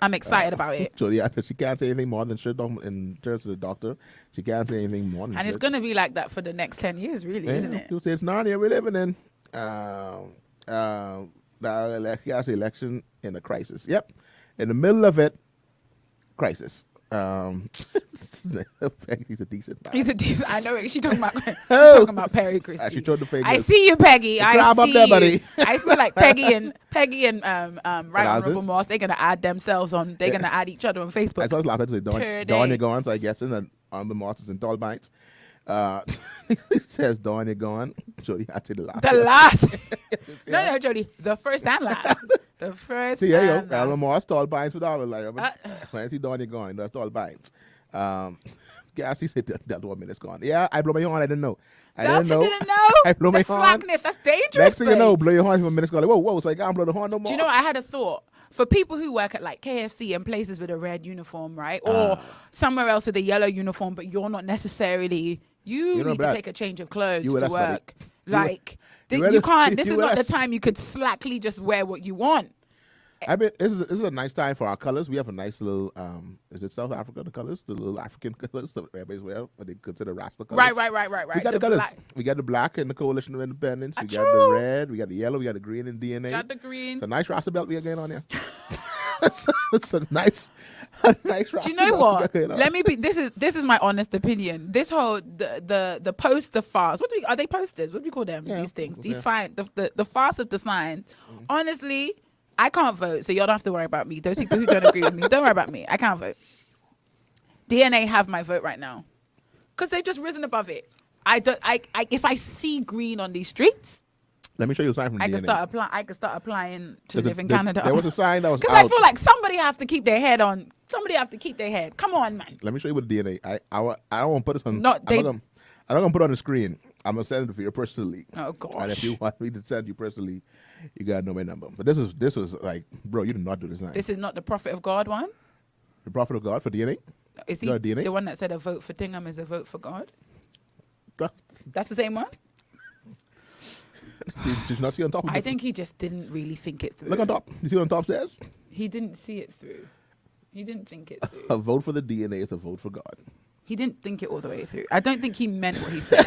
I'm excited about it. Jody, she can't say anything more than shit in terms of the doctor. She can't say anything more than and shit. It's going to be like that for the next 10 years, really, isn't it? People say it's Narnia we're living in. The election in a crisis. Yep. In the middle of it, crisis. He's a decent man. He's a decent. I know it. She talking about Perry Christie. She the fingers. I see you, Peggy. I see there, you. buddy. I feel like Peggy and Right Honourable Moss. They're gonna add themselves on. They're gonna add each other on Facebook. I saw last time say Dawn, you're gone. So I guess in Honourable Moss is in tall bites. It says Dawn, you're gone. Jody, I say the last. The last. No, Jody. The first and last. The first. See, there you go. Honourable Moss, tall bites with all. Like, when I see Dawn, you're gone. That's tall bites. Gassy said that 1 minute's gone. Yeah, I blow my horn. I didn't know. I didn't know. I blow my horn. Slackness. That's dangerous. Next thing you know, blow your horn for a minute's gone. Like, whoa. So I can't blow the horn no more. Do you know what? I had a thought. For people who work at like KFC and places with a red uniform, right? Or somewhere else with a yellow uniform, but you're not necessarily, you need to take a change of clothes to work. Like, you can't, this is not the time you could slackly just wear what you want. I mean, this is a nice time for our colors. We have a nice little, is it South Africa, the colors? The little African colors that everybody's wear, what they consider Rasta colors. Right. We got the colors. We got the black in the Coalition of Independence. We got the red. We got the yellow. We got the green in DNA. Got the green. It's a nice Rasta belt we got going on here. It's a nice Rasta. Do you know what? Let me be. This is my honest opinion. This whole the poster fast. Are they posters? What do we call them? These things. These sign. The fast of the sign. Honestly, I can't vote, so you don't have to worry about me. Those people who don't agree with me, don't worry about me. I can't vote. DNA have my vote right now, because they've just risen above it. If I see green on these streets, let me show you a sign from DNA. I can start applying to live in Canada. There was a sign that was because I feel like somebody have to keep their head on. Somebody have to keep their head. Come on, man. Let me show you with DNA. I don't want to put this on. I'm not gonna put it on the screen. I'm gonna send it for you personally. Oh gosh. And if you want me to send you personally, you gotta know my number. But this was like, bro, you did not do this. This is not the Prophet of God one. The Prophet of God for DNA. Is he the one that said a vote for Tingham is a vote for God? That's the same one. Did you not see on top? I think he just didn't really think it through. Look on top. You see what on top says? He didn't see it through. He didn't think it through. A vote for the DNA is a vote for God. He didn't think it all the way through. I don't think he meant what he said.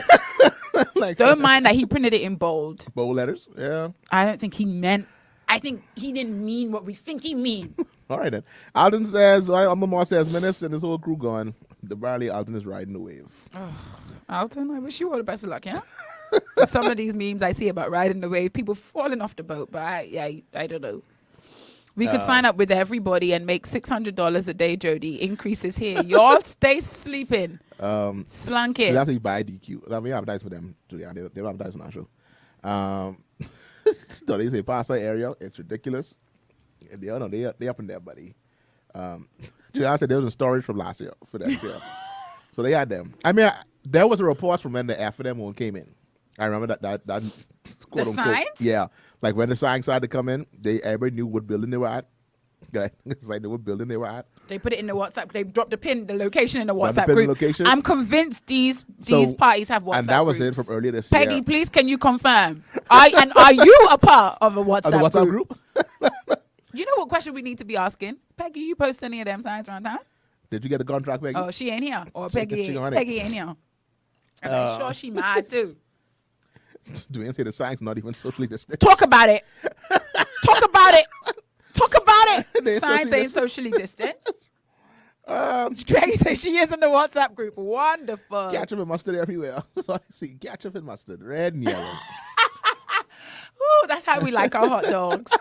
Don't mind that he printed it in bold. Bold letters, yeah. I don't think he meant. I think he didn't mean what we think he mean. All right then. Alton says, Amamar says, Menace and his whole crew gone. The barely Alton is riding the wave. Oh, Alton, I wish you all the best of luck, yeah? Some of these memes I see about riding the wave, people falling off the boat, but I don't know. We could sign up with everybody and make $600 a day, Jody. Increases here. Y'all stay sleeping. Slunk it. That's actually buy DQ. I mean, I advertise for them. They don't advertise on our show. So they say Pastor area. It's ridiculous. They up in there, buddy. I said there was a storage from last year for that year. So they had them. I mean, there was a report from when the FNM one came in. I remember that the signs? Yeah. Like when the signs started to come in, everybody knew what building they were at. It's like they what building they were at. They put it in the WhatsApp. They dropped the location in the Dropped the WhatsApp pin group. location? I'm convinced these So- parties have WhatsApp and that was groups. it from earlier this Peggy, year. please, can you confirm? Are you a part of a WhatsApp, Of the WhatsApp group? You know what question we need to be asking? Peggy, you post any of them signs around town? Did you get the contract, Peggy? Oh, she ain't here. Or She Peggy on it. ain't here. And I'm sure she mad too. Dwayne said the sign's not even socially distant. Talk about it. Talk about it. Talk about They it. Signs socially ain't socially distant. Peggy says she is in the WhatsApp group. Wonderful. Ketchup and mustard everywhere. So I see ketchup and mustard, red and yellow. Ooh, that's how we like our hot dogs.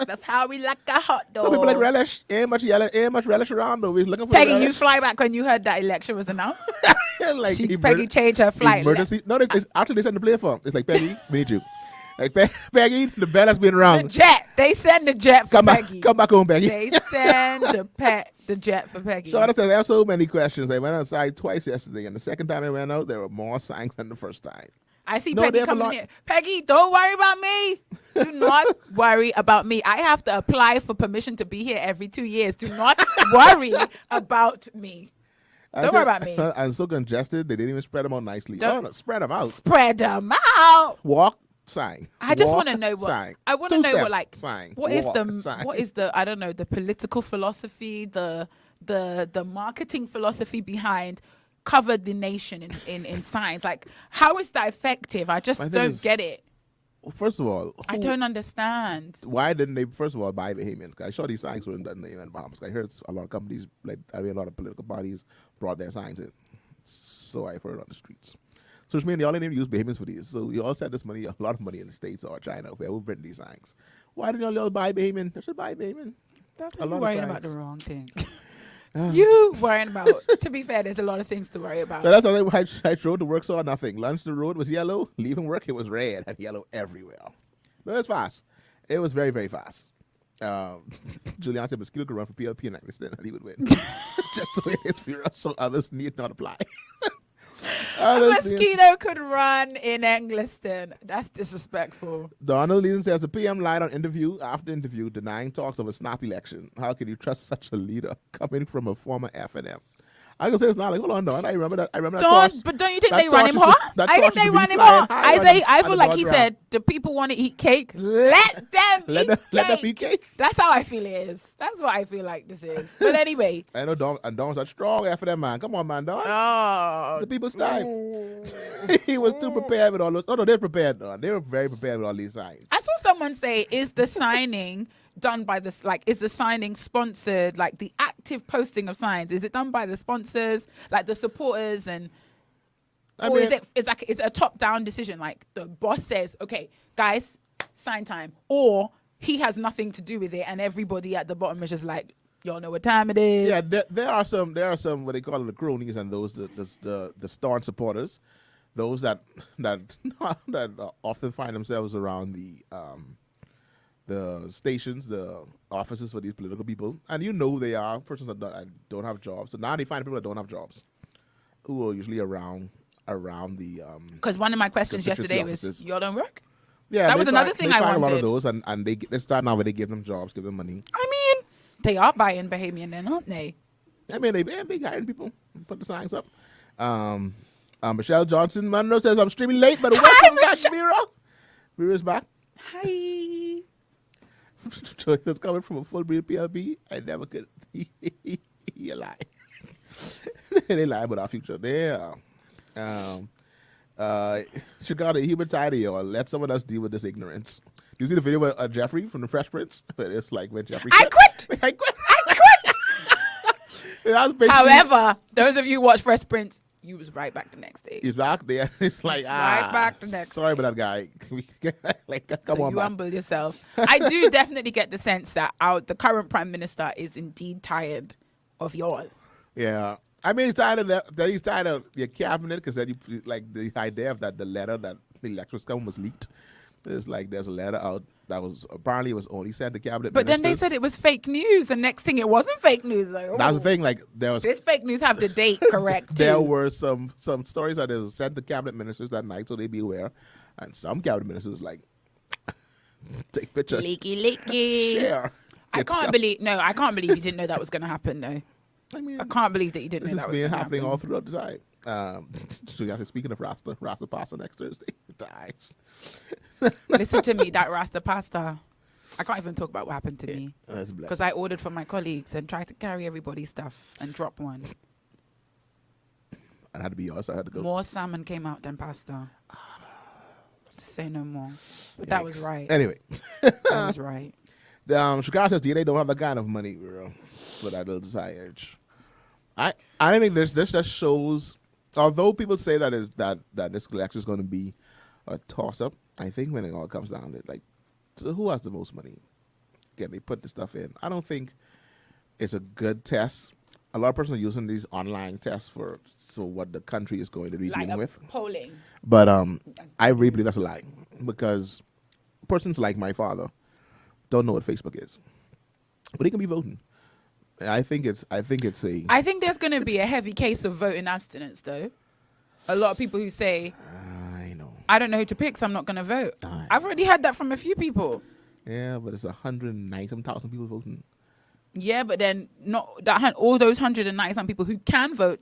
That's how we like our hot dogs. Some people like relish. Ain't much yellow, ain't much relish around though. We're looking for Peggy, you relish. fly back when you heard that election was announced. Like Peggy changed her flight. Emergency. No, it's actually they send the play for. It's like Peggy, we need you. Like Peggy, the bell has been The around. jet. They send the jet for Come Peggy. back home, Peggy. They send the jet for Peggy. So I said there are so many questions. I went outside twice yesterday, and the second time I went out, there were more signs than the first time. I see No, they Peggy have a coming lot. here. Peggy, don't worry about me. Do not worry about me. I have to apply for permission to be here every 2 years. Do not worry about me. Don't worry about me. I'm so congested, they didn't even spread them out nicely. Don't- Oh, no, spread them out. Spread them out. Walk, sign. I just Walk, want to know what sign. I want to 2 know steps, what like sign. what is Walk, the sign. what is the I don't know the political philosophy the marketing philosophy behind cover the nation in signs, like how is that effective? I just My thing don't is, get it. First of all, I don't understand. why didn't they first of all buy Bahamians? 'Cause I saw these signs weren't done in Bahamas. I heard a lot of companies, a lot of political parties brought their signs in. So I've heard on the streets. So which means y'all didn't even use Bahamians for these. So you all sent this money, a lot of money in the States or China, where we've written these signs. Why didn't y'all buy Bahamian? They should buy Bahamian. That's A you lot of worrying signs. about the wrong thing. You worrying about. To be fair, there's a lot of things to worry about. So that's how I drove to work, saw nothing. Lunch, the road was yellow. Leaving work, it was red and yellow everywhere. No, it was fast. It was very, very fast. Julian said Mosquito could run for PLP in Eccleston and he would win. Just so it is furious, so others need not apply. A mosquito could run in Engliston. That's disrespectful. Donald Leeson says the PM lied on interview after interview, denying talks of a snap election. How can you trust such a leader coming from a former FNM? I can say it's not like, hold on, Don. I remember that. But don't you think that they run torch him used to- hot? that I think torch they used to run be him flying hot. high on I the feel like he background. said, "Do people want to eat cake? Let them Let eat them cake." eat cake. That's how I feel it is. That's what I feel like this is. But anyway. I know Don's a strong FNM man. Come on, man, Don. Oh. It's the people's time. He was too prepared with all those. Oh, no, they're prepared, Don. They were very prepared with all these signs. I saw someone say, "Is the signing done by this? Like, is the signing sponsored? Like the active posting of signs? Is it done by the sponsors, like the supporters, and or is it a top-down decision? Like the boss says, okay, guys, sign time, or he has nothing to do with it, and everybody at the bottom is just like, y'all know what time it is." Yeah, there are some what they call it, the cronies, and those the staunch supporters, those that often find themselves around the stations, the offices for these political people, and you know who they are, persons that don't have jobs. So now they find people that don't have jobs, who are usually around the. Because one of my questions constituency yesterday was, offices. "Y'all don't work?" Yeah, That they was another find- thing they I find a lot of wanted. those, and they this time now where they give them jobs, give them money. I mean, they are buying Bahamian then, aren't they? I mean, they hiring people, put the signs up. Michelle Johnson Monroe says, I'm streaming late, but welcome back, Vera. Vera's back. Hi. That's coming from a full breed PLB. I never could. You lie. They lie about our future. There. Chicago, human tidy, or let someone else deal with this ignorance. Do you see the video with Jeffrey from the Fresh Prince? It's like when Jeffrey I quit. I quit. I That's quit. basically- However, those of you who watch Fresh Prince, you was right back the next day. He's back there. It's like, right back the next sorry day. about that guy. Like, come So on, you man. humble yourself. I do definitely get the sense that the current prime minister is indeed tired of y'all. Yeah. I mean, he's tired of that. He's tired of your cabinet because then you like the idea of that the letter that the election was coming was leaked. It's like there's a letter out that was apparently it was only sent to cabinet But then ministers. they said it was fake news, and next thing it wasn't fake news. Like, That's the oh, thing. Like there was this fake news have the date correct. there too. were some stories that it was sent to cabinet ministers that night, so they'd be aware. And some cabinet ministers was like take pictures, Leaky. share. I can't believe he didn't know that was going to happen, though. I mean, I can't believe that he didn't know this that has was been going to happening happen. all throughout the time. So you guys, speaking of Rasta pasta next Thursday dies. Listen to me, that Rasta pasta. I can't even talk about what happened to me That's black. because I ordered for my colleagues and tried to carry everybody's stuff and drop one. I had to be honest. I had to go. More salmon came out than pasta. Say no more. But that was Yikes. right. Anyway, That was right. Chicago says they don't have that kind of money, bro, for that little desire. I think this just shows. Although people say that this election is going to be a toss up, I think when it all comes down to it, like, so who has the most money? Again, they put the stuff in. I don't think it's a good test. A lot of persons are using these online tests for what the country is going to be Like dealing a with. polling. But I really believe that's a lie, because persons like my father don't know what Facebook is, but he can be voting. I think there's going to be a heavy case of voting abstinence, though. A lot of people who say, I know. I don't know who to pick, so I'm not going to vote. I I've already had that from a few people. Yeah, but it's 190,000 people voting. Yeah, but then all those 190 people who can vote,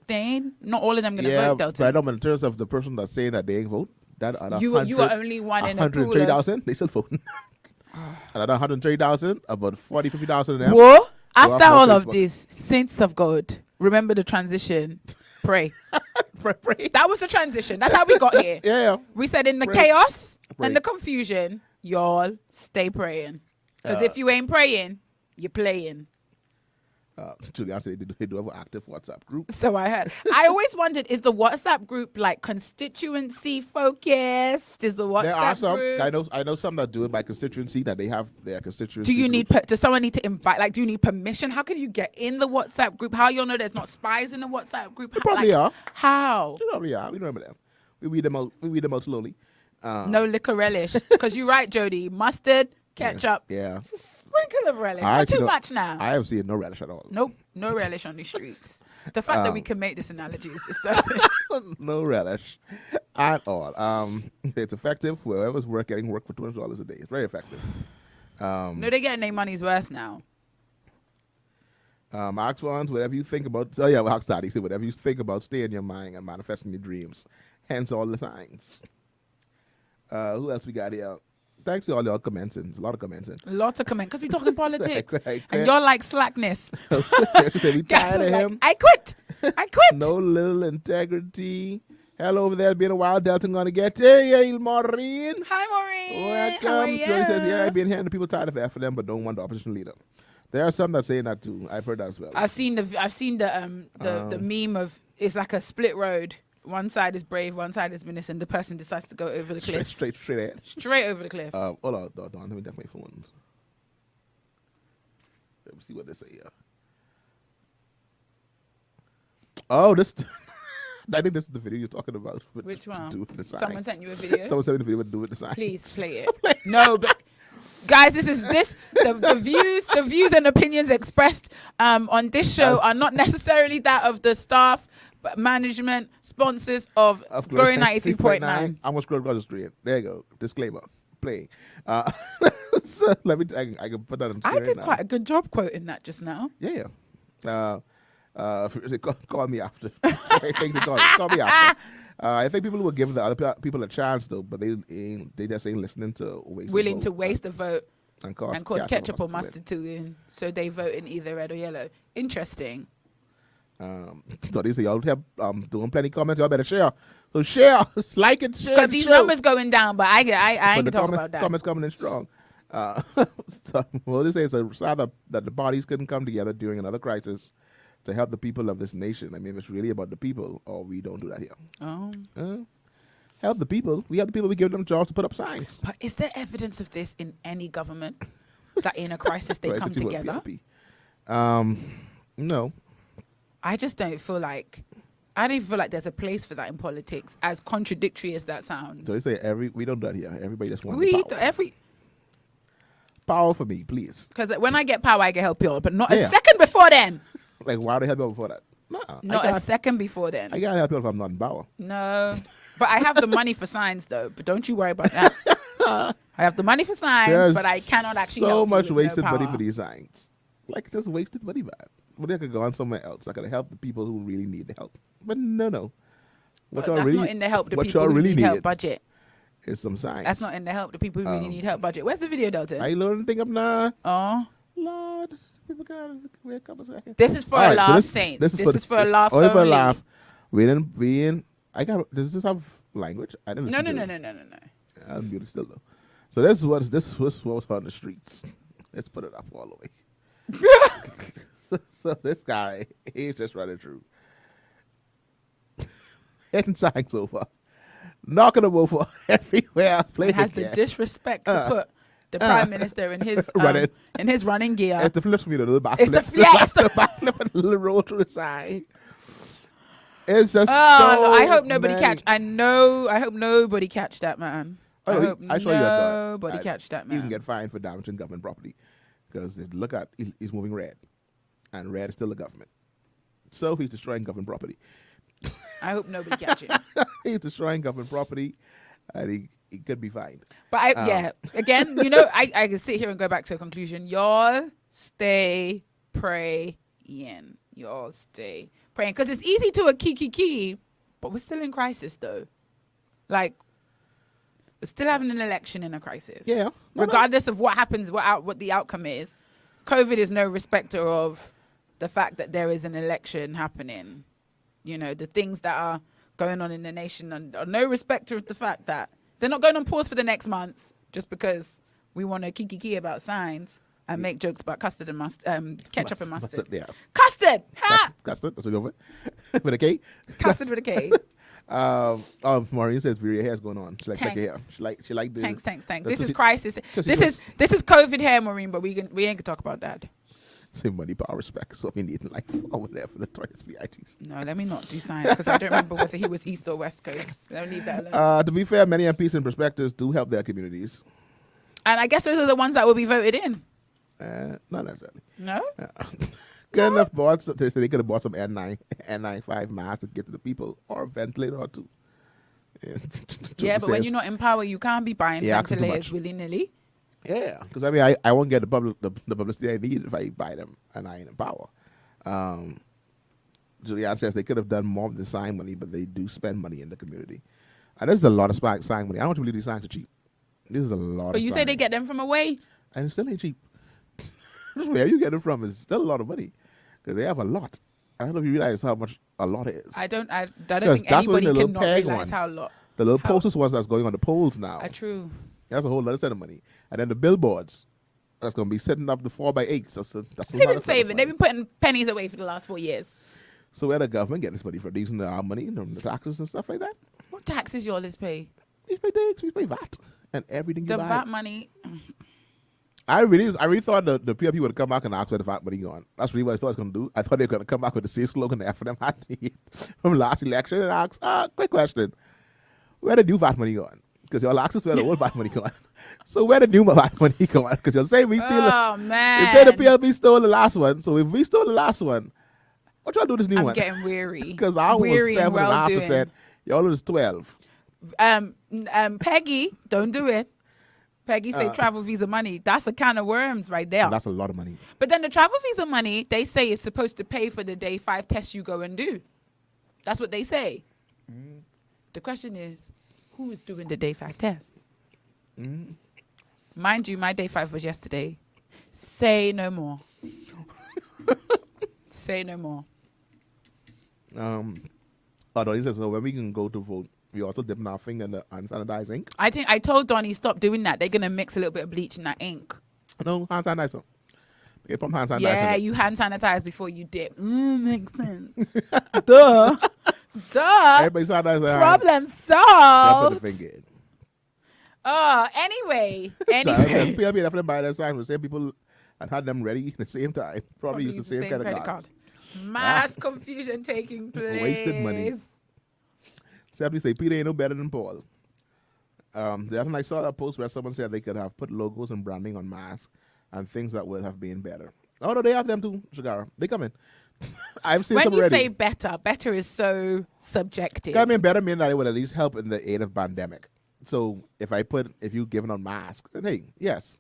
not all of them going to vote, Delton. But I know, but in terms of the person that's saying that they ain't vote, that other You are only one in a pool of... 130,000, they still voting. Another 130,000, about 50,000 of them. Whoa! After all Facebook. of this, saints of God, remember the transition. Pray. Pray. That was the transition. That's how we got here. Yeah. We said in the Pray. chaos Pray. and the confusion, y'all stay praying. Because if you ain't praying, you're playing. Julia said they do have an active WhatsApp group. So I heard. I always wondered, is the WhatsApp group like constituency focused? Is the WhatsApp There are some. group? I know some that do it by constituency, that they have their constituency. Do you need? group. Does someone need to invite? Like, do you need permission? How can you get in the WhatsApp group? How you'll know there's not spies in the WhatsApp group? They probably are. How? They probably are. We remember them. We read them out. We read them out slowly. No liquor relish. Because you're right, Jody. Mustard, ketchup, Yeah. sprinkle of relish. I Not actually too don't- much now. I have seen no relish at all. Nope, no relish on the streets. The fact that we can make this analogy is disturbing. No relish at all. It's effective. Whoever's getting work for $200 a day. It's very effective. No, they're getting their money's worth now. Ask ones, whatever you think about. Oh yeah, well, He said, whatever you think about, stay in your mind and manifesting your dreams. Hence all the signs. Who else we got here? Thanks to all y'all commenting. There's a lot of commenting. Lots of comment because we're talking politics, Exactly. and you're like slackness. She said, we Guys tired are of like, him. I quit. I quit. No little integrity. Hello over there. It's been a while. Delton gonna get hey, Maureen. Hi, Maureen. Welcome. How are you? Jody says, yeah, I've been hearing the people tired of F for them, but don't want the opposition leader. There are some that saying that too. I've heard that as well. I've seen the meme of it's like a split road. One side is brave, one side is menace, and the person decides to go over the cliff. Straight ahead. Straight over the cliff. Hold on. Let me check my phone. Let me see what they say here. Oh, this. I think this is the video you're talking about. Which one? To do with the signs. Someone sent you a video? Someone sent me the video to do with the signs. Please play it. No, but guys, the views and opinions expressed on this show are not necessarily that of the staff, but management, sponsors of Glory 93.9. I'm gonna scroll across the street. There you go. Disclaimer. Play. So let me. I can put that on. I screen did now. quite a good job quoting that just now. Yeah. Call me after. Call me after. I think people will give the other people a chance though, but they just ain't listening to Willing to waste a vote and cause ketchup or mustard too in, so they vote in either red or yellow. Interesting. So they say y'all have doing plenty of comments. Y'all better share. So share, like and share. Because these numbers going down, but I ain't talking about that. Comments coming in strong. So, well, they say it's a sad that the parties couldn't come together during another crisis to help the people of this nation. I mean, it's really about the people, or we don't do that here. Oh. Help the people. We have the people. We give them jobs to put up signs. But is there evidence of this in any government that in a crisis they Right, come to together? No. I just don't feel like there's a place for that in politics, as contradictory as that sounds. So they say we don't do that here. Everybody just wants power for me, please. Because when I get power, I can help you all, but not Yeah. a second before then. Like, why would they help you before that? Not a second before then. I can't help you if I'm not in power. No. But I have the money for signs, though. But don't you worry about that. I have the money for signs, There's but I cannot actually so help you much with wasted no money power. for these signs. Like, just wasted money, man. But they could go on somewhere else. I could help the people who really need the help. But no. But that's not in the help the what people y'all who really need help need budget. is some signs. That's not in the help the people who really need help budget. Where's the video, Delton? I learned anything up now. Oh, Lord, people gotta wait a couple seconds. this is for All a right, so laugh, Saints. This is for a laugh only for a only. laugh. We didn't. I got. Does this have language? I didn't. No. I'm beautiful still though. So this was what was on the streets. Let's put it up all the way. so this guy, he's just running through, hitting signs over, knocking them over everywhere. It Playing has the again. disrespect to put the prime minister in his running gear. It's the flip for me, the little back It's flip. the- yeah, it's the back flip and the little roll to the side. It's just Oh, so I hope nobody many- catch. I hope nobody catch that, man. Oh, I hope I saw you got nobody catch that, You can man. get fined for damaging government property because look at he's moving red, and red is still the government. So he's destroying government property. I hope nobody catch it. He's destroying government property, and he could be fined. But again, I can sit here and go back to a conclusion. Y'all stay praying. Y'all stay praying because it's easy to a key, but we're still in crisis though. Like we're still having an election in a crisis. Yeah. Regardless of what happens, what the outcome is, COVID is no respecter of the fact that there is an election happening. The things that are going on in the nation are no respecter of the fact that they're not going on pause for the next month just because we want to kiki about signs and make jokes about custard and ketchup and mustard. Yeah. Custard! Ha! Custard. That's what you go for. With a K. Custard with a K. Maureen says Vera hair's going on. She likes like hair. She like the Thanks. the- This the- is crisis. so This she is COVID hair, Maureen, but we ain't gonna talk about that. Same money, power, respect. So we need like over there for the toilets, BITs. No, let me not do science because I don't remember whether he was East or West Coast. Don't leave that alone. To be fair, many MPs and perspectives do help their communities. And I guess those are the ones that will be voted in. Not necessarily. No? Good enough boards. They said they could have bought some N95 masks to get to the people, or a ventilator or two. Yeah, but when you're not in power, you can't be buying Yeah, asking too ventilators much. willy-nilly. Yeah, because I mean, I won't get the publicity I need if I buy them and I ain't in power. Julianne says they could have done more of the sign money, but they do spend money in the community. And this is a lot of sign money. I don't believe these signs are cheap. This is a lot. But of you say sign. they get them from away? And it still ain't cheap. Where you get them from is still a lot of money because they have a lot. I don't know if you realize how much a lot is. I don't Yes, think that's what anybody the little cannot peg realize ones. how lot. The little posters ones that's going on the poles now. True. That's a whole other set of money. And then the billboards that's going to be setting up the 4x8s. That's They've another been set of saving. They've money. been putting pennies away for the last 4 years. So where the government get this money from? Using our money from the taxes and stuff like that? What taxes y'all pay? We pay tax, we pay VAT and everything you The buy. VAT money. I really thought the PRP would come back and ask where the VAT money going. That's really what I thought it was going to do. I thought they were going to come back with the same slogan the FNM had from last election and ask, quick question, where the new VAT money going? Because y'all asked us where the old VAT money going. So where the new VAT money going? Because you'll say we steal Oh, man. You say the PLP stole the last one. So if we stole the last one, what y'all do this new I'm one? getting weary. Because ours was Weary and 7.5%. Y'all was 12. Peggy, don't do it. Peggy say travel visa money. That's a can of worms right there. That's a lot of money. But then the travel visa money, they say it's supposed to pay for the day 5 tests you go and do. That's what they say. The question is, who is doing the day 5 test? Mind you, my day 5 was yesterday. Say no more. Say no more. Although he says, so when we can go to vote, we also dip our finger in the unsanitized ink. I think I told Donnie stop doing that. They're gonna mix a little bit of bleach in that ink. No, hand sanitizer. They put hand sanitizer. Yeah, in it. you hand sanitize before you dip. Makes sense. Duh. Everybody sanitizer. Problem Put the solved. finger in. Anyway. PLP definitely buy that sign with the same people and had them ready at the same time. Probably use the same credit card. Mass confusion taking place. Wasted money. Simply say Peter ain't no better than Paul. The other night I saw that post where someone said they could have put logos and branding on masks and things that would have been better. Oh no, they have them too, Shigara. They come in. I've seen When some you already. say better is so subjective. I mean, better mean that it would at least help in the aid of pandemic. So if you giving out masks, then hey, yes,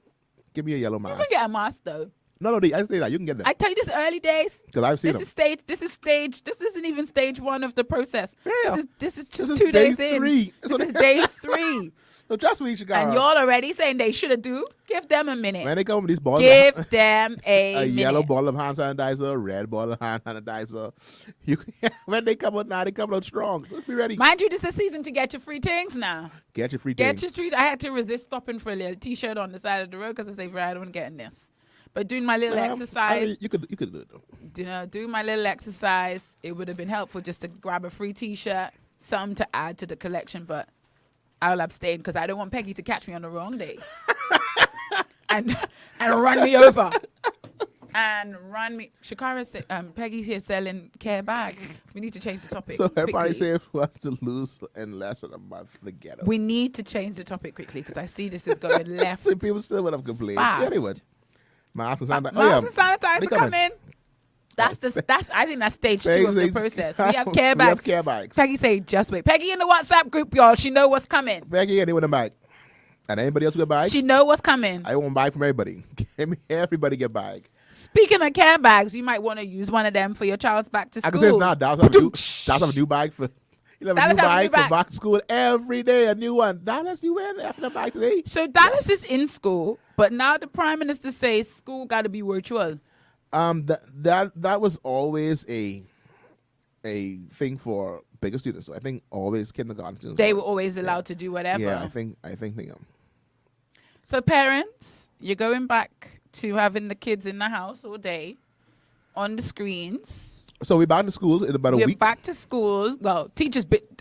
give me a yellow You mask. can get a mask though. No, I say that you can get them I tell you, this early days. because I've seen This them. is stage. This is stage. This isn't even stage 1 of the process. Yeah. This is just This is 2 day days in. 3. This is day 3. So trust me, Chicago. And y'all already saying they should have do. Give them a minute. when they come with these balls, Give them a minute. yellow bottle of hand sanitizer, a red bottle of hand sanitizer. When they come out now, they come out strong. Let's be ready. Mind you, this is the season to get your free things now. Get your free Get things. your street. I had to resist stopping for a little t-shirt on the side of the road because I say, Vera, I don't get in this. But doing my little exercise, I mean, you could do it though. doing my little exercise, it would have been helpful just to grab a free t-shirt, something to add to the collection. But I'll abstain because I don't want Peggy to catch me on the wrong day and run me over. And run me. Shakara said, Peggy's here selling care bags. We need to change the topic. So everybody quickly. say if we want to lose in less than a month, forget it. We need to change the topic quickly because I see this is going left. See, people still would have complained. Fast. Anyway, masks and sanitizer. Masks and sanitizer They come in. That's I think that's stage 2 of the Peggy process. says- We have care We bags. have care bags. Peggy say, just wait. Peggy in the WhatsApp group, y'all. She know what's coming. Peggy, and they with a bag. And anybody else with a bag? She know what's coming. I want bag from everybody. Give me everybody get bag. Speaking of care bags, you might want to use one of them for your child's back to I school. can say it's not. That's have a new bag for. You have a Dallas new have a new bag for bag. back to school every day. A new one. Dallas, you wearing after the bag today? So Dallas is in school, but now the Prime Minister says school got to be virtual. That was always a thing for bigger students. So I think always kindergarten students. They were always allowed to do whatever. Yeah, I think they So parents, you're going back to having the kids in the house all day on the screens. So we're back to school in about a We're week. back to school. Well,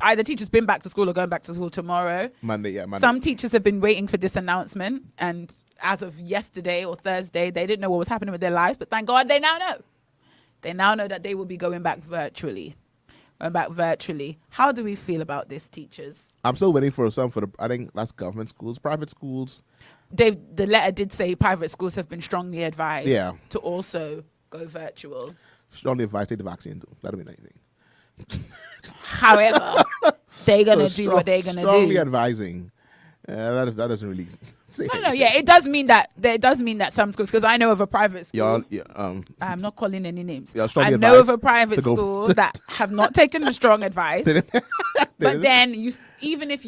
either teachers been back to school or going back to school tomorrow. Monday. Some teachers have been waiting for this announcement, and as of yesterday or Thursday, they didn't know what was happening with their lives, but thank God they now know. They now know that they will be going back virtually. How do we feel about this, teachers? I'm still waiting for I think that's government schools, private schools. The letter did say private schools have been strongly advised to also go virtual. Strongly advise take the vaccine too. That'll mean anything. However, they're gonna do what they're gonna strongly do. advising. That doesn't really say No, anything. yeah, it does mean that some schools, because I know of a private school. Y'all, yeah, I'm not calling any names. Yeah, strongly I know of advised a private to go- school that have not taken the strong advice. But then if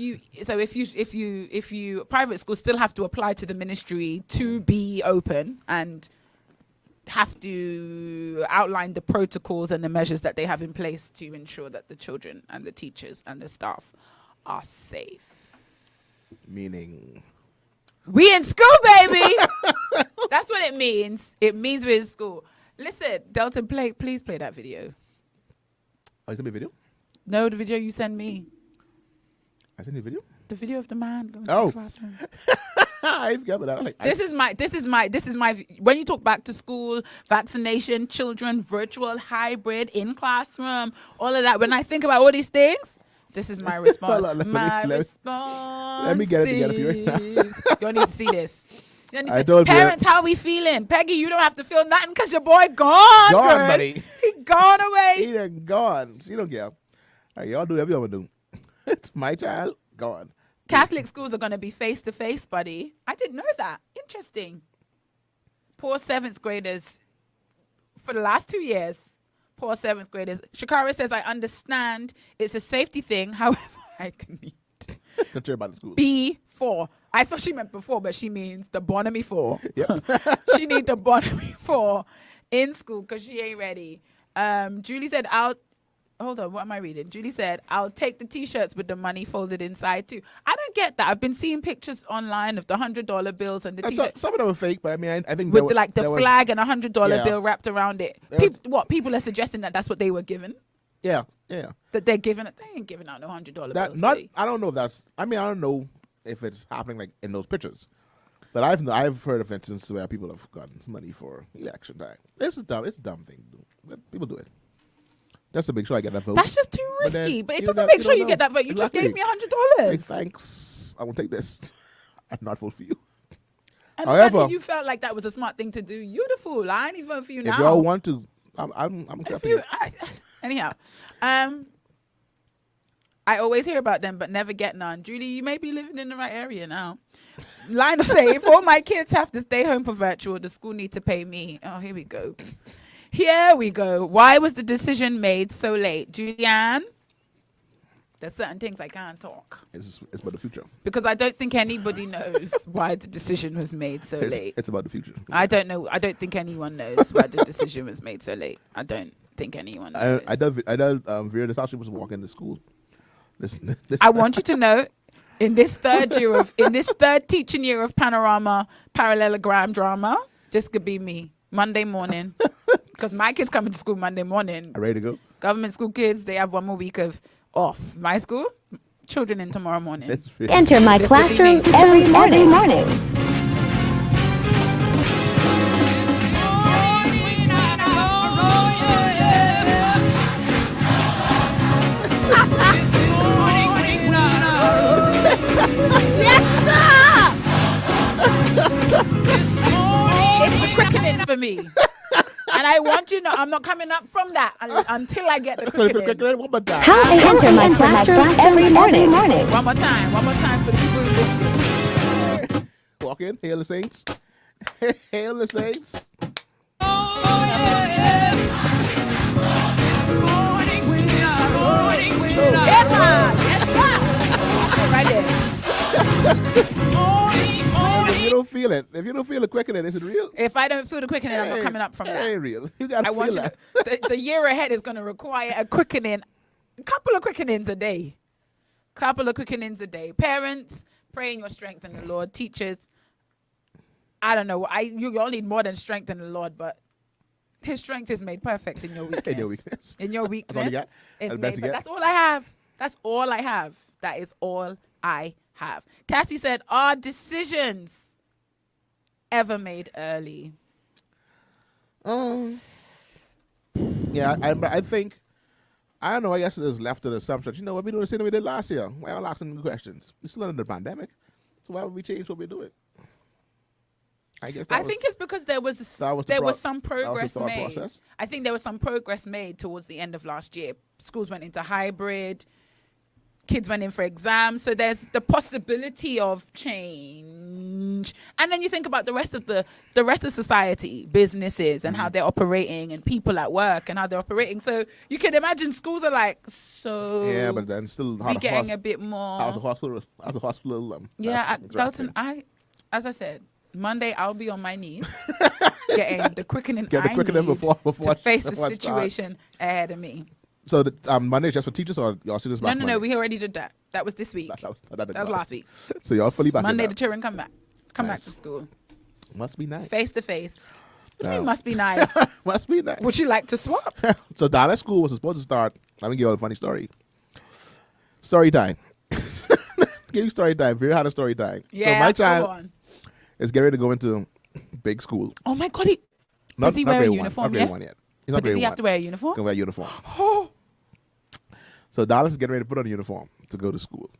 you private schools still have to apply to the ministry to be open and have to outline the protocols and the measures that they have in place to ensure that the children and the teachers and the staff are safe. meaning We in school, baby. That's what it means. It means we're in school. Listen, Delton, please play that video. Oh, you sent me a video? No, the video you send me. I sent you a video? The video of the man going to Oh. the classroom. I forgot about that. This is my when you talk back to school, vaccination, children, virtual, hybrid, in classroom, all of that. When I think about all these things, this is my response. Hold on, my let response. me get it together for you right now. You need to see this. You need to I see- told you. Parents, how we feeling? Peggy, you don't have to feel nothing because your boy gone. Gone, girl. buddy. He gone away. He done gone. She don't care. All right, y'all do whatever you want to do. My child, gone. Catholic schools are going to be face-to-face, buddy. I didn't know that. Interesting. Poor 7th graders. For the last 2 years, poor 7th graders. Shakara says, I understand it's a safety thing. However, I can need Don't care about the school. B4. I thought she meant before, but she means the Bonamy 4. Yep. She need the Bonamy 4 in school because she ain't ready. Julie said, hold on, what am I reading? Julie said, I'll take the T-shirts with the money folded inside too. I don't get that. I've been seeing pictures online of the $100 bills and the T-shirts Some of them are fake, but I mean, I think with there the was- flag and $100 Yeah. bill wrapped around it. There was- People are suggesting that that's what they were given. Yeah. That they're giving it. They ain't giving out no $100 That bills. not. really. I don't know if that's. I mean, I don't know if it's happening like in those pictures, but I've heard of instances where people have gotten money for election time. It's a dumb thing to do, but people do it. Just to make sure I get that vote. That's just too But then risky. But it you doesn't don't- make you sure don't you know. get that vote. You just Exactly. gave me $100. Hey, thanks. I will take this. I'm not vote for you. And However- imagine you felt like that was a smart thing to do. You the fool. I ain't even vote for you If now. y'all want to, I'm If accepting you- it. anyhow, I always hear about them, but never get none. Julie, you may be living in the right area now. Lionel say, if all my kids have to stay home for virtual, the school need to pay me. Oh, here we go. Here we go. Why was the decision made so late? Julianne? There's certain things I can't talk. It's about the future. Because I don't think anybody knows why the decision was made so late. It's about the future. I don't know. I don't think anyone knows why the decision was made so late. I don't think anyone knows. I know Vera this she was walking to school. I want you to know, in this third teaching year of panorama parallelogram drama, this could be me Monday morning, because my kids coming to school Monday morning. Ready to go? Government school kids, they have 1 more week of off. My school, children in tomorrow morning. Enter my classroom every morning. It's the cricketing for me. And I want you to know I'm not coming up from that until I get the cricketing. How I enter my classroom every morning. One more time for the people who listen. Walk in, hail the saints. Hail the saints. Right there. If you don't feel the quickening, is it real? If I don't feel the quickening, I'm not coming up from It that. ain't real. You gotta feel that. The year ahead is going to require a quickening, a couple of quickenings a day. Parents, pray in your strength in the Lord. Teachers, I don't know. You all need more than strength in the Lord, but His strength is made perfect in your weakness. In your weakness. That's all you got? That's all I have. That's all I have. That is all I have. Cassie said, are decisions ever made early? Yeah, I think, I don't know, I guess it is left to the assumption, you know, what we doing the same way we did last year. Why are we asking questions? It's still under the pandemic. So why would we change what we do it? I think it's because there was some progress made. Process. I think there was some progress made towards the end of last year. Schools went into hybrid. Kids went in for exams. So there's the possibility of change. And then you think about the rest of society, businesses and how they're operating, and people at work and how they're operating. So you can imagine schools are like, so yeah, but then still we getting a bit more. As a hospital. Delton, as I said, Monday I'll be on my knees getting the quickening before to face the situation ahead of me. So Monday just for teachers, or y'all see this back? No, we already did that. That was this week. That was last week. So y'all fully back. Monday the children come back to school. Must be nice. Face to face. What do you mean must be nice? Must be nice. Would you like to swap? So Dallas School was supposed to start. Let me give you a funny story. Story time. Give you story time. Vera had a story time. Yeah, so my child is getting ready to go into big school. Oh my God! Does he wear a uniform yet? But does he have to wear a uniform? Can wear a uniform. So Dallas is getting ready to put on a uniform to go to school.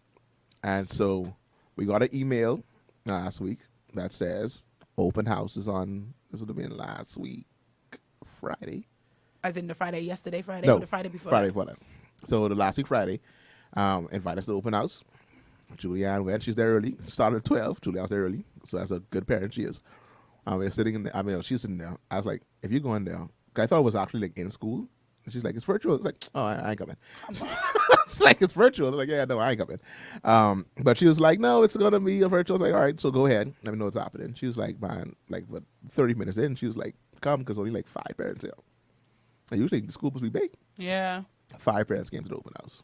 And so we got an email last week that says open house is on, this would have been last week, Friday. As in the Friday, yesterday Friday, no, or the Friday before Friday that? before that. So the last week Friday, invited us to open house. Julianne went, she's there early, started at 12, Julianne's there early, so that's a good parent she is. We're sitting in there, she's sitting there. I was like, if you're going there, I thought it was actually like in school. And she's like, it's virtual. It's like, oh, I ain't coming. It's like, it's virtual. I'm like, yeah, no, I ain't coming. But she was like, no, it's going to be a virtual. I was like, all right, so go ahead. Let me know what's happening. She was like, man, like, what, 30 minutes in, she was like, come, because only like 5 parents here. And usually the school must be big. Yeah. 5 parents came to the open house.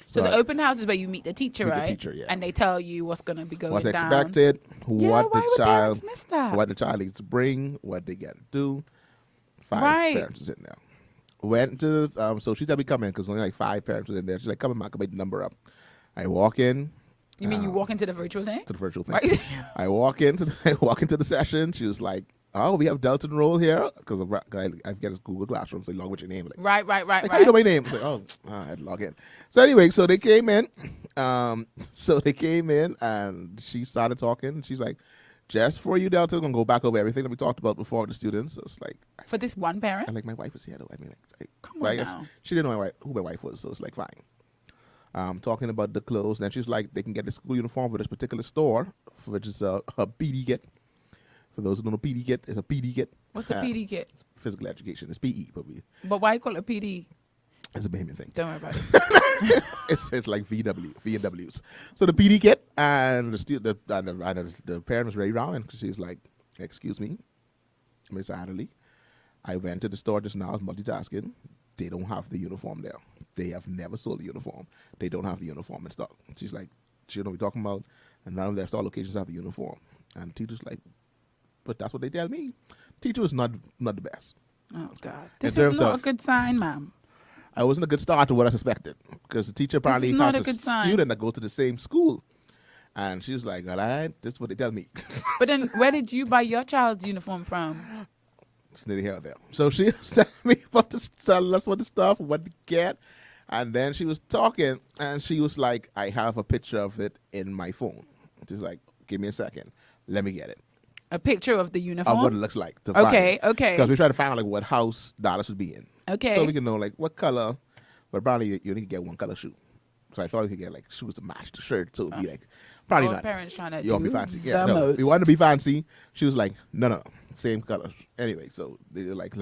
So the open house is where you meet the teacher, right? The teacher, yeah. And they tell you what's going to be going down. What's expected, what the child needs to bring, what they got to do. 5 parents is in there. Went to so she's be coming because only like 5 parents was in there. She's like, come on, I can make the number up. I walk in. You mean you walk into the virtual thing? To the virtual thing. Right. I walk into the session. She was like, oh, we have Delton roll here because I get his Google Classroom. So log with your name. Like, right. How you know my name? I was like, I had to log in. So anyway, so they came in. And she started talking. She's like, just for you, Delton, I'm going to go back over everything that we talked about before with the students. So it's like. For this one parent? And like my wife was here though. I mean, come on I guess now. she didn't know who my wife was, so it's like fine. talking about the clothes. And then she's like, they can get the school uniform for this particular store, which is a PD kit. For those who don't know PD kit, it's a PD kit. What's a PD kit? Physical education. It's PE, probably. But why call it a PD? It's a Bahamian thing. Don't worry about it. It's like V&Ws. So the PD kit and the parent was very round because she's like, excuse me, Miss Adderley, I went to the store just now. I was multitasking. They don't have the uniform there. They have never sold the uniform. They don't have the uniform in stock. She's like, she know what we're talking about, and none of their store locations have the uniform. And the teacher's like, but that's what they tell me. Teacher was not the best. Oh God, this is not a good sign, ma'am. I wasn't a good start to what I suspected because the teacher apparently has a student that goes to the same school. And she was like, all right, this is what they tell me. But then where did you buy your child's uniform from? It's neither here or there. So she was telling me about this, telling us what the stuff, what to get. And then she was talking and she was like, I have a picture of it in my phone. She's like, give me a second. Let me get it. A picture of the uniform? Of what it looks like. Okay. Because we try to find out like what house Dallas would be in. Okay. So we can know like what color, but probably you only get one color shoe. So I thought we could get like shoes to match the shirt. So it would be like, probably not. Parents trying to you want to be fancy. Yeah, the no. most. We wanted to be fancy. She was like, no, same color. Anyway, so they were like,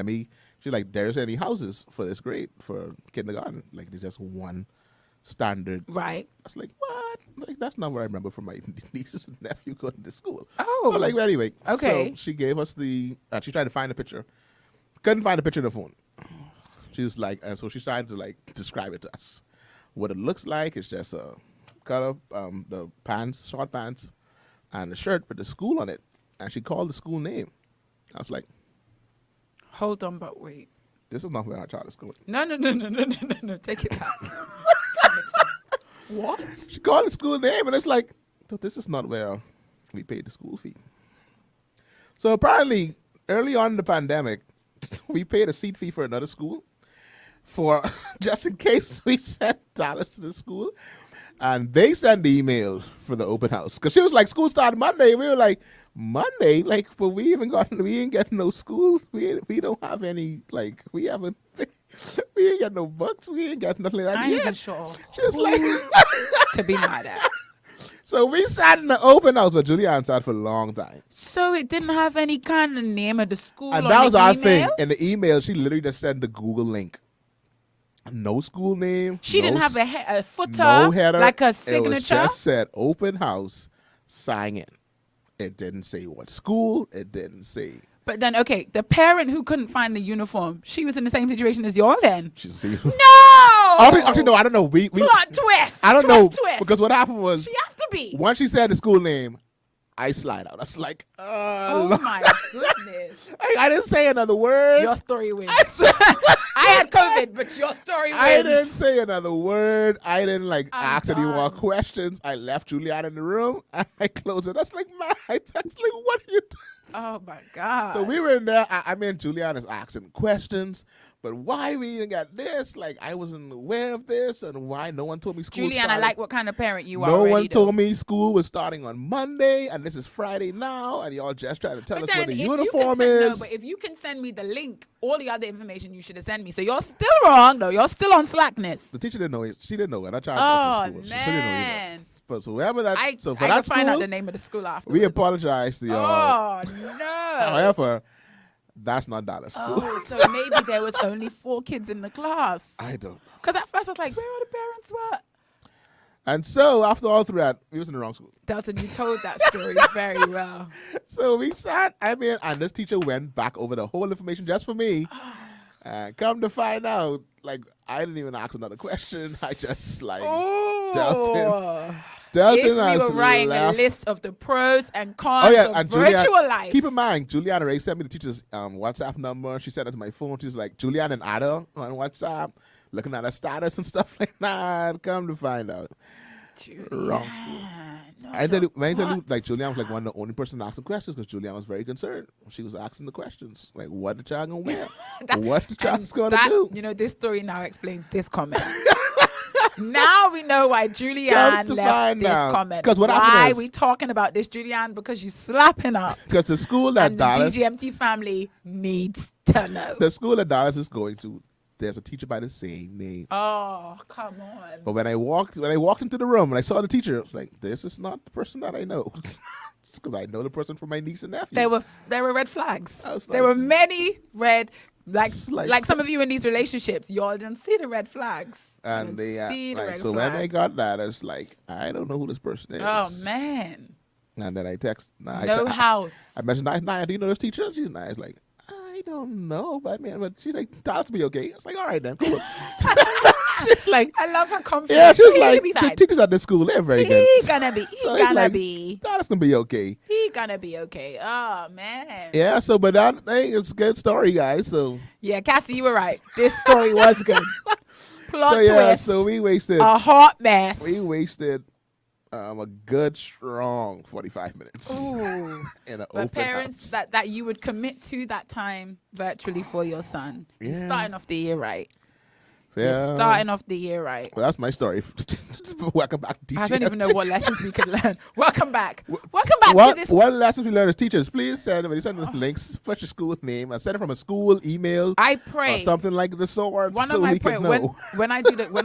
she's like, there's any houses for this grade for kindergarten. Like there's just one standard. Right. I was like, what? Like that's not what I remember from my nieces and nephew going to school. Oh. But like, anyway. Okay. So she gave us she tried to find a picture. Couldn't find a picture in the phone. She was like, and so she tried to like describe it to us. What it looks like is just a color, the pants, short pants, and the shirt with the school on it. And she called the school name. I was like, hold on, but wait. This is not where our child is going. No. Take it back. What? She called the school name, and it's like, this is not where we paid the school fee. So apparently, early on in the pandemic, we paid a seat fee for another school for just in case we sent Dallas to the school. And they sent the email for the open house. Because she was like, school started Monday. We were like, Monday? Like, but we ain't getting no school. We don't have any, like, we ain't got no books. We ain't got nothing like that. I ain't even sure. She was like, to be mad at. So we sat in the open house, but Julianne sat for a long time. So it didn't have any kind of name of the school. And on that was the our email? thing. In the email, she literally just sent the Google link. No school name. She didn't have a footer, no header. like a It was signature. just said open house, sign in. It didn't say what school. It didn't say. But then, okay, the parent who couldn't find the uniform, she was in the same situation as you all then. No! Actually, no, I don't know. Plot twist. I don't know. Twist. Because what happened was, She has to be. once she said the school name, I slide out. I was like, Oh Lord. my goodness. I didn't say another word. Your story wins. I had COVID, but your story wins. I didn't say another word. I didn't ask any more done. questions. I left Julianne in the room and I closed it. That's like, what are you doing? Oh my God. So we were in there. I mean, Julianne is asking questions, but why we even got this? Like, I wasn't aware of this, and why no one told me school Julianne, I started. like what kind of parent you are. No already, one though. told me school was starting on Monday, and this is Friday now, and y'all just trying to tell But us what then the if you uniform can send, is. No, but if you can send me the link, all the other information you should have sent me. So you're still wrong, though. You're still on slackness. The teacher didn't know it. She didn't know it. I tried Oh, to school. She didn't know man. either. But so whoever that, so for I that can find out school, the name of the school after. we apologize to y'all. Oh no. However, that's not Dallas school. Oh, so maybe there was only 4 kids in the class. I don't know. Because at first I was like, where are the parents? What? And so after all through that, we was in the wrong school. Delton, you told that story very well. So we sat, and this teacher went back over the whole information just for me. And come to find out, I didn't even ask another question. I just, Oh. Delton If we has were writing left. a list of the pros and cons and of virtual life. Keep in mind, Julianne already sent me the teacher's WhatsApp number. She sent it to my phone. She's like, Julianne and Ada on WhatsApp, looking at her status and stuff like that. Come to find out. Wrong school. No, I tell you, when I tell you, what? Julianne was one of the only person asking questions because Julianne was very concerned. She was asking the questions, like, what the child gonna wear? What the child's gonna do? This story now explains this comment. Now we know why Comes Julianne to left find this out. comment. 'Cause what why happened is- we talking about this, Julianne? Because you slapping up. Because the school that And Dallas, the DGMT family needs to know. the school that Dallas is going to, there's a teacher by the same name. Oh, come on. But when I walked into the room and I saw the teacher, I was like, this is not the person that I know. Because I know the person from my niece and nephew. There were red flags. I was There like- were many red, like like- some of you in these relationships, y'all didn't see the red flags. And You they didn't see the red so when I flags. got that, it's like, I don't know who this person is. Oh man, And then I text. no house. I mentioned, Naya, do you know this teacher? She's nice. Like, I don't know, but she's like, that's be okay. It's like, all right then, cool. She's like, I love her confidence. yeah, she's He like, be the fine. teachers at this school, they're very He good. gonna be. He So he's gonna like, be. That's gonna be okay. He gonna be okay. Oh man. Yeah. So, but that hey, it's a good story, guys. So, Yeah, Cassie, you were right. This story was good. Plot so yeah. twist. So we wasted. A hot mess. We wasted a good strong 45 minutes Ooh. in an But open parents house. that you would commit to that time virtually for your son. You're Yeah. starting off the year right. Yeah. You're starting off the year right. Well, that's my story. Welcome back, DGMT. I don't even know what lessons we could learn. Welcome back. Welcome back to What this. lessons we learn as teachers? Please send when you send links, put your school name, and send it from a school email I or pray. something like the sort, One so of my we can prayers know. when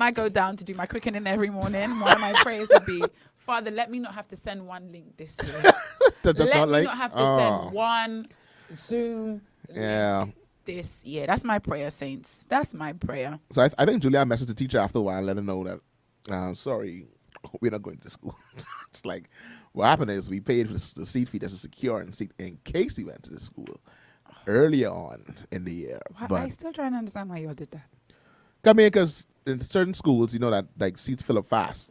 I go down to do my quickening every morning, one of my prayers would be, Father, let me not have to send one link this year. That's let not me like not have to oh, send one Zoom yeah. this year. That's my prayer, saints. That's my prayer. So I think Julia messaged the teacher after a while, and let her know that sorry, we're not going to school. It's like what happened is we paid for the seat fee as a secure seat in case he went to the school earlier on in the year. I But still trying to understand why y'all did that. come here, because in certain schools, you know that like seats fill up fast.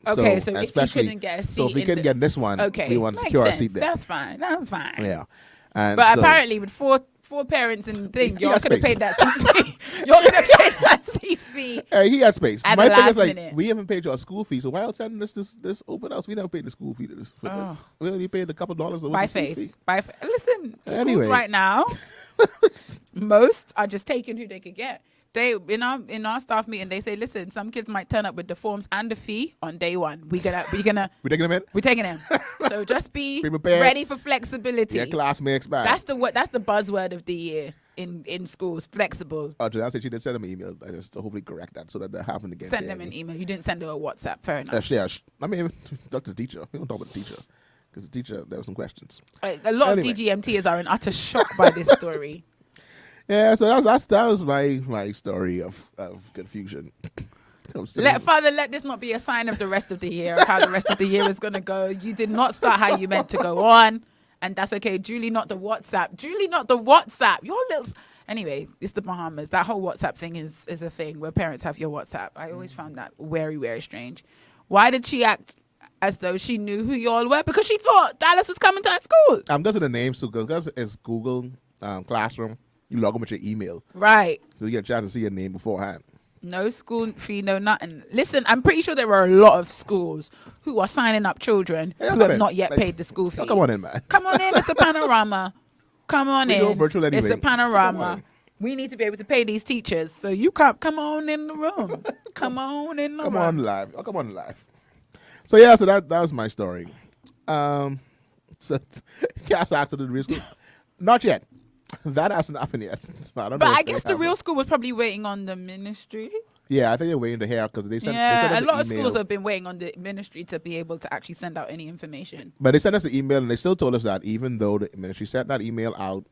Okay, so if you especially- couldn't get a so if seat we in couldn't the- get this one, Okay, we want to makes secure a sense. seat there. That's fine. That's fine. Yeah. And But so- apparently, with four parents and thing, He y'all got could have space. paid that seat fee. Y'all could have paid that seat fee. Hey, he had space. At My the thing last is like minute. we haven't paid your school fee, so why are you sending us this open house? We never paid the school fee to this. For this. Oh. We only paid a couple dollars. By faith. By faith. Listen, Anyway. schools right now, most are just taking who they could get. They in our staff meeting, they say, listen, some kids might turn up with the forms and the fee on day one. We're taking them in. So just be Be prepared. ready for flexibility. Yeah, class may expire. That's the buzzword of the year in schools. Flexible. Julia said she did send them an email. I just hopefully correct that so that that happened again. Send them an email. You didn't send her a WhatsApp. Fair enough. Yeah, I mean, talk to the teacher. We don't talk about the teacher because the teacher there were some questions. A lot Anyway. of DGMTers are in utter shock by this story. Yeah, so that was my story of confusion. Father, let this not be a sign of the rest of the year, of how the rest of the year is going to go. You did not start how you meant to go on, and that's okay. Julie, not the WhatsApp. Your little... Anyway, it's the Bahamas. That whole WhatsApp thing is a thing where parents have your WhatsApp. I always found that very, very strange. Why did she act as though she knew who y'all were? Because she thought Dallas was coming to her school. I'm guessing the names too, because it's Google Classroom. You log in with your email, Right. so you get a chance to see your name beforehand. No school fee, no nothing. Listen, I'm pretty sure there are a lot of schools who are signing up children Yeah, who come have in. not yet Like, paid the school fee. Oh, come on in, man. Come on in. It's a panorama. Come on We in. go virtual anyway. It's a So come on panorama. in. We need to be able to pay these teachers. So you come on in the room. Come on in the Come room. on live. Oh, come on live. So yeah, so that was my story. So Cass asked to the real school. Not yet. That hasn't happened yet. So I don't But know I if they guess the have real it. school was probably waiting on the ministry. Yeah, I think they're waiting to hear because they sent. they Yeah, sent us a the lot of email. schools have been waiting on the ministry to be able to actually send out any information. But they sent us the email, and they still told us that even though the ministry sent that email out,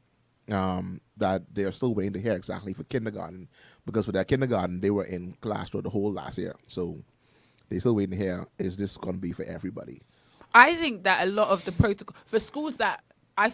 that they are still waiting to hear exactly for kindergarten, because for their kindergarten they were in class for the whole last year. So they still waiting to hear, is this going to be for everybody? I think that a lot of the protocol for schools I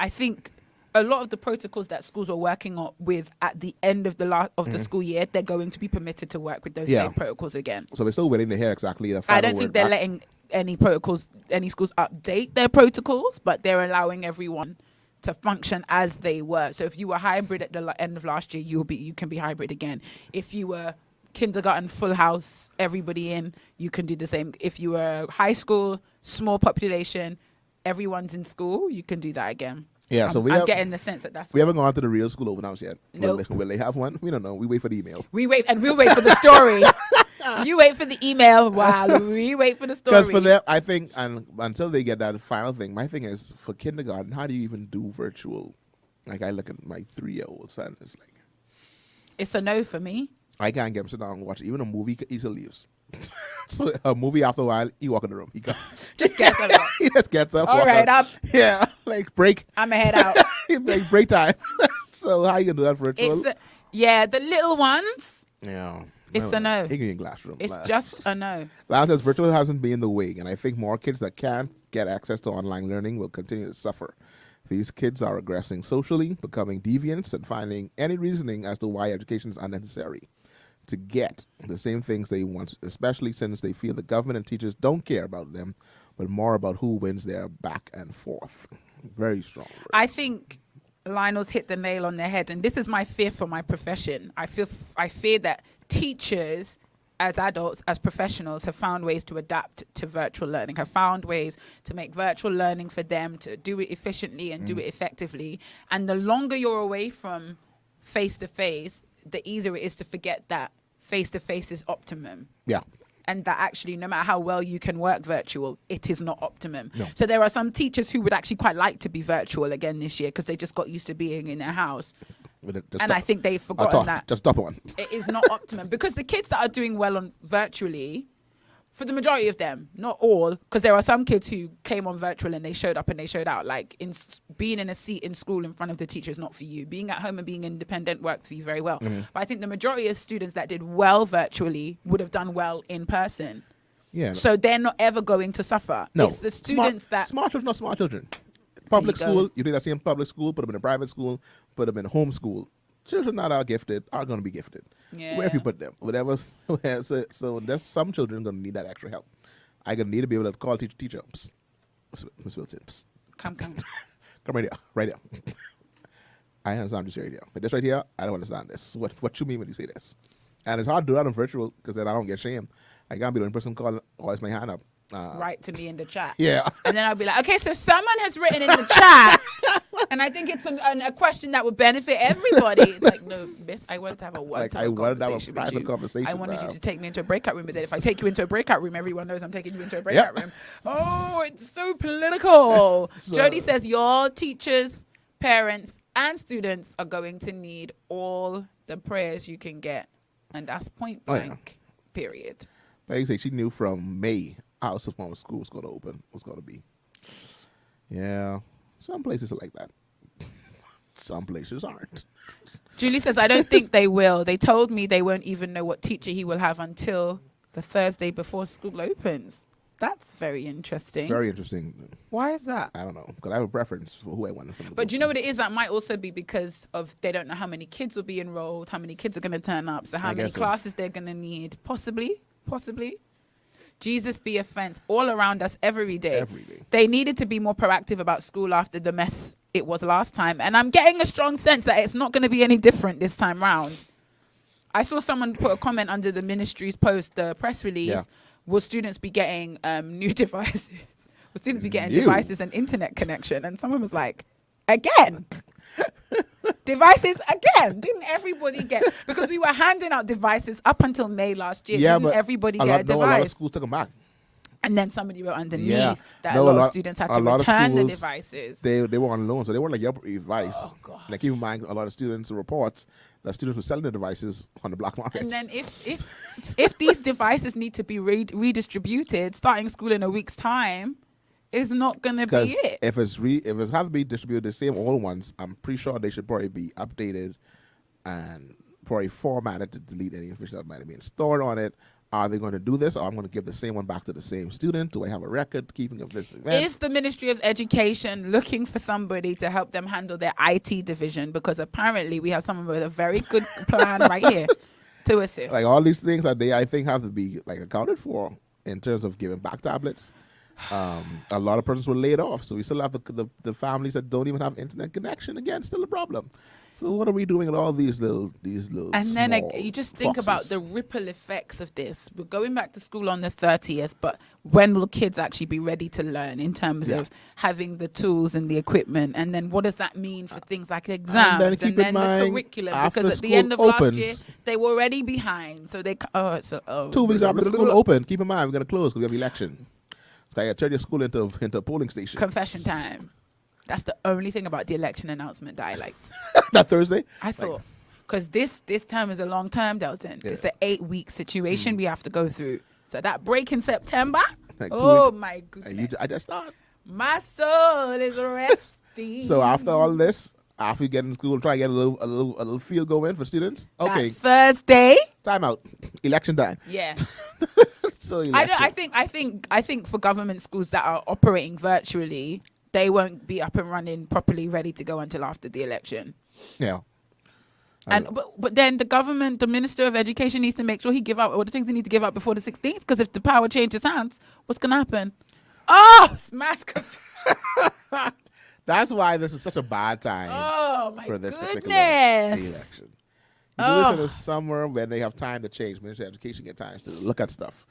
think a lot of the protocols that schools are working on with at the end of the school year, they're going to be permitted to work with those Yeah. same protocols again. So we're still waiting to hear exactly the I final don't word think they're back. letting any schools update their protocols, but they're allowing everyone to function as they were. So if you were hybrid at the end of last year, you can be hybrid again. If you were kindergarten full house, everybody in, you can do the same. If you were high school, small population, everyone's in school, you can do that again. Yeah, so I'm getting the sense that that's we haven't gone to the real school open house yet. Nope. Will they have one? We don't know. We wait for the email. we'll wait for the story. You wait for the email while we wait for the story. Because for them, I think, and until they get that final thing, my thing is for kindergarten, how do you even do virtual? Like I look at my 3-year-old son, it's like, It's a no for me. I can't get him to sit down and watch even a movie. He still leaves. So a movie after a while, he walk in the room. He Just gets up. he just gets up. All walk right, out. Yeah, like break. I'm going to head out. Like break time. So how you gonna do that virtual? The little ones. Yeah. It's a no. He can in classroom. It's just a no. Lance says virtual hasn't been the way, and I think more kids that can't get access to online learning will continue to suffer. These kids are regressing socially, becoming deviants, and finding any reasoning as to why education is unnecessary to get the same things they want, especially since they feel the government and teachers don't care about them, but more about who wins their back and forth. Very strong words. I think Lionel's hit the nail on the head, and this is my fear for my profession. I fear that teachers, as adults, as professionals, have found ways to adapt to virtual learning, have found ways to make virtual learning for them to do it efficiently and do it effectively. And the longer you're away from face-to-face, the easier it is to forget that face-to-face is optimum. Yeah. And that actually, no matter how well you can work virtual, it is not optimum. No. So there are some teachers who would actually quite like to be virtual again this year because they just got used to being in their house. I think they've forgotten that. Just stop one. It is not optimum because the kids that are doing well on virtually, for the majority of them, not all, because there are some kids who came on virtual and they showed up and they showed out. Like being in a seat in school in front of the teacher is not for you. Being at home and being independent works for you very well. But I think the majority of students that did well virtually would have done well in person. Yeah. So they're not ever going to suffer. No. It's the students smart children, not smart children. Public school, you do that same public school, put them in a private school, put them in a home school. Children that are gifted are going to be gifted. Yeah. Wherever you put them, whatever. So there's some children going to need that extra help. I'm going to need to be able to call teacher. Psst. Miss Wilson. Psst. Come. Come right here. Right here. I understand this right here. But this right here, I don't understand this. What you mean when you say this? And it's hard to do that on virtual because then I don't get shamed. I can't be the only person calling, always my hand up. Write to me in the chat. Yeah. And then I'll be like, okay, so someone has written in the chat, and I think it's a question that would benefit everybody. It's like, no, miss, I wanted to have a private conversation. I wanted you to take me into a breakout room, but then if I take you into a breakout room, everyone knows I'm taking you into a breakout room. Oh, it's so political. Jody says your teachers, parents, and students are going to need all the prayers you can get. And that's point blank, period. Like you say, she knew from May how school was going to open, was going to be. Yeah, some places are like that. Some places aren't. Julie says, I don't think they will. They told me they won't even know what teacher he will have until the Thursday before school opens. That's very interesting. Very interesting. Why is that? I don't know, because I have a preference for who I want. But do you know what it is? That might also be because of they don't know how many kids will be enrolled, how many kids are going to turn up, so how many classes they're going to need. Possibly. Jesus be a fence all around us every day. They needed to be more proactive about school after the mess it was last time. And I'm getting a strong sense that it's not going to be any different this time round. I saw someone put a comment under the ministry's post, the press release. Yeah. Will students be getting new devices? Will students be getting devices and internet connection? And someone was like, again? Devices again? Didn't everybody get? Because we were handing out devices up until May last year. Yeah, didn't but everybody get a device? A lot of schools took them back. And then somebody wrote underneath that a lot of students had to return the devices. They were on loan, so they weren't like your device. Oh, God. Like, keep in mind, a lot of students reports that students were selling the devices on the black market. And then if these devices need to be redistributed, starting school in a week's time, is not going to be it. If it's have to be distributed, the same old ones, I'm pretty sure they should probably be updated and probably formatted to delete any information that might have been stored on it. Are they going to do this, or I'm going to give the same one back to the same student? Do I have a record keeping of this event? Is the Ministry of Education looking for somebody to help them handle their IT division? Because apparently we have someone with a very good plan right here to assist. Like all these things that I think have to be like accounted for in terms of giving back tablets. A lot of persons were laid off, so we still have the families that don't even have internet connection. Again, still a problem. So what are we doing with all these little and then small you just think foxes? about the ripple effects of this. We're going back to school on the 30th, but when will kids actually be ready to learn in terms of having the tools and the equipment? And then what does that mean for things like exams and then the curriculum? Because at the end of last year, they were already behind. So 2 weeks after school open, keep in mind, we're going to close because we have election. So I turn your school into a polling station. Confession time. That's the only thing about the election announcement that I liked. That Thursday? I thought, because this term is a long term, Delton. Yeah. It's an 8-week situation we have to go through. So that break in September, Like 2 oh weeks. my And goodness, I just start. my soul is resting. So after all this, after you get in school, try to get a little feel going for students. That Okay, Thursday, time out. Election time. yeah. So I think for government schools that are operating virtually, they won't be up and running properly, ready to go until after the election. Yeah. And but then the Minister of Education needs to make sure he give out all the things he need to give out before the 16th. Because if the power changes hands, what's gonna happen? Oh, it's mass confusion. That's why this is such a bad time Oh my for this particular goodness. election. You do this in the summer when they have time to change. Minister of Education get time to look at stuff.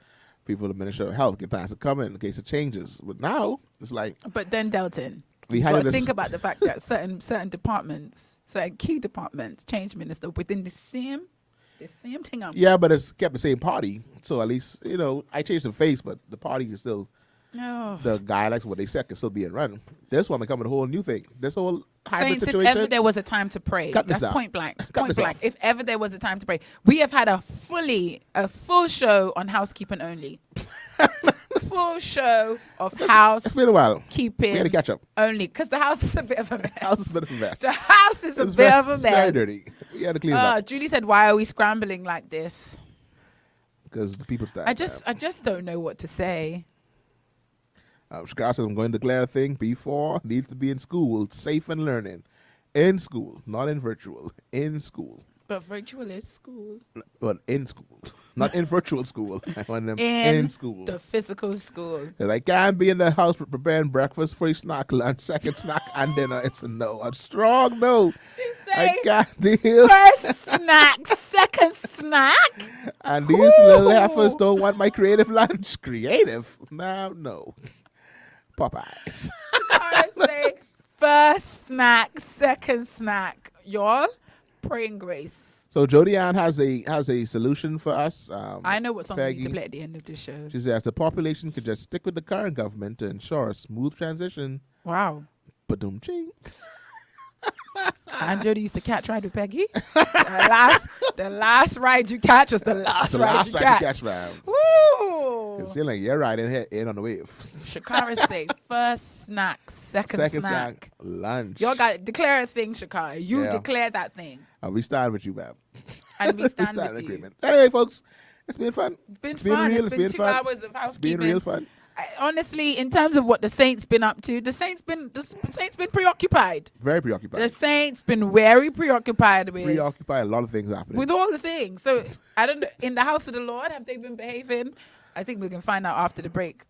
People, the Minister of Health get time to come in case it changes. But now it's like But then Delton, we you had got to this. think about the fact that certain departments, certain key departments, change minister within the same thing. Yeah, but it's kept the same party. So at least I changed the face, but the party is still Oh. the guidelines. What they said can still be in run. This one becoming a whole new thing. This whole hybrid Saints, if situation. ever there was a time to pray, Cut this that's out. point blank. Cut Point this blank. off. If ever there was a time to pray, we have had a full show on housekeeping only. Full show of It's been a while. housekeeping We had to catch up. only, because the house is a bit of a mess. House is a bit of a mess. The house is a It's bit very- of a it's very mess. dirty. You had to clean it up Julie said, "Why are we scrambling like this?" because the people stand. I just don't know what to say. Scar says I'm going to declare a thing. B4 needs to be in school, safe and learning. In school, not in virtual. In school. But virtual is school. But in school. Not in virtual school. I want them in school. The physical school. I can't be in the house preparing breakfast, first snack, lunch, second snack, and dinner. It's a no. A strong no. I can't deal. First snack, second snack. And these little heifers don't want my creative lunch. Creative? No. Popeyes. I say first snack, second snack. Y'all, praying grace. So Jody Ann has a solution for us. I know what song we need Peggy. to play at the end of this show. She says the population could just stick with the current government to ensure a smooth transition. Wow. Ba-dum ching. And Jody used to catch ride with Peggy. The last ride you catch was the last The ride last you time catch. you catch round. Woo! Because you're like, you're riding here in on the wave. Shakara say first snack, second snack. lunch. Y'all got to declare a thing, Shakara. You Yeah. declare that thing. We stand with you, man. And we stand in with you. agreement. Anyway, folks, it's been fun. It's been been fun. real. It's It's been been 2 fun. hours of It's housekeeping. been real fun. Honestly, in terms of what the Saints been up to, the Saints been preoccupied. Very preoccupied. The Saints been very preoccupied with Preoccupied. A lot of things happening. with all the things. So I don't know. In the house of the Lord, have they been behaving? I think we can find out after the break.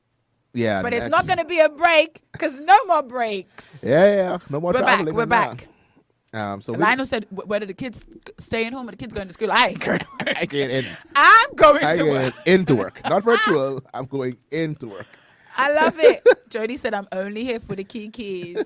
Yeah. But it's next. not going to be a break because no more breaks. Yeah. No more We're back. traveling. We're now. back. So Lionel said, whether the kids staying home or the kids going to school, I ain't going. I get in. I'm going I to get work. into work. Not virtual. I'm going into work. I love it. Jody said, I'm only here for the kikis.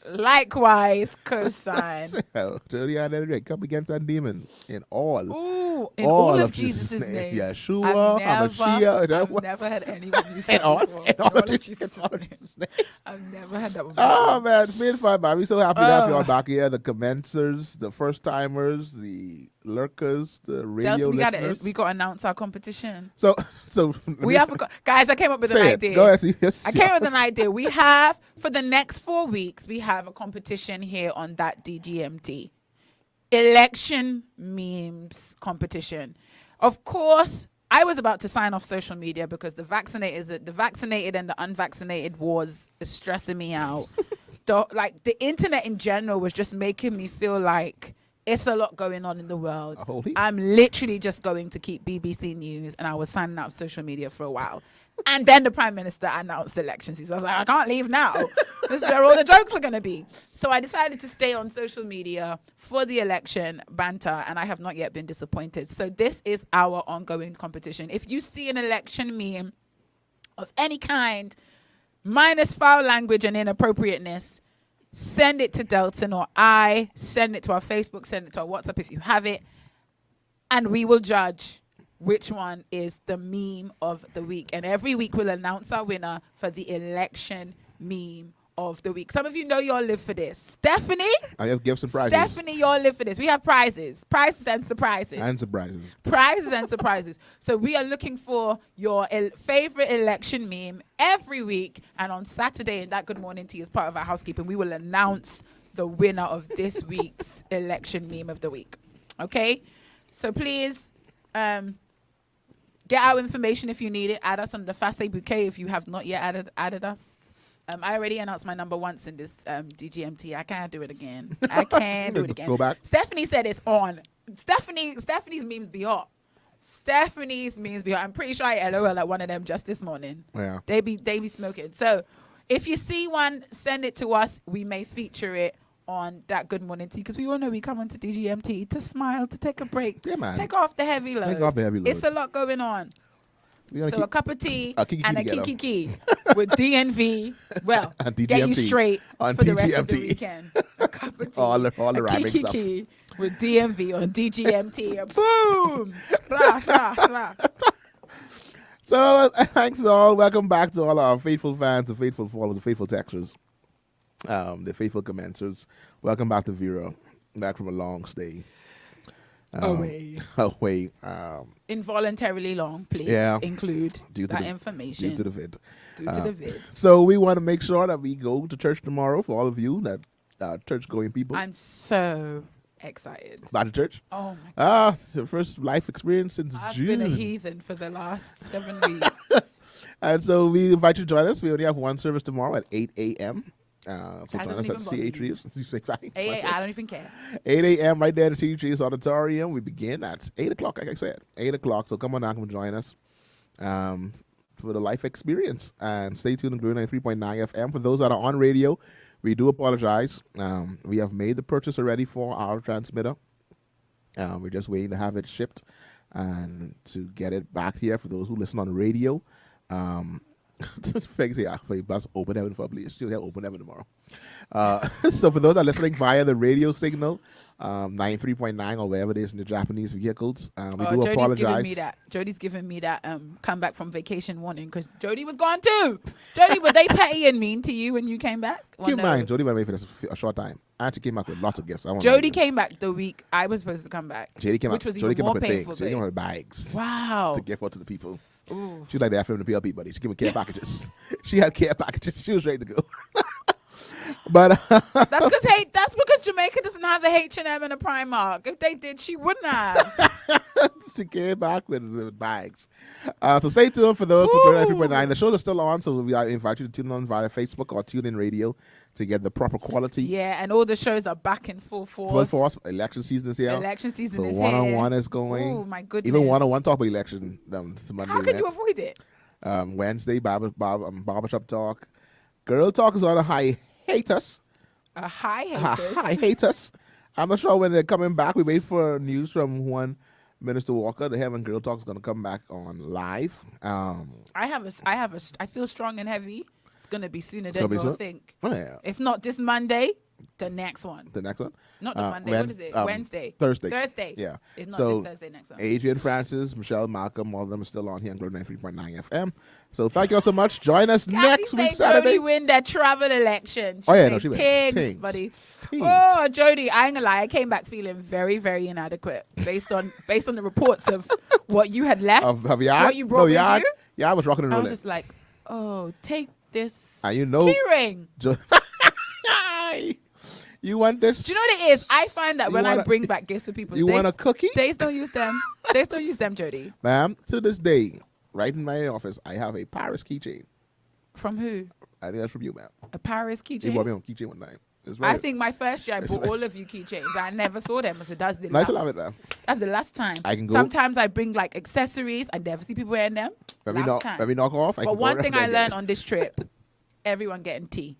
Likewise, cosign. So, Jody and Eric, come against that demon in all. Ooh, in all of Jesus' name. name. Yeshua, Hamashiach. I've never had anyone use In that all, before. in all of Jesus' Jesus' name. name. I've never had that one Oh, before. man, it's been fun, man. We're so happy to have you all Oh. back here. The commencers, the first-timers, the lurkers, the radio Delton, listeners. we got to announce our competition. So We have guys, I came up with an say it. idea. Go ahead. Yes, I came up with an idea. We have, for the next 4 weeks, we have a competition here on that DGMT. Election memes competition. Of course, I was about to sign off social media because the vaccinated and the unvaccinated wars is stressing me out. The internet in general was just making me feel like it's a lot going on in the world. A whole heap. I'm literally just going to keep BBC News, and I was signing up social media for a while. And then the Prime Minister announced elections. So I was like, I can't leave now. This is where all the jokes are going to be. So I decided to stay on social media for the election banter, and I have not yet been disappointed. So this is our ongoing competition. If you see an election meme of any kind, minus foul language and inappropriateness, send it to Delton or I, send it to our Facebook, send it to our WhatsApp if you have it, and we will judge which one is the meme of the week. And every week we'll announce our winner for the election meme of the week. Some of you know y'all live for this. Stephanie, I have gifts and prizes. Stephanie, y'all live for this. We have prizes and surprises. And surprises. Prizes and surprises. So we are looking for your favorite election meme every week. And on Saturday in that Good Morning Tea as part of our housekeeping, we will announce the winner of this week's election meme of the week. Okay? So please get our information if you need it. Add us on the Fasse Bouquet if you have not yet added us. I already announced my number once in this DGMT. I can't do it again. I can't do it again. Go back. Stephanie said it's on. Stephanie's memes be hot. Stephanie means behind. I'm pretty sure I LOL at one of them just this morning. Yeah. They be smoking. So if you see one, send it to us. We may feature it on that Good Morning Tea because we all know we come onto DGMT to smile, to take a break. Yeah, man. Take off the heavy load. Take off the heavy load. It's a lot going on. So a cup of tea and a kiki with DNV. Well, get you straight on for the DGMT. rest of the weekend. A cup of tea. all the rhyming stuff. Kiki with DNV on DGMT. Boom! Rah, rah, rah. So thanks all. Welcome back to all our faithful fans, the faithful followers, the faithful texters, the faithful commenters. Welcome back to Vera, back from a long stay. Away. Involuntarily long, please. Yeah. Include Due to that the- information. Due to the vid. Due to the vid. So we want to make sure that we go to church tomorrow for all of you that church-going people. I'm so excited. Back to church. Oh my God. It's your first life experience since I've June. been a heathen for the last 7 weeks. And so we invite you to join us. We only have one service tomorrow at 8 a.m. So That join doesn't us at even bother me. CH Reeves. I don't even care. 8 a.m. right there at the CH Reeves Auditorium. We begin at 8 o'clock, like I said. 8 o'clock. So come on down, come join us for the life experience. And stay tuned on Groove 93.9 FM. For those that are on radio, we do apologize. We have made the purchase already for our transmitter. We're just waiting to have it shipped and to get it back here for those who listen on radio. Bus open heaven for please. She'll have open heaven tomorrow. So for those that are listening via the radio signal, 93.9 or wherever it is in the Japanese vehicles, we do apologize. Jody's giving me that come back from vacation warning because Jody was gone too. Jody, were they petty and mean to you when you came back? Keep in mind, Jody went away for a short time. I actually came back with lots of gifts. Jody came back the week I was supposed to come back. Jody came which out. was Jody even came more up with painful. things. Jody came out with bags. Wow. To give out to the people. Ooh. She was like the FM and the PLP buddy. She gave me care packages. She had care packages. She was ready to go. But that's because Jamaica doesn't have a H&M and a Primark. If they did, she wouldn't have. she came back with bags. So stay tuned for those for 93.9. The show is still on, so we invite you to tune on via Facebook or tune in radio to get the proper quality. Yeah, and all the shows are back in full force. Full force. Election season is here. Election season is here. here. So one-on-one is going. Oh my goodness. Even one-on-one talk about election. Monday, how can you avoid it? Wednesday, barbershop talk. Girl talk is on a hiatus. A hiatus? Hiatus. I'm not sure when they're coming back. We wait for news from one Minister Walker. The Heaven Girl Talk is going to come back on live. I feel strong and heavy. It's going to be sooner than you'll think. Oh, yeah. If not this Monday, the next one. The next one? Not the Monday. What is it? Wednesday. Thursday. Yeah. If not so this Thursday, next one. Adrian Francis, Michelle Malcolm, all of them are still on here on Glow 93.9 FM. So thank you all so much. Join us next week, Saturday. Jody win that travel election. She won. Tigs, buddy. Tigs. Oh, Jody, I ain't gonna lie. I came back feeling very, very inadequate based on the reports of what you had left. What you brought with you. Yeah, I was rocking and rolling. I was just like, oh, take this. And you know, keyring. You want this? Do you know what it is? I find that when I bring back gifts for people, you want a cookie? They still use them. They still use them, Jody. Ma'am, to this day, right in my office, I have a Paris keychain. From who? I think that's from you, ma'am. A Paris keychain? You bought me a keychain one time. I think my first year I bought all of you keychains. I never saw them. I said, that's the nice last. to have it, ma'am. That's the last time. I can go. Sometimes I bring like accessories. I never see people wearing them. Let me knock off. But one thing I learned on this trip, everyone getting tea.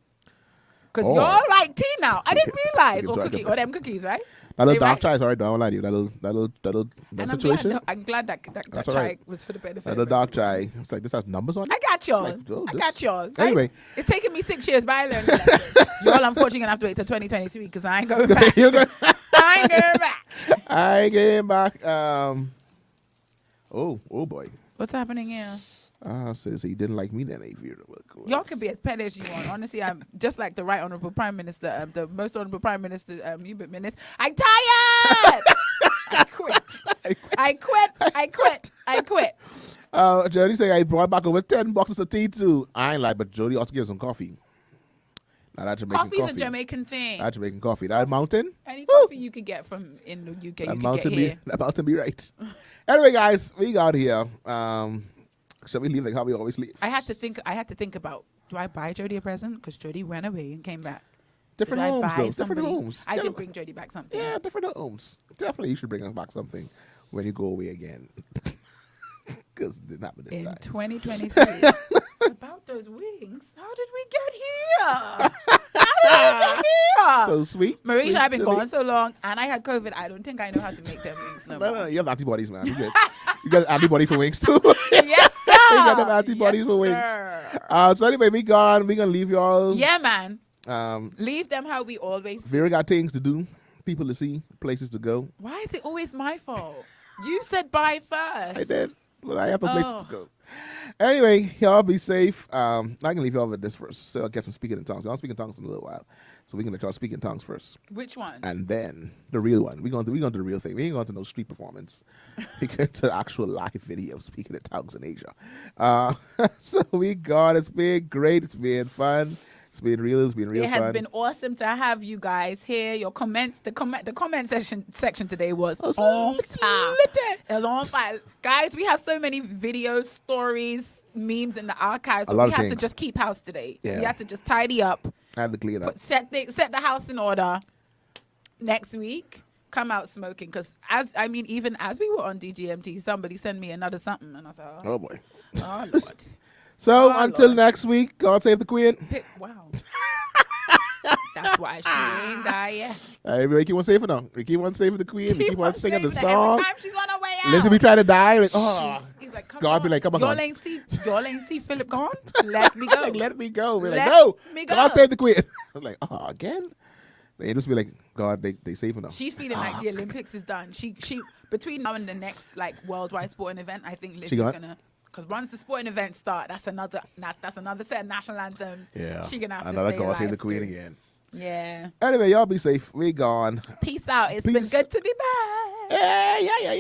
Because Oh. y'all like tea now. I didn't realize. You Or can try cookie, them. or them cookies, right? That little They dark right. chai is alright. Don't lie to you. That And situation. I'm glad that That's chai alright. was for the benefit. That of little dark everyone. chai. It's like this has numbers on it. I got y'all. It's like, oh, I this- got y'all. Anyway. It's taken me 6 years, but I learned a lesson. Y'all unfortunately gonna have to wait till 2023 because I ain't going back. I ain't going back. I ain't getting back. Oh boy. What's happening here? Says he didn't like me then, Vera. Y'all can be as petty as you want. Honestly, I'm just like the right honorable prime minister, the most honorable prime minister, Hubert Minnis. I'm tired. I quit. Jody say I brought back over 10 boxes of tea too. I ain't like, but Jody also gives some coffee. Now that Jamaican Coffee's coffee. a Jamaican thing. That Jamaican coffee. That mountain. Any coffee you could get from in the UK, you That can mountain get here. that mountain be right. Anyway, guys, we got here. Shall we leave like how we always leave? I had to think about, do I buy Jody a present? Because Jody went away and came back. Different Did I homes, buy though. Different somebody- homes. I Yeah. did bring Jody back something. Yeah, different homes. Definitely, you should bring us back something when you go away again. Because it didn't happen this In time. 2023. About those wings. How did we get here? How did we get here? So sweet. Marisha, sweet, I've been chilly. gone so long, and I had COVID. I don't think I know how to make them wings no more. No, you have antibodies, man. You good. You got antibody for wings too. Yes, sir. You got them antibodies Yes, for wings. sir. So anyway, we gone. We gonna leave y'all. Yeah, man. Um, Leave them how we always do. Vera got things to do, people to see, places to go. Why is it always my fault? You said bye first. I did, but I have some places Oh. to go. Anyway, y'all be safe. I'm gonna leave y'all with this first. So I'll get some speaking in tongues. I'll speak in tongues in a little while. So we can let y'all speak in tongues first. Which one? And then the real one. We're gonna do the real thing. We ain't going to no street performance. We get to actual live video speaking in tongues in Asia. So we got it's been great, it's been fun, it's been real It has fun. been awesome to have you guys here. Your comments, the comment section today was was on lit. fire. It was on fire, guys. We have so many videos, stories, memes in the archives. A But lot we of had to things. just keep house today. Yeah. We had to just tidy up, I had to clean up. set the house in order. Next week, come out smoking. Because even as we were on DGMT, somebody sent me another something, and I thought, Oh boy. oh Lord. So Oh, until Lord. next week, God save the Queen. Wow. That's why she ain't die yet. We keep on saving her. We keep on saving the Queen. We keep on singing the saving her song. Every time she's on her way out. Listen, we try to die. Like, oh, He's like, come God on. be like, come on, Y'all God. ain't see Philip gone? Let me go. like, let me go. We're like, Let no, me go. God save the Queen. I'm like, oh, again? They just be like, God, they saving her. She's feeling like the Olympics is done. She between now and the next like worldwide sporting event, I think Liz is gone? gonna, because once the sporting events start, that's another set of national anthems. Yeah. She gonna have Another to stay God save alive the Queen too. again. Yeah. Anyway, y'all be safe. We gone. Peace out. It's been Peace. good to be back. Yeah.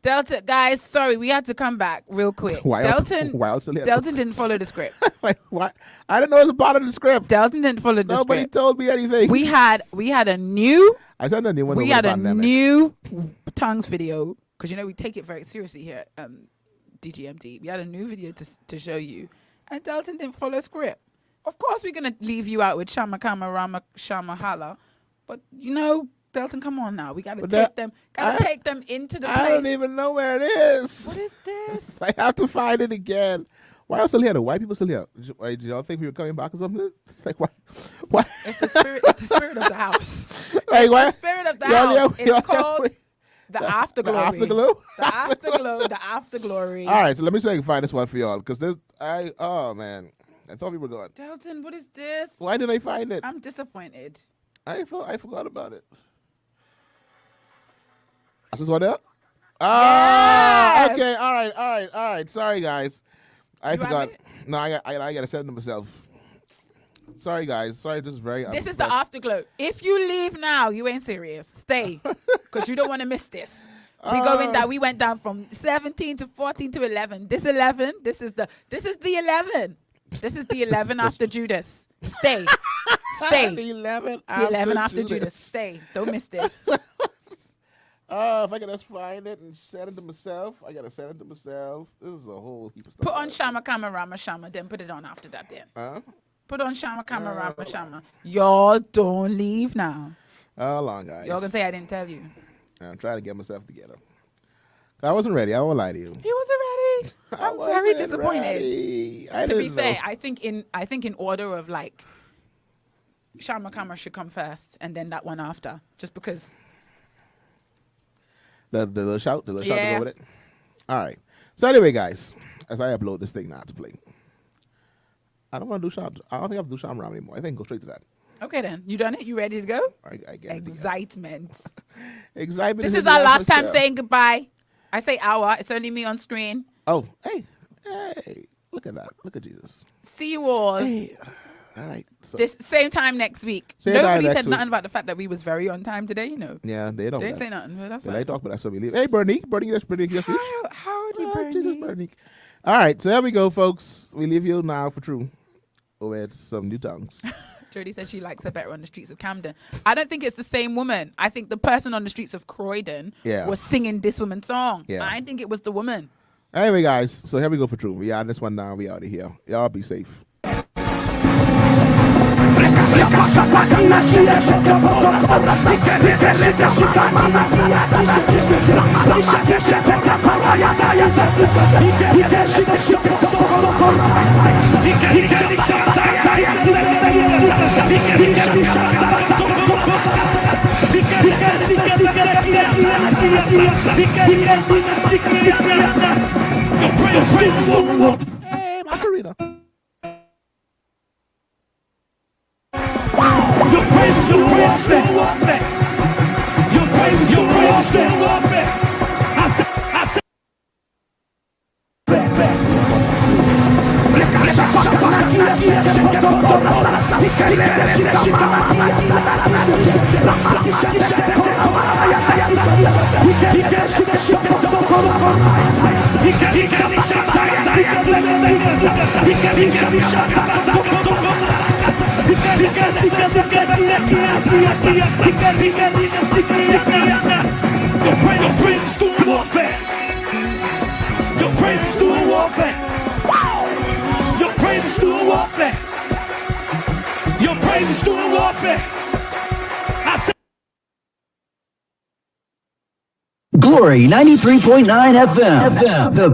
Delton, guys, sorry, we had to come back real quick. Delton didn't follow the script. Like, what? I didn't know it was a part of the script. Delton didn't follow the Nobody script. told me anything. We had a new I sent a new one. we over had the a pandemic. new tongues video because we take it very seriously here at DGMT. We had a new video to show you, and Delton didn't follow script. Of course, we're gonna leave you out with Shama Kama Rama Shama Hala, but Delton, come on now. We gotta But take that- them. I- Take them into the I don't place. even know where it is. What is this? I have to find it again. Why are still here? The white people still here? Did y'all think we were coming back or something? It's like, why? It's the spirit. It's the spirit of the house. Like, why? The spirit of the Y'all- house. y'all- It's called the afterglow. afterglow? The afterglow. The afterglory. All right, so let me see if I can find this one for y'all. Because oh, man. I thought we were going. Delton, what is this? Why did I find it? I'm disappointed. I forgot about it. Is this one there? Ah, Yes! okay. All right. Sorry, guys. I You have forgot. it? No, I gotta send them myself. Sorry, guys. Sorry, this is very. This is the afterglow. If you leave now, you ain't serious. Stay, because you don't want to miss this. We went down from 17 to 14 to 11. This 11. This is the 11. This is the 11 after Judas. Stay. Stay. The 11 The 11 after Judas. Stay. Don't miss this. If I can just find it and send it to myself, I gotta send it to myself. This is a whole heap of stuff. Put on Shama Kama Rama Shama, then put it on after that then. Huh? Put on Shama Kama Rama Shama. Y'all don't leave now. How long, guys? Y'all gonna say I didn't tell you. I'm trying to get myself together. I wasn't ready. I won't lie to you. He wasn't ready. I'm very disappointed. To be fair, I think in order of like, Shama Kama should come first and then that one after, just because. The little shout to go with it. All right. So anyway, guys, as I upload this thing now to play, I don't want to do shout. I don't think I have to do shout around anymore. I think go straight to that. Okay then, you done it? You ready to go? I get Excitement. Excitement. This is our last time saying goodbye. I say our. It's only me on screen. Oh, hey, look at that. Look at Jesus. See you all. Hey. All right. So This same time next week. Nobody said nothing about the fact that we was very on time today, you know. Yeah, they don't. They didn't say nothing. But that's they talk about that, so we leave. Hey, Bernie, that's pretty good. Howdy, Jesus, Bernie. Bernie. All right, so there we go, folks. We leave you now for true. With some new tongues. Jody said she likes her better on the streets of Camden. I don't think it's the same woman. I think the person on the streets of Croydon was singing this woman's song. Yeah. I think it was the woman. Anyway, guys, so here we go for true. We are this one down. We out of here. Y'all be safe. Hey, Macarena. Your praise, your praise, stay warfare. Your praise, stay warfare. I said. Your praise is doing warfare. Your praise is doing warfare. Your praise is doing warfare. Your praise is doing warfare. Glory 93.9 FM. The